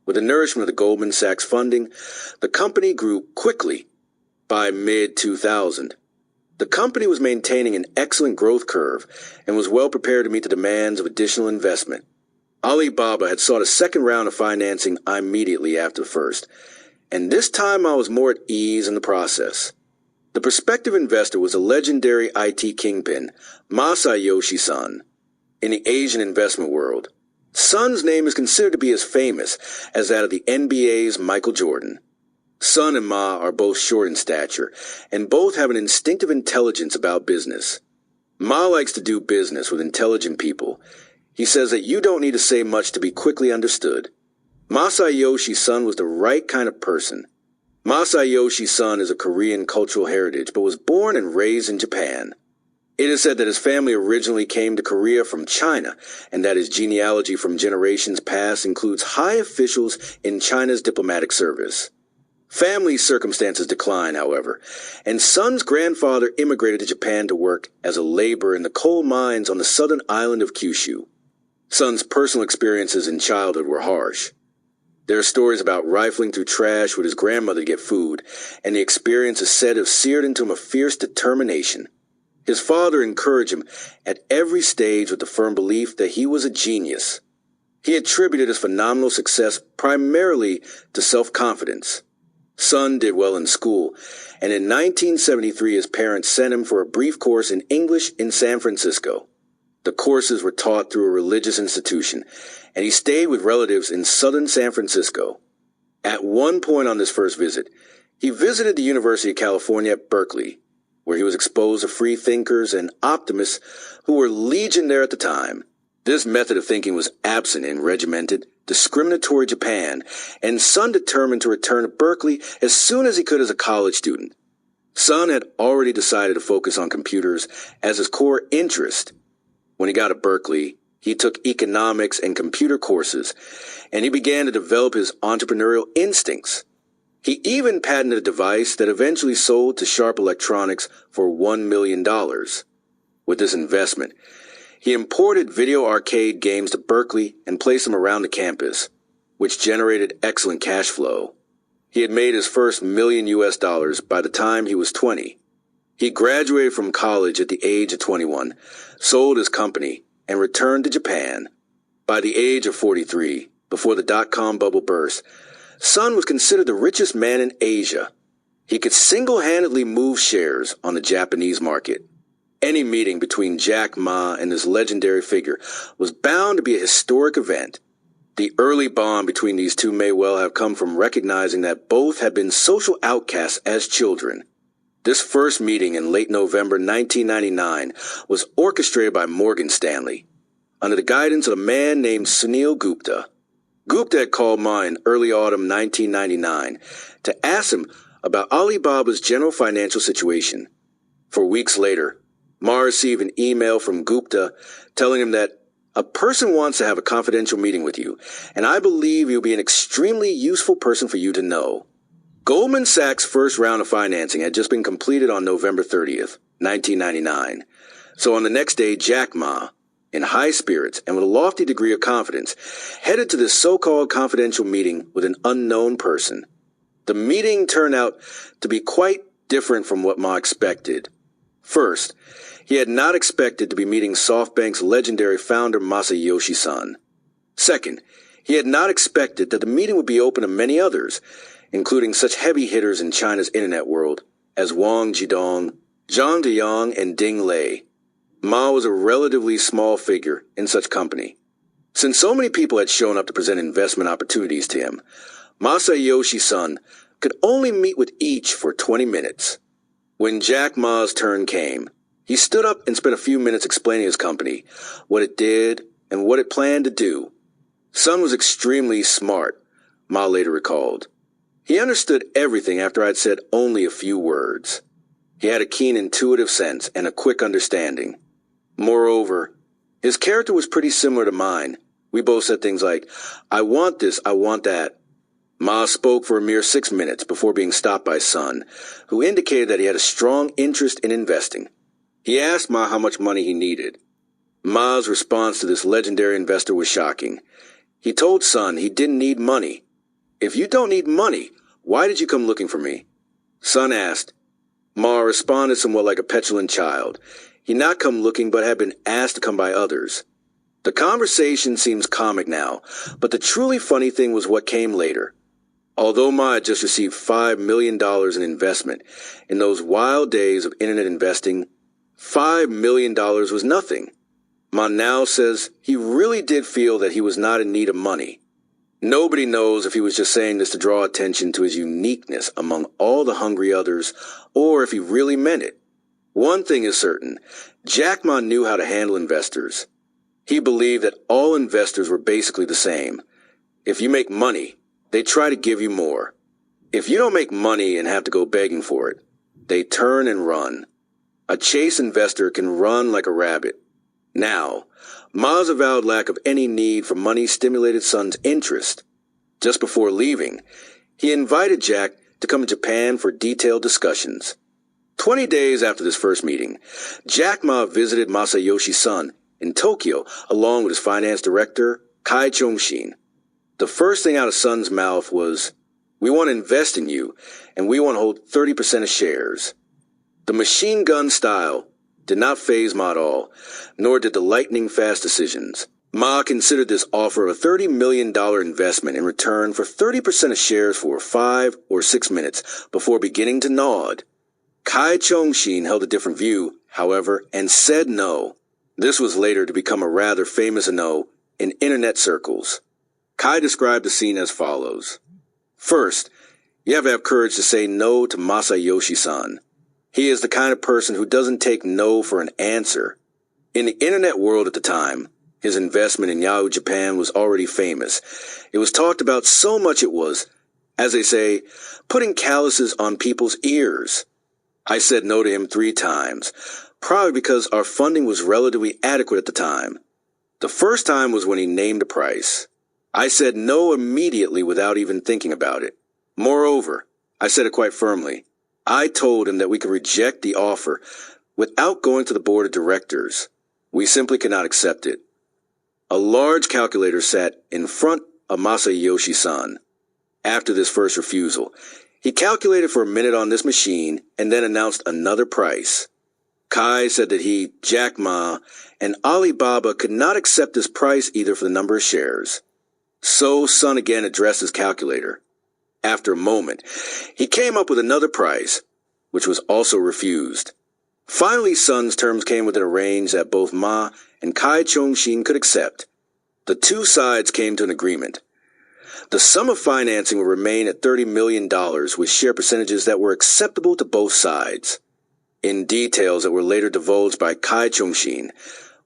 with the nourishment of the Goldman Sachs funding, the company grew quickly. By mid-2000, the company was maintaining an excellent growth curve and was well prepared to meet the demands of additional investment. Alibaba had sought a second round of financing immediately after the first, and this time I was more at ease in the process. The prospective investor was a legendary IT kingpin, Masayoshi Son. In the Asian investment world, Son's name is considered to be as famous as that of the NBA's Michael Jordan. Son and Ma are both short in stature, and both have an instinctive intelligence about business. Ma likes to do business with intelligent people. He says that you don't need to say much to be quickly understood. Masayoshi Son was the right kind of person. Masayoshi Son is a Korean cultural heritage, but was born and raised in Japan. It is said that his family originally came to Korea from China, and that his genealogy from generations past includes high officials in China's diplomatic service. Family circumstances decline, however, and Son's grandfather immigrated to Japan to work as a laborer in the coal mines on the southern island of Kyushu. Son's personal experiences in childhood were harsh. There are stories about rifling through trash with his grandmother to get food, and the experience is said to have seared into him a fierce determination. His father encouraged him at every stage with the firm belief that he was a genius. He attributed his phenomenal success primarily to self-confidence. Son did well in school, and in 1973 his parents sent him for a brief course in English in San Francisco. The courses were taught through a religious institution, and he stayed with relatives in southern San Francisco. At one point on this first visit, he visited the University of California at Berkeley, where he was exposed to free thinkers and optimists who were legion there at the time. This method of thinking was absent in regimented, discriminatory Japan, and Son determined to return to Berkeley as soon as he could as a college student. Son had already decided to focus on computers as his core interest. When he got to Berkeley, he took economics and computer courses, and he began to develop his entrepreneurial instincts. He even patented a device that eventually sold to Sharp Electronics for $1 million. With this investment, he imported video arcade games to Berkeley and placed them around the campus, which generated excellent cash flow. He had made his first $1 million by the time he was 20. He graduated from college at the age of 21, sold his company, and returned to Japan. By the age of 43, before the dot-com bubble burst, Son was considered the richest man in Asia. He could single-handedly move shares on the Japanese market. Any meeting between Jack Ma and this legendary figure was bound to be a historic event. The early bond between these two may well have come from recognizing that both had been social outcasts as children. This first meeting in late November 1999 was orchestrated by Morgan Stanley, under the guidance of a man named Sunil Gupta. Gupta had called Ma in early autumn 1999 to ask him about Alibaba's general financial situation. 4 weeks later, Ma received an email from Gupta telling him that a person wants to have a confidential meeting with you, and I believe you'll be an extremely useful person for you to know. Goldman Sachs' first round of financing had just been completed on November 30th, 1999. So on the next day, Jack Ma, in high spirits and with a lofty degree of confidence, headed to this so-called confidential meeting with an unknown person. The meeting turned out to be quite different from what Ma expected. First, he had not expected to be meeting SoftBank's legendary founder Masayoshi Son. Second, he had not expected that the meeting would be open to many others, including such heavy hitters in China's internet world as Wang Zhidong, Zhang Deyang, and Ding Lei. Ma was a relatively small figure in such company. Since so many people had shown up to present investment opportunities to him, Masayoshi Son could only meet with each for 20 minutes. When Jack Ma's turn came, He stood up and spent a few minutes explaining his company, what it did, and what it planned to do. Sun was extremely smart, Ma later recalled. He understood everything after I'd said only a few words. He had a keen intuitive sense and a quick understanding. Moreover, his character was pretty similar to mine. We both said things like, "I want this, I want that." Ma spoke for a mere 6 minutes before being stopped by Sun, who indicated that he had a strong interest in investing. He asked Ma how much money he needed. Ma's response to this legendary investor was shocking. He told Sun he didn't need money. "If you don't need money, why did you come looking for me?" Sun asked. Ma responded somewhat like a petulant child. He'd not come looking but had been asked to come by others. The conversation seems comic now, but the truly funny thing was what came later. Although Ma had just received $5 million in investment, in those wild days of internet investing, $5 million was nothing. Ma now says he really did feel that he was not in need of money. Nobody knows if he was just saying this to draw attention to his uniqueness among all the hungry others, or if he really meant it. One thing is certain, Jack Ma knew how to handle investors. He believed that all investors were basically the same. If you make money, they try to give you more. If you don't make money and have to go begging for it, they turn and run. A chase investor can run like a rabbit. Now, Ma's avowed lack of any need for money stimulated Sun's interest. Just before leaving, he invited Jack to come to Japan for detailed discussions. 20 days after this first meeting, Jack Ma visited Masayoshi Sun in Tokyo along with his finance director, Kai Chong-shin. The first thing out of Sun's mouth was, "We want to invest in you, and we want to hold 30% of shares." The machine gun style did not faze Ma at all, nor did the lightning-fast decisions. Ma considered this offer a $30 million investment in return for 30% of shares for 5 or 6 minutes before beginning to nod. Kai Chong-shin held a different view, however, and said no. This was later to become a rather famous no in internet circles. Kai described the scene as follows. First, you have to have courage to say no to Masayoshi-san. He is the kind of person who doesn't take no for an answer. In the internet world at the time, his investment in Yahoo Japan was already famous. It was talked about so much it was, as they say, putting calluses on people's ears. I said no to him 3 times, probably because our funding was relatively adequate at the time. The first time was when he named a price. I said no immediately without even thinking about it. Moreover, I said it quite firmly. I told him that we could reject the offer without going to the board of directors. We simply could not accept it. A large calculator sat in front of Masayoshi-san. After this first refusal, he calculated for a minute on this machine and then announced another price. Kai said that he, Jack Ma, and Alibaba could not accept this price either for the number of shares. So Sun again addressed his calculator. After a moment, he came up with another price, which was also refused. Finally, Sun's terms came within a range that both Ma and Kai Chong-shin could accept. The 2 sides came to an agreement. The sum of financing would remain at $30 million with share percentages that were acceptable to both sides. In details that were later divulged by Kai Chong-shin,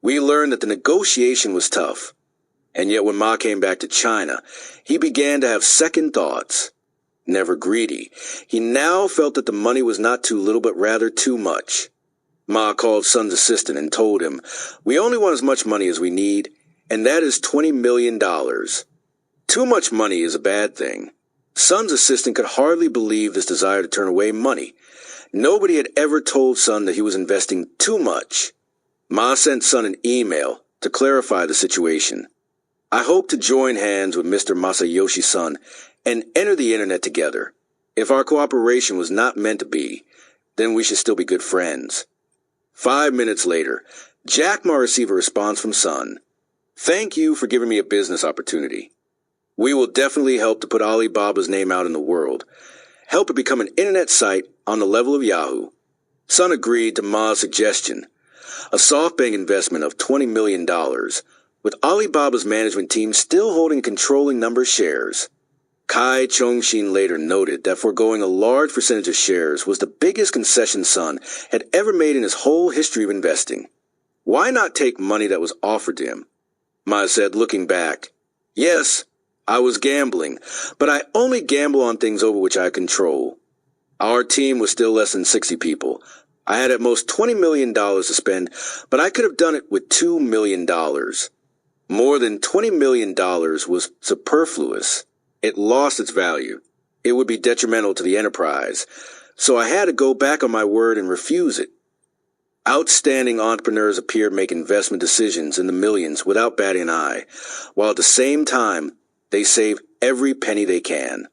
we learned that the negotiation was tough. And yet when Ma came back to China, he began to have second thoughts. Never greedy, he now felt that the money was not too little but rather too much. Ma called Sun's assistant and told him, "We only want as much money as we need, and that is $20 million. Too much money is a bad thing." Sun's assistant could hardly believe this desire to turn away money. Nobody had ever told Sun that he was investing too much. Ma sent Sun an email to clarify the situation. "I hope to join hands with Mr. Masayoshi-san and enter the internet together. If our cooperation was not meant to be, then we should still be good friends." 5 minutes later, Jack Ma received a response from Sun. "Thank you for giving me a business opportunity. We will definitely help to put Alibaba's name out in the world, help it become an internet site on the level of Yahoo." Sun agreed to Ma's suggestion, a SoftBank investment of $20 million, with Alibaba's management team still holding a controlling number of shares. Kai Chongxin later noted that foregoing a large percentage of shares was the biggest concession Sun had ever made in his whole history of investing. Why not take money that was offered to him? Ma said, looking back, "Yes, I was gambling, but I only gamble on things over which I control. Our team was still less than 60 people. I had at most $20 million to spend, but I could have done it with $2 million. More than $20 million was superfluous. It lost its value. It would be detrimental to the enterprise. So I had to go back on my word and refuse it." Outstanding entrepreneurs appear to make investment decisions in the millions without batting an eye, while at the same time, they save every penny they can.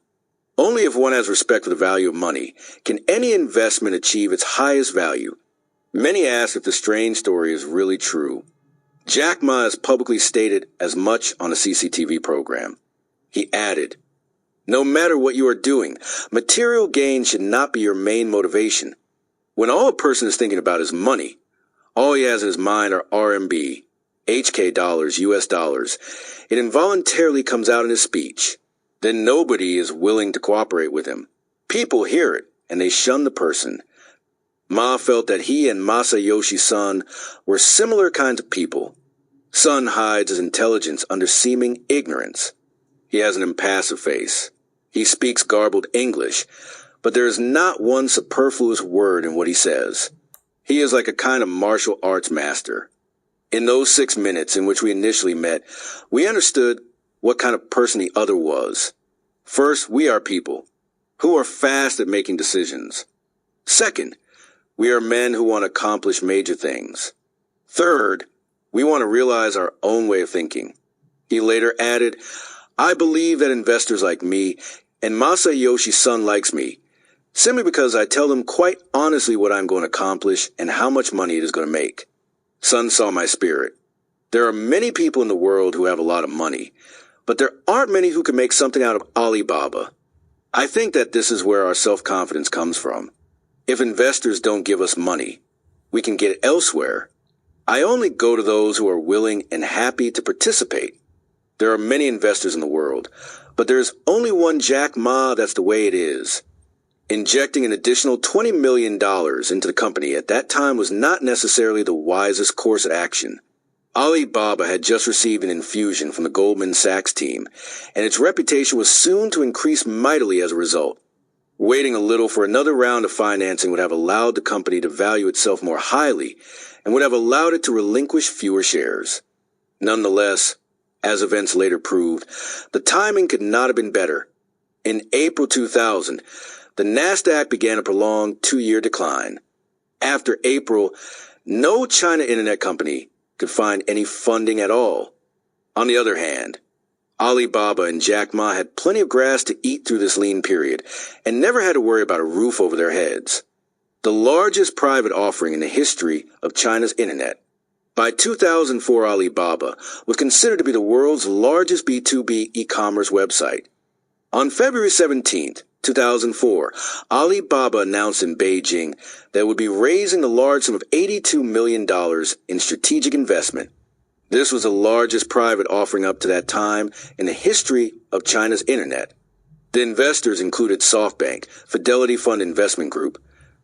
Only if one has respect for the value of money can any investment achieve its highest value. Many ask if the strange story is really true. Jack Ma has publicly stated as much on a CCTV program. He added, "No matter what you are doing, material gain should not be your main motivation. When all a person is thinking about is money, all he has in his mind are RMB, HK dollars, US dollars. It involuntarily comes out in his speech. Then nobody is willing to cooperate with him. People hear it, and they shun the person." Ma felt that he and Masayoshi Son were similar kinds of people. Son hides his intelligence under seeming ignorance. He has an impassive face. He speaks garbled English, but there is not one superfluous word in what he says. He is like a kind of martial arts master. In those 6 minutes in which we initially met, we understood what kind of person the other was. First, we are people who are fast at making decisions. Second, we are men who want to accomplish major things. Third, we want to realize our own way of thinking. He later added, "I believe that investors like me, and Masayoshi Son likes me, simply because I tell them quite honestly what I'm going to accomplish and how much money it is going to make." Son saw my spirit. There are many people in the world who have a lot of money, but there aren't many who can make something out of Alibaba. I think that this is where our self-confidence comes from. If investors don't give us money, we can get it elsewhere. I only go to those who are willing and happy to participate. There are many investors in the world, but there is only one Jack Ma. That's the way it is. Injecting an additional $20 million into the company at that time was not necessarily the wisest course of action. Alibaba had just received an infusion from the Goldman Sachs team, and its reputation was soon to increase mightily as a result. Waiting a little for another round of financing would have allowed the company to value itself more highly and would have allowed it to relinquish fewer shares. Nonetheless, as events later proved, the timing could not have been better. In April 2000, the Nasdaq began a prolonged 2-year decline. After April, no China internet company could find any funding at all. On the other hand, Alibaba and Jack Ma had plenty of grass to eat through this lean period and never had to worry about a roof over their heads. The largest private offering in the history of China's internet. By 2004, Alibaba was considered to be the world's largest B2B e-commerce website. On February 17th, 2004, Alibaba announced in Beijing that it would be raising the large sum of $82 million in strategic investment. This was the largest private offering up to that time in the history of China's internet. The investors included SoftBank, Fidelity Fund Investment Group,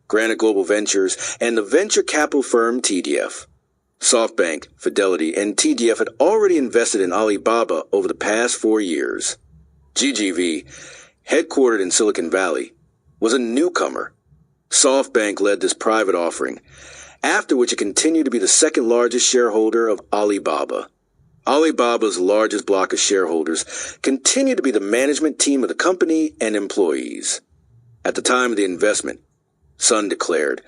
Granite Global Ventures, and the venture capital firm TDF. SoftBank, Fidelity, and TDF had already invested in Alibaba over the past 4 years. GGV, headquartered in Silicon Valley, was a newcomer. SoftBank led this private offering, after which it continued to be the second largest shareholder of Alibaba. Alibaba's largest block of shareholders continued to be the management team of the company and employees. At the time of the investment, Sun declared,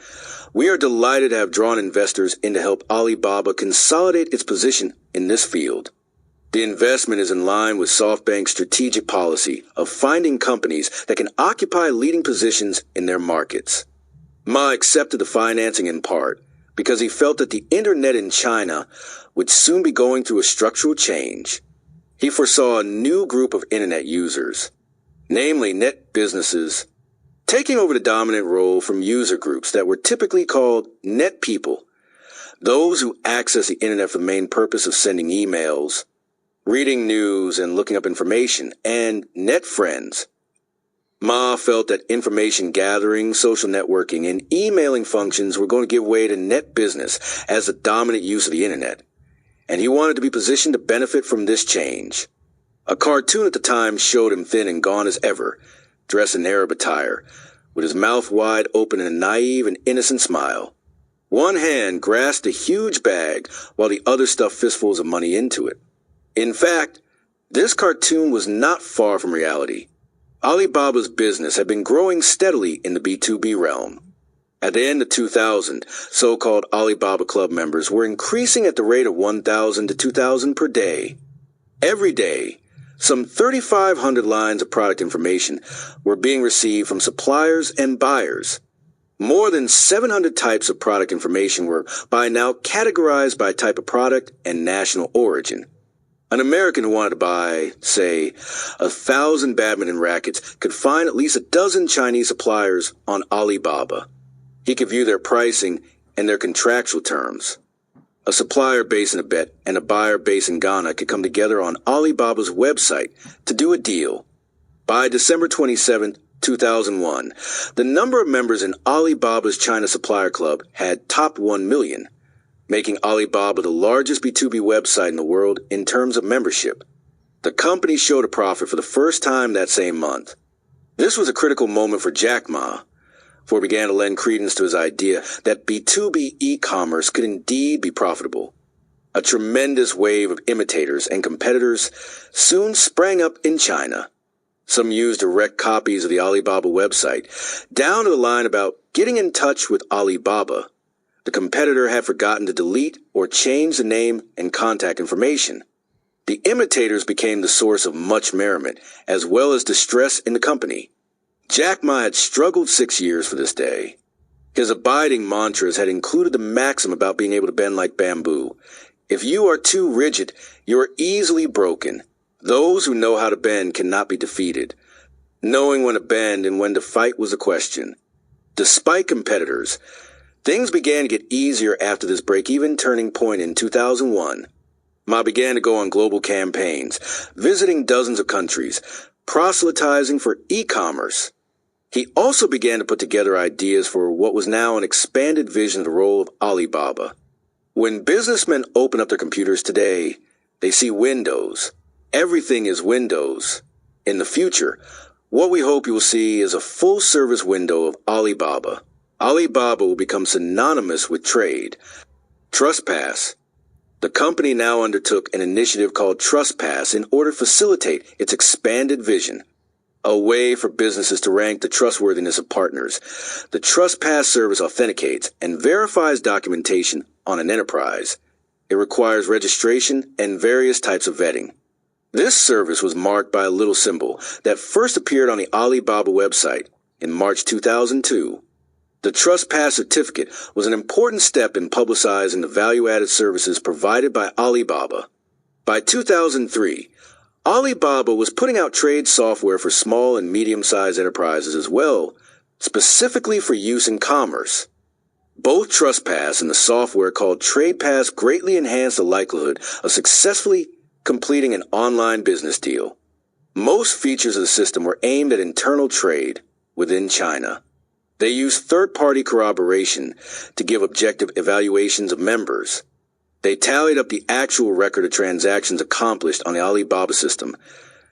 "We are delighted to have drawn investors in to help Alibaba consolidate its position in this field. The investment is in line with SoftBank's strategic policy of finding companies that can occupy leading positions in their markets." Ma accepted the financing in part because he felt that the internet in China would soon be going through a structural change. He foresaw a new group of internet users, namely net businesses, taking over the dominant role from user groups that were typically called net people, those who access the internet for the main purpose of sending emails, reading news and looking up information, and net friends. Ma felt that information gathering, social networking, and emailing functions were going to give way to net business as the dominant use of the internet, and he wanted to be positioned to benefit from this change. A cartoon at the time showed him thin and gaunt as ever, dressed in Arab attire, with his mouth wide open in a naive and innocent smile. One hand grasped a huge bag, while the other stuffed fistfuls of money into it. In fact, this cartoon was not far from reality. Alibaba's business had been growing steadily in the B2B realm. At the end of 2000, so-called Alibaba Club members were increasing at the rate of 1,000 to 2,000 per day. Every day, some 3,500 lines of product information were being received from suppliers and buyers. More than 700 types of product information were by now categorized by type of product and national origin. An American who wanted to buy, say, 1,000 badminton rackets could find at least a dozen Chinese suppliers on Alibaba. He could view their pricing and their contractual terms. A supplier based in Tibet and a buyer based in Ghana could come together on Alibaba's website to do a deal. By December 27, 2001, the number of members in Alibaba's China Supplier Club had topped 1 million. Making Alibaba the largest B2B website in the world in terms of membership. The company showed a profit for the first time that same month. This was a critical moment for Jack Ma, for he began to lend credence to his idea that B2B e-commerce could indeed be profitable. A tremendous wave of imitators and competitors soon sprang up in China. Some used direct copies of the Alibaba website, down to the line about getting in touch with Alibaba. The competitor had forgotten to delete or change the name and contact information. The imitators became the source of much merriment, as well as distress in the company. Jack Ma had struggled 6 years for this day. His abiding mantras had included the maxim about being able to bend like bamboo. If you are too rigid, you are easily broken. Those who know how to bend cannot be defeated. Knowing when to bend and when to fight was a question. Despite competitors, things began to get easier after this break-even turning point in 2001. Ma began to go on global campaigns, visiting dozens of countries, proselytizing for e-commerce. He also began to put together ideas for what was now an expanded vision of the role of Alibaba. When businessmen open up their computers today, they see Windows. Everything is Windows. In the future, what we hope you will see is a full-service window of Alibaba. Alibaba will become synonymous with trade. TrustPass. The company now undertook an initiative called TrustPass in order to facilitate its expanded vision. A way for businesses to rank the trustworthiness of partners. The TrustPass service authenticates and verifies documentation on an enterprise. It requires registration and various types of vetting. This service was marked by a little symbol that first appeared on the Alibaba website in March 2002. The TrustPass certificate was an important step in publicizing the value-added services provided by Alibaba. By 2003, Alibaba was putting out trade software for small and medium-sized enterprises as well, specifically for use in commerce. Both TrustPass and the software called TradePass greatly enhanced the likelihood of successfully completing an online business deal. Most features of the system were aimed at internal trade within China. They used third-party corroboration to give objective evaluations of members. They tallied up the actual record of transactions accomplished on the Alibaba system,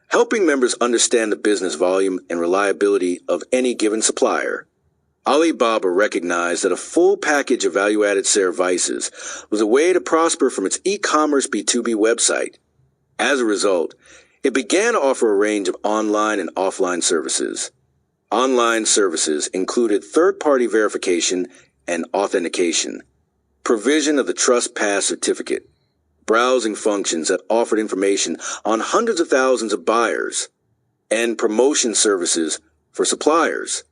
helping members understand the business volume and reliability of any given supplier. Alibaba recognized that a full package of value-added services was a way to prosper from its e-commerce B2B website. As a result, it began to offer a range of online and offline services. Online services included third-party verification and authentication, provision of the TrustPass certificate, browsing functions that offered information on hundreds of thousands of buyers, and promotion services for suppliers.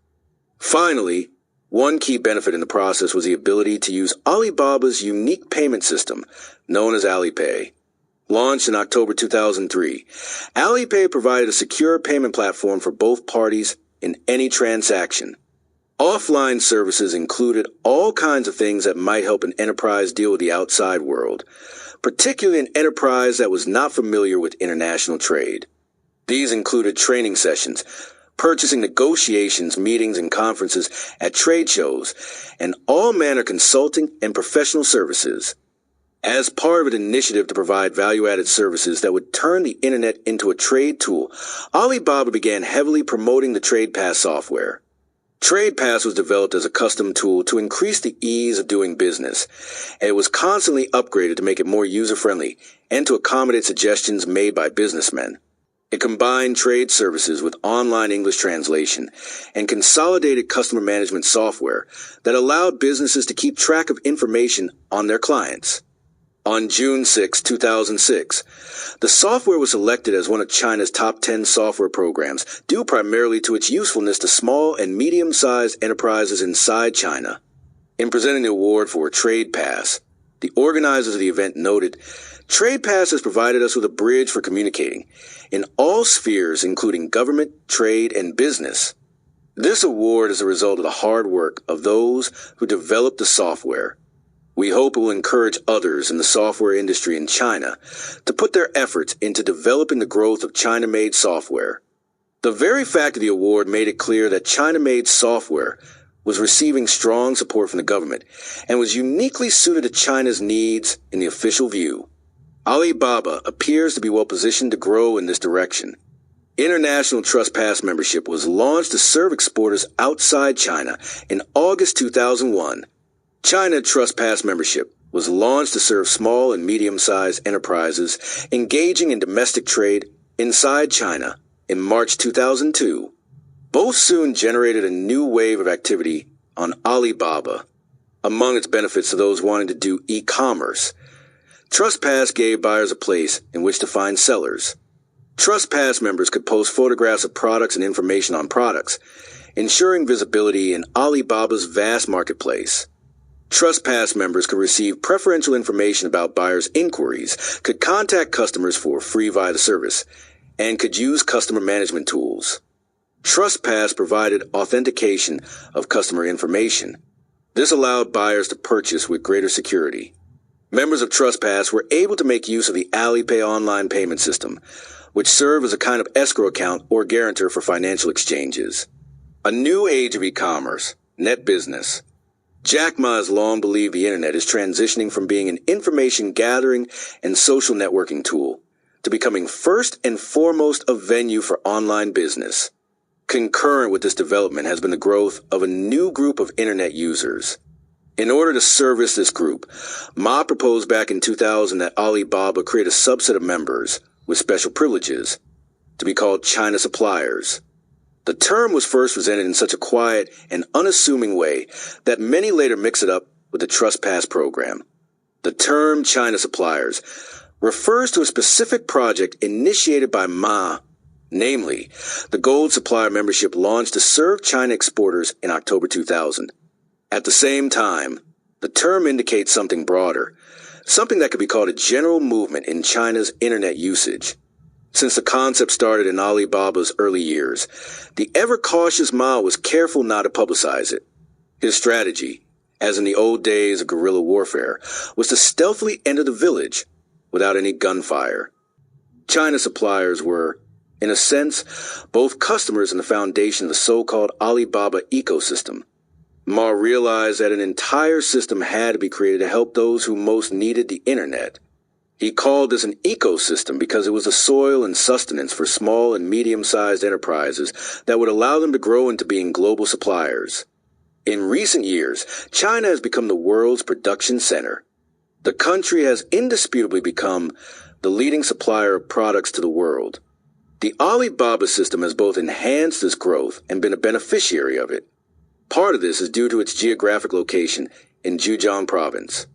Finally, one key benefit in the process was the ability to use Alibaba's unique payment system, known as Alipay. Launched in October 2003, Alipay provided a secure payment platform for both parties in any transaction. Offline services included all kinds of things that might help an enterprise deal with the outside world, particularly an enterprise that was not familiar with international trade. These included training sessions, purchasing negotiations, meetings, and conferences at trade shows, and all manner consulting and professional services. As part of an initiative to provide value-added services that would turn the internet into a trade tool, Alibaba began heavily promoting the TradePass software. TradePass was developed as a custom tool to increase the ease of doing business, and it was constantly upgraded to make it more user-friendly and to accommodate suggestions made by businessmen. It combined trade services with online English translation and consolidated customer management software that allowed businesses to keep track of information on their clients. On June 6, 2006, the software was selected as one of China's top 10 software programs, due primarily to its usefulness to small and medium-sized enterprises inside China. In presenting the award for TradePass, the organizers of the event noted, "TradePass has provided us with a bridge for communicating in all spheres, including government, trade, and business. This award is a result of the hard work of those who developed the software. We hope it will encourage others in the software industry in China to put their efforts into developing the growth of China-made software." The very fact of the award made it clear that China-made software was receiving strong support from the government and was uniquely suited to China's needs in the official view. Alibaba appears to be well positioned to grow in this direction. International TrustPass membership was launched to serve exporters outside China in August 2001. China TrustPass membership was launched to serve small and medium-sized enterprises engaging in domestic trade inside China in March 2002. Both soon generated a new wave of activity on Alibaba. Among its benefits to those wanting to do e-commerce, TrustPass gave buyers a place in which to find sellers. TrustPass members could post photographs of products and information on products, ensuring visibility in Alibaba's vast marketplace. TrustPass members could receive preferential information about buyers' inquiries, could contact customers for free via the service, and could use customer management tools. TrustPass provided authentication of customer information. This allowed buyers to purchase with greater security. Members of TrustPass were able to make use of the Alipay online payment system, which served as a kind of escrow account or guarantor for financial exchanges. A new age of e-commerce, net business. Jack Ma has long believed the internet is transitioning from being an information gathering and social networking tool to becoming first and foremost a venue for online business. Concurrent with this development has been the growth of a new group of internet users. In order to service this group, Ma proposed back in 2000 that Alibaba create a subset of members with special privileges to be called China suppliers. The term was first presented in such a quiet and unassuming way that many later mix it up with the TrustPass program. The term China suppliers refers to a specific project initiated by Ma, namely, the Gold Supplier membership launched to serve China exporters in October 2000. At the same time, the term indicates something broader, something that could be called a general movement in China's internet usage. Since the concept started in Alibaba's early years, the ever-cautious Ma was careful not to publicize it. His strategy, as in the old days of guerrilla warfare, was to stealthily enter the village without any gunfire. China suppliers were, in a sense, both customers and the foundation of the so-called Alibaba ecosystem. Ma realized that an entire system had to be created to help those who most needed the internet. He called this an ecosystem because it was the soil and sustenance for small and medium-sized enterprises that would allow them to grow into being global suppliers. In recent years, China has become the world's production center. The country has indisputably become the leading supplier of products to the world. The Alibaba system has both enhanced this growth and been a beneficiary of it. Part of this is due to its geographic location in Zhejiang province.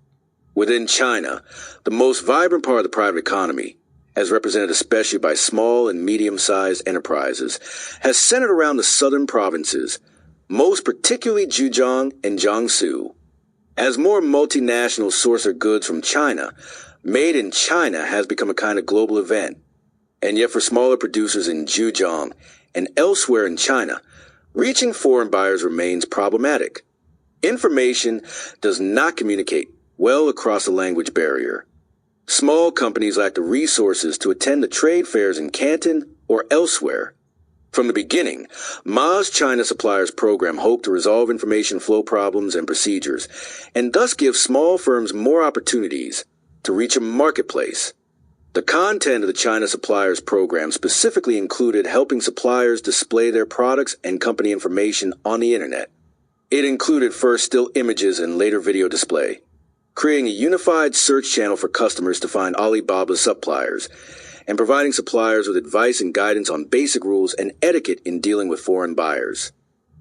Within China, the most vibrant part of the private economy, as represented especially by small and medium-sized enterprises, has centered around the southern provinces, most particularly Zhejiang and Jiangsu. As more multinationals source their goods from China, Made in China has become a kind of global event. And yet for smaller producers in Zhejiang and elsewhere in China, reaching foreign buyers remains problematic. Information does not communicate well across the language barrier. Small companies lack the resources to attend the trade fairs in Canton or elsewhere. From the beginning, Ma's China Suppliers Program hoped to resolve information flow problems and procedures, and thus give small firms more opportunities to reach a marketplace. The content of the China Suppliers Program specifically included helping suppliers display their products and company information on the internet. It included first still images and later video display, creating a unified search channel for customers to find Alibaba suppliers, and providing suppliers with advice and guidance on basic rules and etiquette in dealing with foreign buyers.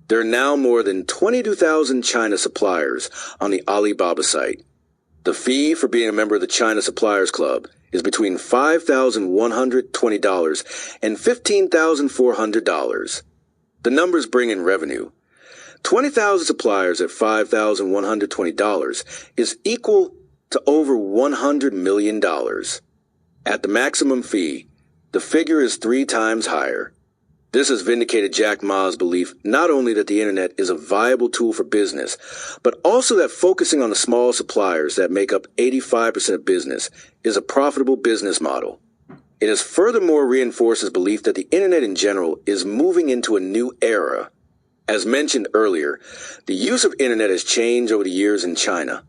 There are now more than 22,000 China suppliers on the Alibaba site. The fee for being a member of the China Suppliers Club is between $5,120 and $15,400. The numbers bring in revenue. 20,000 suppliers at $5,120 is equal to over $100 million. At the maximum fee, the figure is 3 times higher. This has vindicated Jack Ma's belief not only that the internet is a viable tool for business, but also that focusing on the small suppliers that make up 85% of business is a profitable business model. It has furthermore reinforced his belief that the internet in general is moving into a new era. As mentioned earlier, the use of internet has changed over the years in China,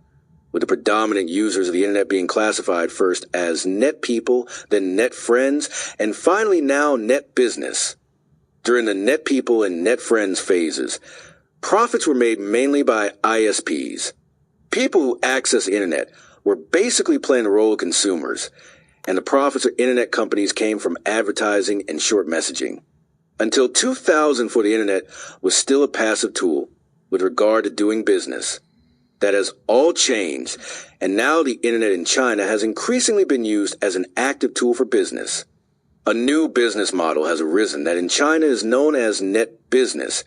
with the predominant users of the internet being classified first as net people, then net friends, and finally now net business. During the net people and net friends phases, profits were made mainly by ISPs. People who access the internet were basically playing the role of consumers, and the profits of internet companies came from advertising and short messaging. Until 2000, for the internet was still a passive tool with regard to doing business. That has all changed, and now the internet in China has increasingly been used as an active tool for business. A new business model has arisen that in China is known as net business,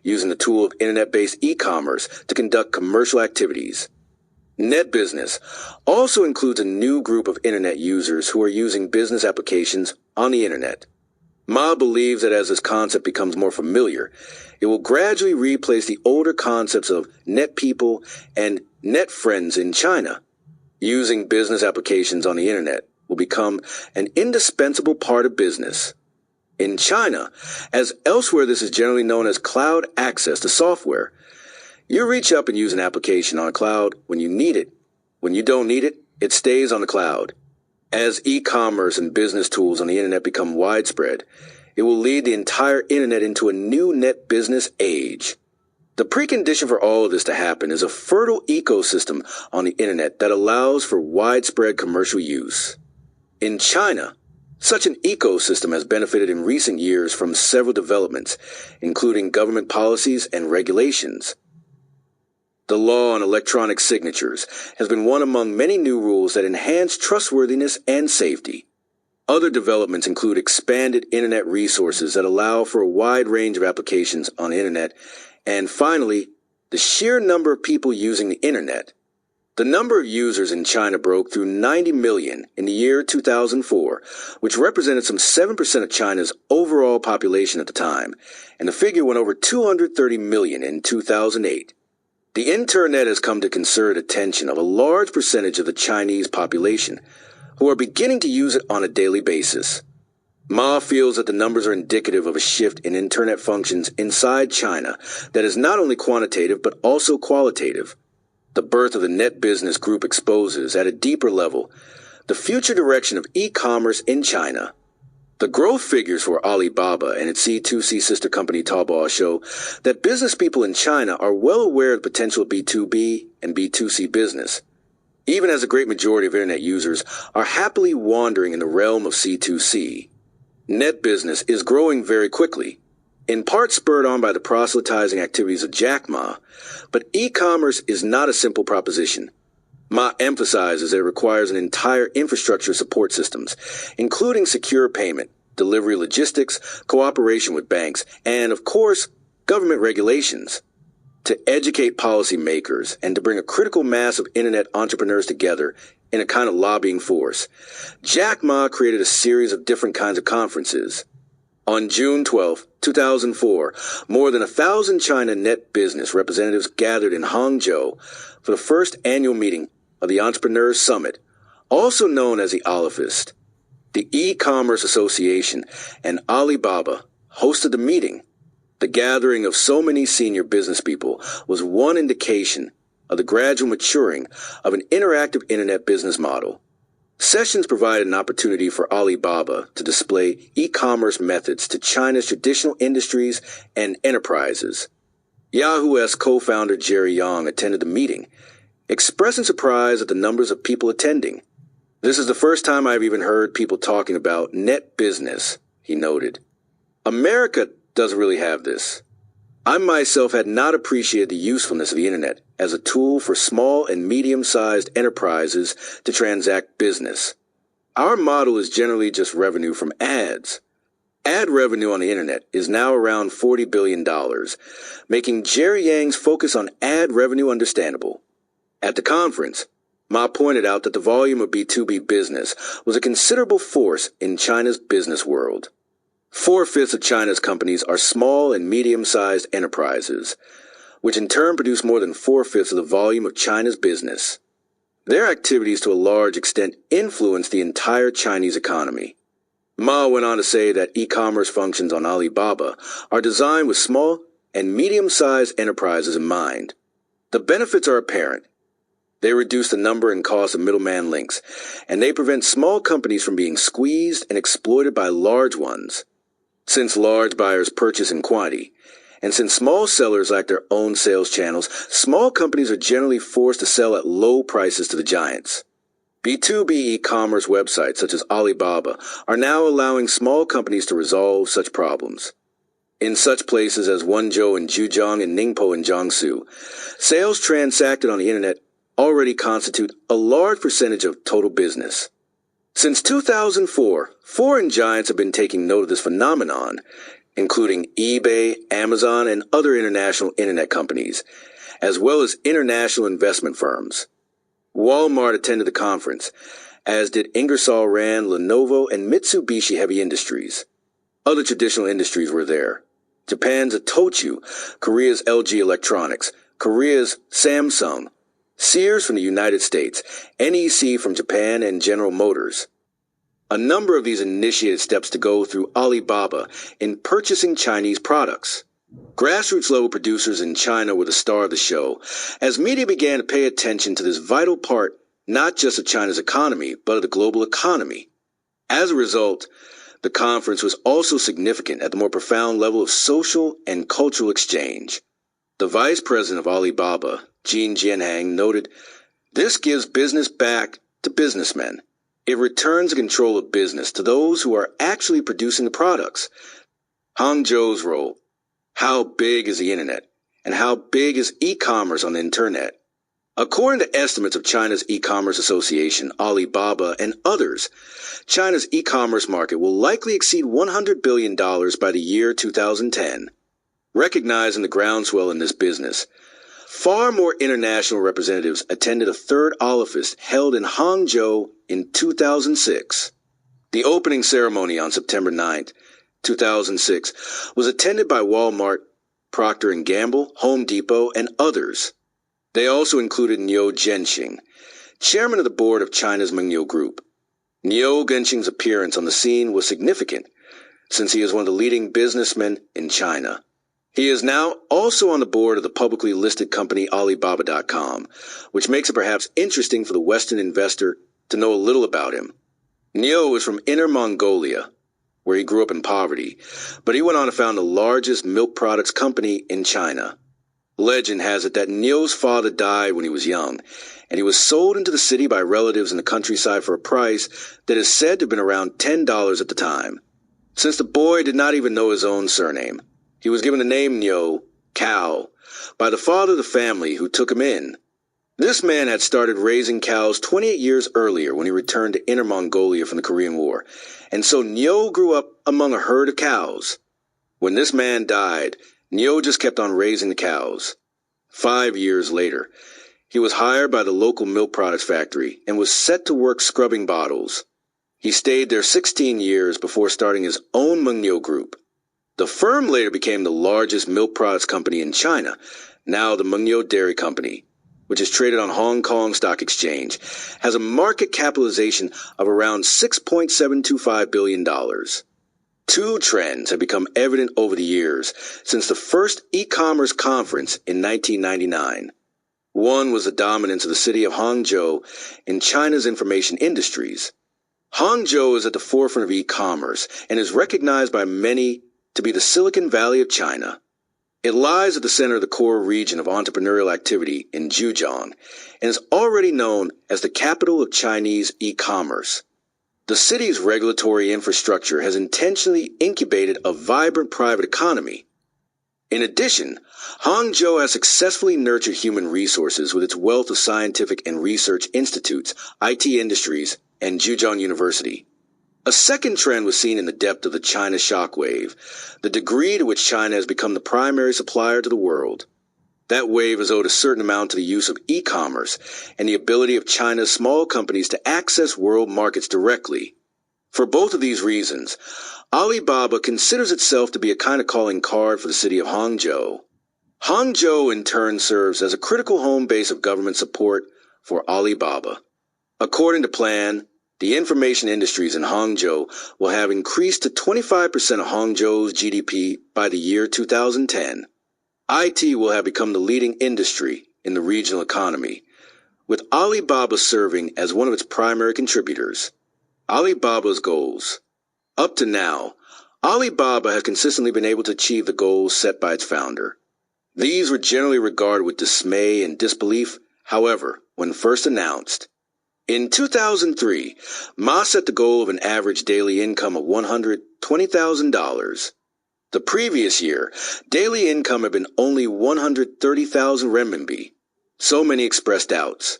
using the tool of internet-based e-commerce to conduct commercial activities. Net business also includes a new group of internet users who are using business applications on the internet. Ma believes that as this concept becomes more familiar, it will gradually replace the older concepts of net people and net friends in China. Using business applications on the internet will become an indispensable part of business. In China, as elsewhere, this is generally known as cloud access to software. You reach up and use an application on a cloud when you need it. When you don't need it, it stays on the cloud. As e-commerce and business tools on the internet become widespread, it will lead the entire internet into a new net business age. The precondition for all of this to happen is a fertile ecosystem on the internet that allows for widespread commercial use. In China, such an ecosystem has benefited in recent years from several developments, including government policies and regulations. The law on electronic signatures has been one among many new rules that enhance trustworthiness and safety. Other developments include expanded internet resources that allow for a wide range of applications on the internet, and finally, the sheer number of people using the internet. The number of users in China broke through 90 million in the year 2004, which represented some 7% of China's overall population at the time, and the figure went over 230 million in 2008. The internet has come to concern attention of a large percentage of the Chinese population, who are beginning to use it on a daily basis. Ma feels that the numbers are indicative of a shift in internet functions inside China that is not only quantitative but also qualitative. The birth of the net business group exposes, at a deeper level, the future direction of e-commerce in China. The growth figures for Alibaba and its C2C sister company Taobao show that business people in China are well aware of the potential of B2B and B2C business, even as a great majority of internet users are happily wandering in the realm of C2C. Net business is growing very quickly, in part spurred on by the proselytizing activities of Jack Ma, but e-commerce is not a simple proposition. Ma emphasizes that it requires an entire infrastructure of support systems, including secure payment, delivery logistics, cooperation with banks, and, of course, government regulations. To educate policymakers and to bring a critical mass of internet entrepreneurs together in a kind of lobbying force, Jack Ma created a series of different kinds of conferences. On June 12, 2004, more than 1,000 China net business representatives gathered in Hangzhou for the first annual meeting of the Entrepreneurs Summit Also known as the Alifist, the E-Commerce Association and Alibaba hosted the meeting. The gathering of so many senior business people was one indication of the gradual maturing of an interactive internet business model. Sessions provided an opportunity for Alibaba to display e-commerce methods to China's traditional industries and enterprises. Yahoo's co-founder Jerry Yang attended the meeting, expressing surprise at the numbers of people attending. "This is the first time I've even heard people talking about net business," he noted. "America doesn't really have this. I myself had not appreciated the usefulness of the internet as a tool for small and medium-sized enterprises to transact business. Our model is generally just revenue from ads. Ad revenue on the internet is now around $40 billion, making Jerry Yang's focus on ad revenue understandable." At the conference, Ma pointed out that the volume of B2B business was a considerable force in China's business world. 4/5 of China's companies are small and medium-sized enterprises, which in turn produce more than 4/5 of the volume of China's business. Their activities to a large extent influence the entire Chinese economy. Ma went on to say that e-commerce functions on Alibaba are designed with small and medium-sized enterprises in mind. The benefits are apparent. They reduce the number and cost of middleman links, and they prevent small companies from being squeezed and exploited by large ones. Since large buyers purchase in quantity, and since small sellers lack their own sales channels, small companies are generally forced to sell at low prices to the giants. B2B e-commerce websites such as Alibaba are now allowing small companies to resolve such problems. In such places as Wenzhou and Zhejiang and Ningpo and Jiangsu, sales transacted on the internet already constitute a large percentage of total business. Since 2004, foreign giants have been taking note of this phenomenon, including eBay, Amazon, and other international internet companies, as well as international investment firms. Walmart attended the conference, as did Ingersoll Rand, Lenovo, and Mitsubishi Heavy Industries. Other traditional industries were there. Japan's Itochu, Korea's LG Electronics, Korea's Samsung, Sears from the United States, NEC from Japan, and General Motors. A number of these initiated steps to go through Alibaba in purchasing Chinese products. Grassroots level producers in China were the star of the show, as media began to pay attention to this vital part not just of China's economy, but of the global economy. As a result, the conference was also significant at the more profound level of social and cultural exchange. The vice president of Alibaba, Jean Jianhang, noted, "This gives business back to businessmen. It returns the control of business to those who are actually producing the products." Hangzhou's role. How big is the internet? And how big is e-commerce on the internet? According to estimates of China's E-Commerce Association, Alibaba, and others, China's e-commerce market will likely exceed $100 billion by the year 2010. Recognizing the groundswell in this business, far more international representatives attended a third Alifist held in Hangzhou in 2006. The opening ceremony on September 9, 2006, was attended by Walmart, Procter & Gamble, Home Depot, and others. They also included Niu Genxing, chairman of the board of China's Mengniu Group. Niu Genxing's appearance on the scene was significant, since he is one of the leading businessmen in China. He is now also on the board of the publicly listed company Alibaba.com, which makes it perhaps interesting for the Western investor to know a little about him. Niu is from Inner Mongolia, where he grew up in poverty, but he went on to found the largest milk products company in China. Legend has it that Niu's father died when he was young, and he was sold into the city by relatives in the countryside for a price that is said to have been around $10 at the time. Since the boy did not even know his own surname, he was given the name Niu, cow, by the father of the family who took him in. This man had started raising cows 28 years earlier when he returned to Inner Mongolia from the Korean War, and so Niu grew up among a herd of cows. When this man died, Niu just kept on raising the cows. 5 years later, he was hired by the local milk products factory and was set to work scrubbing bottles. He stayed there 16 years before starting his own Mengniu Group. The firm later became the largest milk products company in China, now the Mengniu Dairy Company. which is traded on Hong Kong Stock Exchange, has a market capitalization of around $6.725 billion. Two trends have become evident over the years since the first e-commerce conference in 1999. One was the dominance of the city of Hangzhou in China's information industries. Hangzhou is at the forefront of e-commerce and is recognized by many to be the Silicon Valley of China. It lies at the center of the core region of entrepreneurial activity in Zhejiang and is already known as the capital of Chinese e-commerce. The city's regulatory infrastructure has intentionally incubated a vibrant private economy. In addition, Hangzhou has successfully nurtured human resources with its wealth of scientific and research institutes, IT industries, and Zhejiang University. A second trend was seen in the depth of the China shockwave, the degree to which China has become the primary supplier to the world. That wave has owed a certain amount to the use of e-commerce and the ability of China's small companies to access world markets directly. For both of these reasons, Alibaba considers itself to be a kind of calling card for the city of Hangzhou. Hangzhou in turn serves as a critical home base of government support for Alibaba. According to plan, the information industries in Hangzhou will have increased to 25% of Hangzhou's GDP by the year 2010. IT will have become the leading industry in the regional economy, with Alibaba serving as one of its primary contributors. Alibaba's goals. Up to now, Alibaba has consistently been able to achieve the goals set by its founder. These were generally regarded with dismay and disbelief, however, when first announced. In 2003, Ma set the goal of an average daily income of $120,000. The previous year, daily income had been only 130,000 renminbi. So many expressed doubts.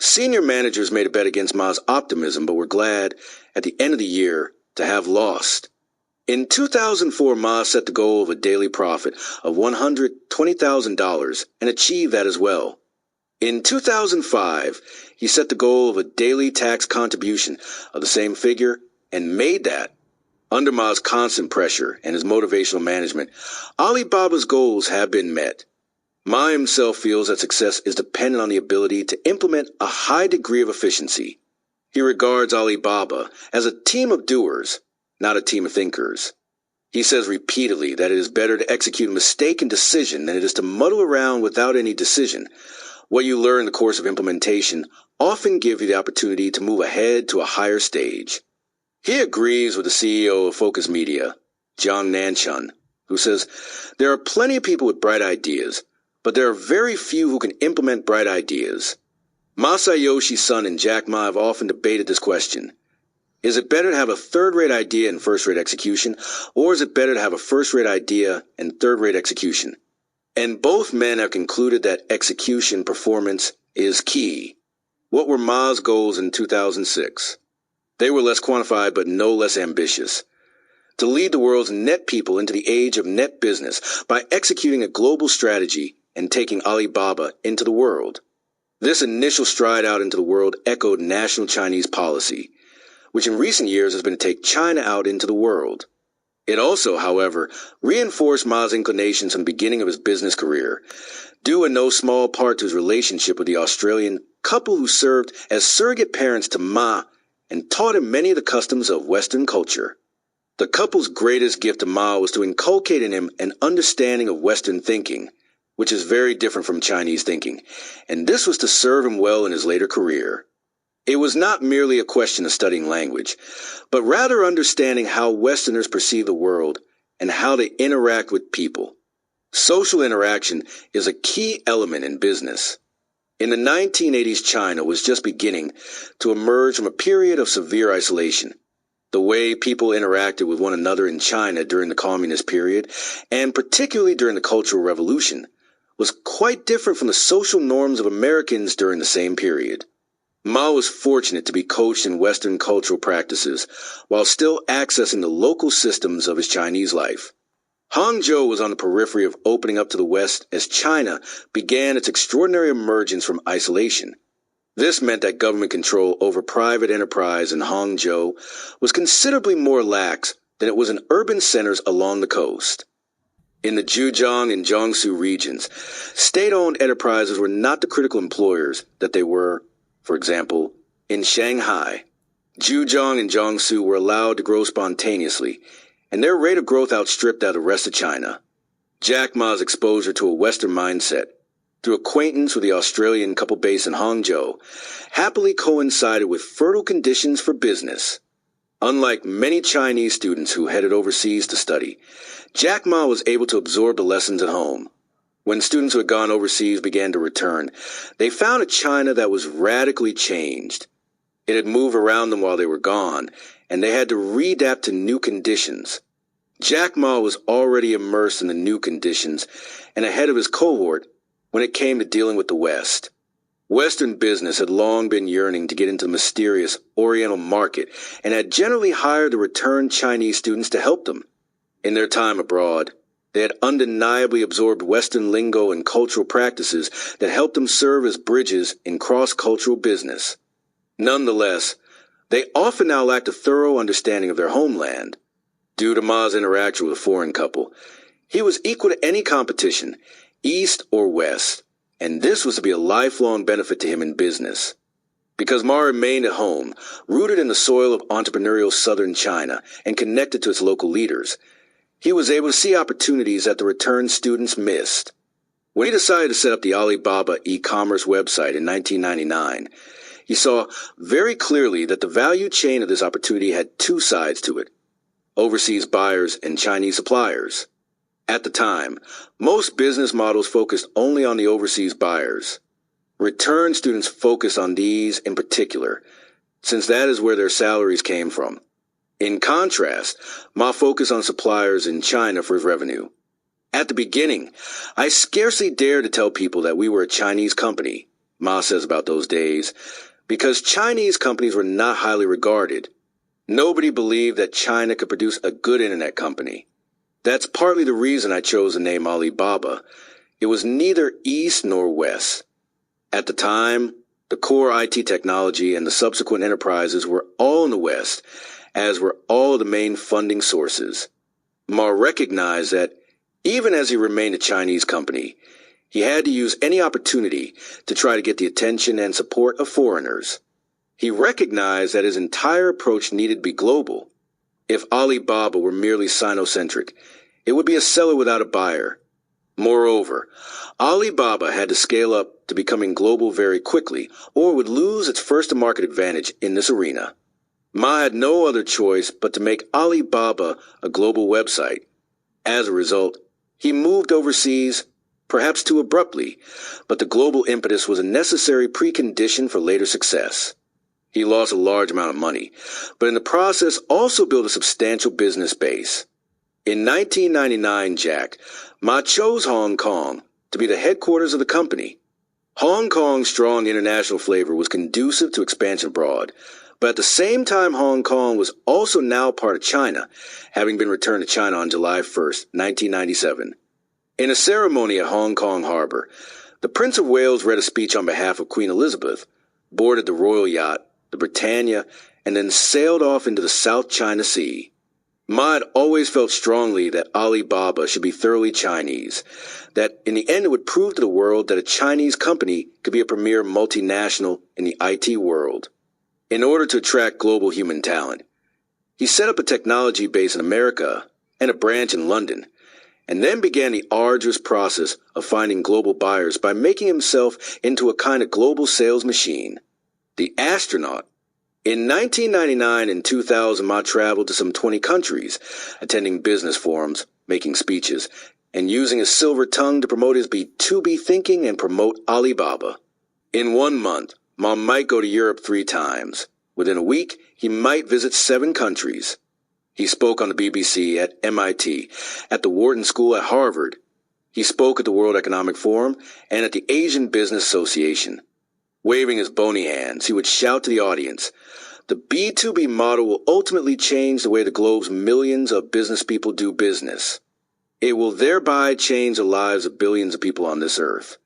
Senior managers made a bet against Ma's optimism, but were glad, at the end of the year, to have lost. In 2004, Ma set the goal of a daily profit of $120,000 and achieved that as well. In 2005, he set the goal of a daily tax contribution of the same figure and made that. Under Ma's constant pressure and his motivational management, Alibaba's goals have been met. Ma himself feels that success is dependent on the ability to implement a high degree of efficiency. He regards Alibaba as a team of doers, not a team of thinkers. He says repeatedly that it is better to execute a mistaken decision than it is to muddle around without any decision. What you learn in the course of implementation often gives you the opportunity to move ahead to a higher stage. He agrees with the CEO of Focus Media, Jiang Nanchun, who says, "There are plenty of people with bright ideas, but there are very few who can implement bright ideas." Masayoshi Son and Jack Ma have often debated this question. Is it better to have a third-rate idea and first-rate execution, or is it better to have a first-rate idea and third-rate execution? And both men have concluded that execution performance is key. What were Ma's goals in 2006? They were less quantified but no less ambitious. To lead the world's net people into the age of net business by executing a global strategy and taking Alibaba into the world. This initial stride out into the world echoed national Chinese policy, which in recent years has been to take China out into the world. It also, however, reinforced Ma's inclinations from the beginning of his business career, due in no small part to his relationship with the Australian couple who served as surrogate parents to Ma and taught him many of the customs of Western culture. The couple's greatest gift to Ma was to inculcate in him an understanding of Western thinking, which is very different from Chinese thinking, and this was to serve him well in his later career. It was not merely a question of studying language, but rather understanding how Westerners perceive the world and how they interact with people. Social interaction is a key element in business. In the 1980s, China was just beginning to emerge from a period of severe isolation. The way people interacted with one another in China during the communist period, and particularly during the Cultural Revolution, was quite different from the social norms of Americans during the same period. Ma was fortunate to be coached in Western cultural practices while still accessing the local systems of his Chinese life. Hangzhou was on the periphery of opening up to the West as China began its extraordinary emergence from isolation. This meant that government control over private enterprise in Hangzhou was considerably more lax than it was in urban centers along the coast. In the Zhejiang and Jiangsu regions, state-owned enterprises were not the critical employers that they were, for example, in Shanghai. Zhejiang and Jiangsu were allowed to grow spontaneously, and their rate of growth outstripped that of the rest of China. Jack Ma's exposure to a Western mindset, through acquaintance with the Australian couple based in Hangzhou, happily coincided with fertile conditions for business. Unlike many Chinese students who headed overseas to study, Jack Ma was able to absorb the lessons at home. When students who had gone overseas began to return, they found a China that was radically changed. It had moved around them while they were gone, and they had to readapt to new conditions. Jack Ma was already immersed in the new conditions and ahead of his cohort when it came to dealing with the West. Western business had long been yearning to get into the mysterious Oriental market and had generally hired the returned Chinese students to help them. In their time abroad, they had undeniably absorbed Western lingo and cultural practices that helped them serve as bridges in cross-cultural business. Nonetheless, they often now lacked a thorough understanding of their homeland. Due to Ma's interaction with a foreign couple, he was equal to any competition, East or West, and this was to be a lifelong benefit to him in business. Because Ma remained at home, rooted in the soil of entrepreneurial southern China and connected to its local leaders, he was able to see opportunities that the returned students missed. When he decided to set up the Alibaba e-commerce website in 1999, he saw very clearly that the value chain of this opportunity had two sides to it: overseas buyers and Chinese suppliers. At the time, most business models focused only on the overseas buyers. Returned students focused on these in particular, since that is where their salaries came from. In contrast, Ma focused on suppliers in China for his revenue. At the beginning, I scarcely dared to tell people that we were a Chinese company, Ma says about those days, because Chinese companies were not highly regarded. Nobody believed that China could produce a good internet company. That's partly the reason I chose the name Alibaba. It was neither East nor West. At the time, the core IT technology and the subsequent enterprises were all in the West, as were all of the main funding sources. Ma recognized that, even as he remained a Chinese company, he had to use any opportunity to try to get the attention and support of foreigners. He recognized that his entire approach needed to be global. If Alibaba were merely Sino-centric, it would be a seller without a buyer. Moreover, Alibaba had to scale up to becoming global very quickly, or would lose its first-to-market advantage in this arena. Ma had no other choice but to make Alibaba a global website. As a result, he moved overseas, perhaps too abruptly, but the global impetus was a necessary precondition for later success. He lost a large amount of money, but in the process also built a substantial business base. In 1999, Ma chose Hong Kong to be the headquarters of the company. Hong Kong's strong international flavor was conducive to expansion abroad, but at the same time Hong Kong was also now part of China, having been returned to China on July 1st, 1997. In a ceremony at Hong Kong Harbor, the Prince of Wales read a speech on behalf of Queen Elizabeth, boarded the royal yacht, the Britannia, and then sailed off into the South China Sea. Ma had always felt strongly that Alibaba should be thoroughly Chinese, that in the end it would prove to the world that a Chinese company could be a premier multinational in the IT world. In order to attract global human talent, he set up a technology base in America and a branch in London, and then began the arduous process of finding global buyers by making himself into a kind of global sales machine. The astronaut. In 1999 and 2000, Ma traveled to some 20 countries, attending business forums, making speeches, and using his silver tongue to promote his B2B thinking and promote Alibaba. In 1 month, Ma might go to Europe 3 times. Within a week, he might visit 7 countries. He spoke on the BBC at MIT, at the Wharton School at Harvard. He spoke at the World Economic Forum and at the Asian Business Association. Waving his bony hands, he would shout to the audience, "The B2B model will ultimately change the way the globe's millions of business people do business. It will thereby change the lives of billions of people on this earth."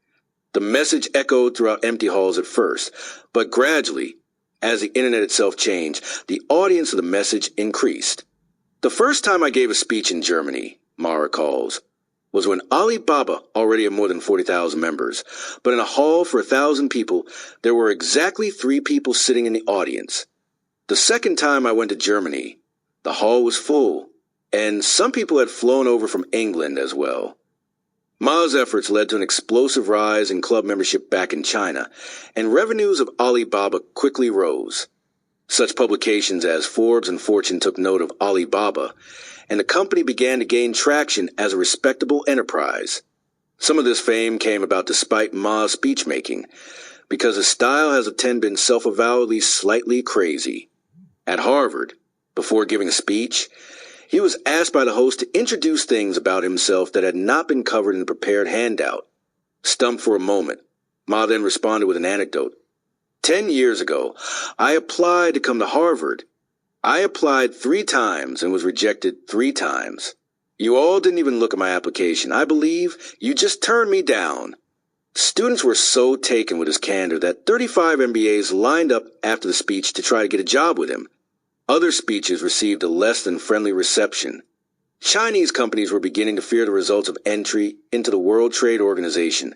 The message echoed throughout empty halls at first, but gradually, as the internet itself changed, the audience of the message increased. "The first time I gave a speech in Germany," Ma recalls, was when Alibaba already had more than 40,000 members, but in a hall for 1,000 people, there were exactly 3 people sitting in the audience. The second time I went to Germany, the hall was full, and some people had flown over from England as well. Ma's efforts led to an explosive rise in club membership back in China, and revenues of Alibaba quickly rose. Such publications as Forbes and Fortune took note of Alibaba, and the company began to gain traction as a respectable enterprise. Some of this fame came about despite Ma's speech-making, because his style has of ten been self-avowedly slightly crazy. At Harvard, before giving a speech, he was asked by the host to introduce things about himself that had not been covered in the prepared handout. Stumped for a moment, Ma then responded with an anecdote. 10 years ago, I applied to come to Harvard. I applied 3 times and was rejected 3 times. You all didn't even look at my application. I believe you just turned me down. Students were so taken with his candor that 35 MBAs lined up after the speech to try to get a job with him. Other speeches received a less than friendly reception. Chinese companies were beginning to fear the results of entry into the World Trade Organization,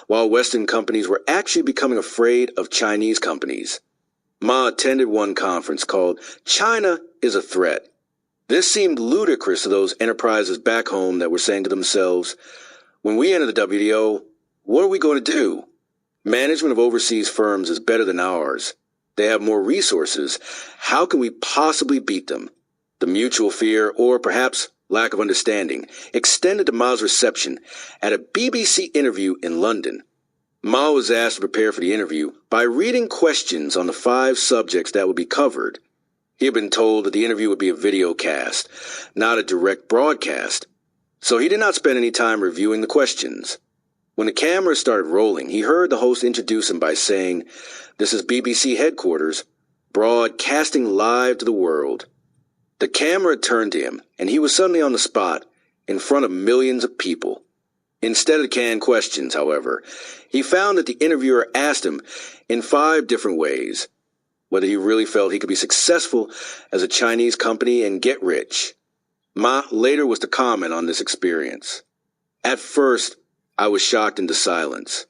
while Western companies were actually becoming afraid of Chinese companies. Ma attended one conference called China is a Threat. This seemed ludicrous to those enterprises back home that were saying to themselves, when we enter the WTO, what are we going to do? Management of overseas firms is better than ours. They have more resources. How can we possibly beat them? The mutual fear, or perhaps lack of understanding, extended to Ma's reception at a BBC interview in London. Ma was asked to prepare for the interview by reading questions on the 5 subjects that would be covered. He had been told that the interview would be a video cast, not a direct broadcast, so he did not spend any time reviewing the questions. When the camera started rolling, he heard the host introduce him by saying, "This is BBC headquarters, broadcasting live to the world." The camera turned to him, and he was suddenly on the spot, in front of millions of people. Instead of the canned questions, however, he found that the interviewer asked him in 5 different ways whether he really felt he could be successful as a Chinese company and get rich. Ma later was to comment on this experience. At first, I was shocked into silence,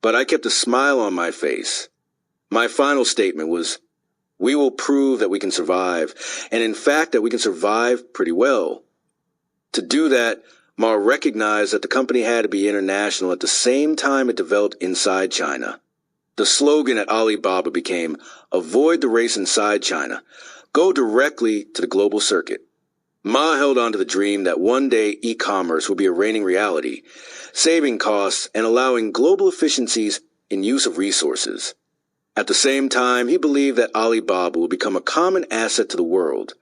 but I kept a smile on my face. My final statement was, we will prove that we can survive, and in fact that we can survive pretty well. To do that, Ma recognized that the company had to be international at the same time it developed inside China. The slogan at Alibaba became, avoid the race inside China, go directly to the global circuit. Ma held on to the dream that one day e-commerce would be a reigning reality, saving costs and allowing global efficiencies in use of resources. At the same time, he believed that Alibaba would become a common asset to the world.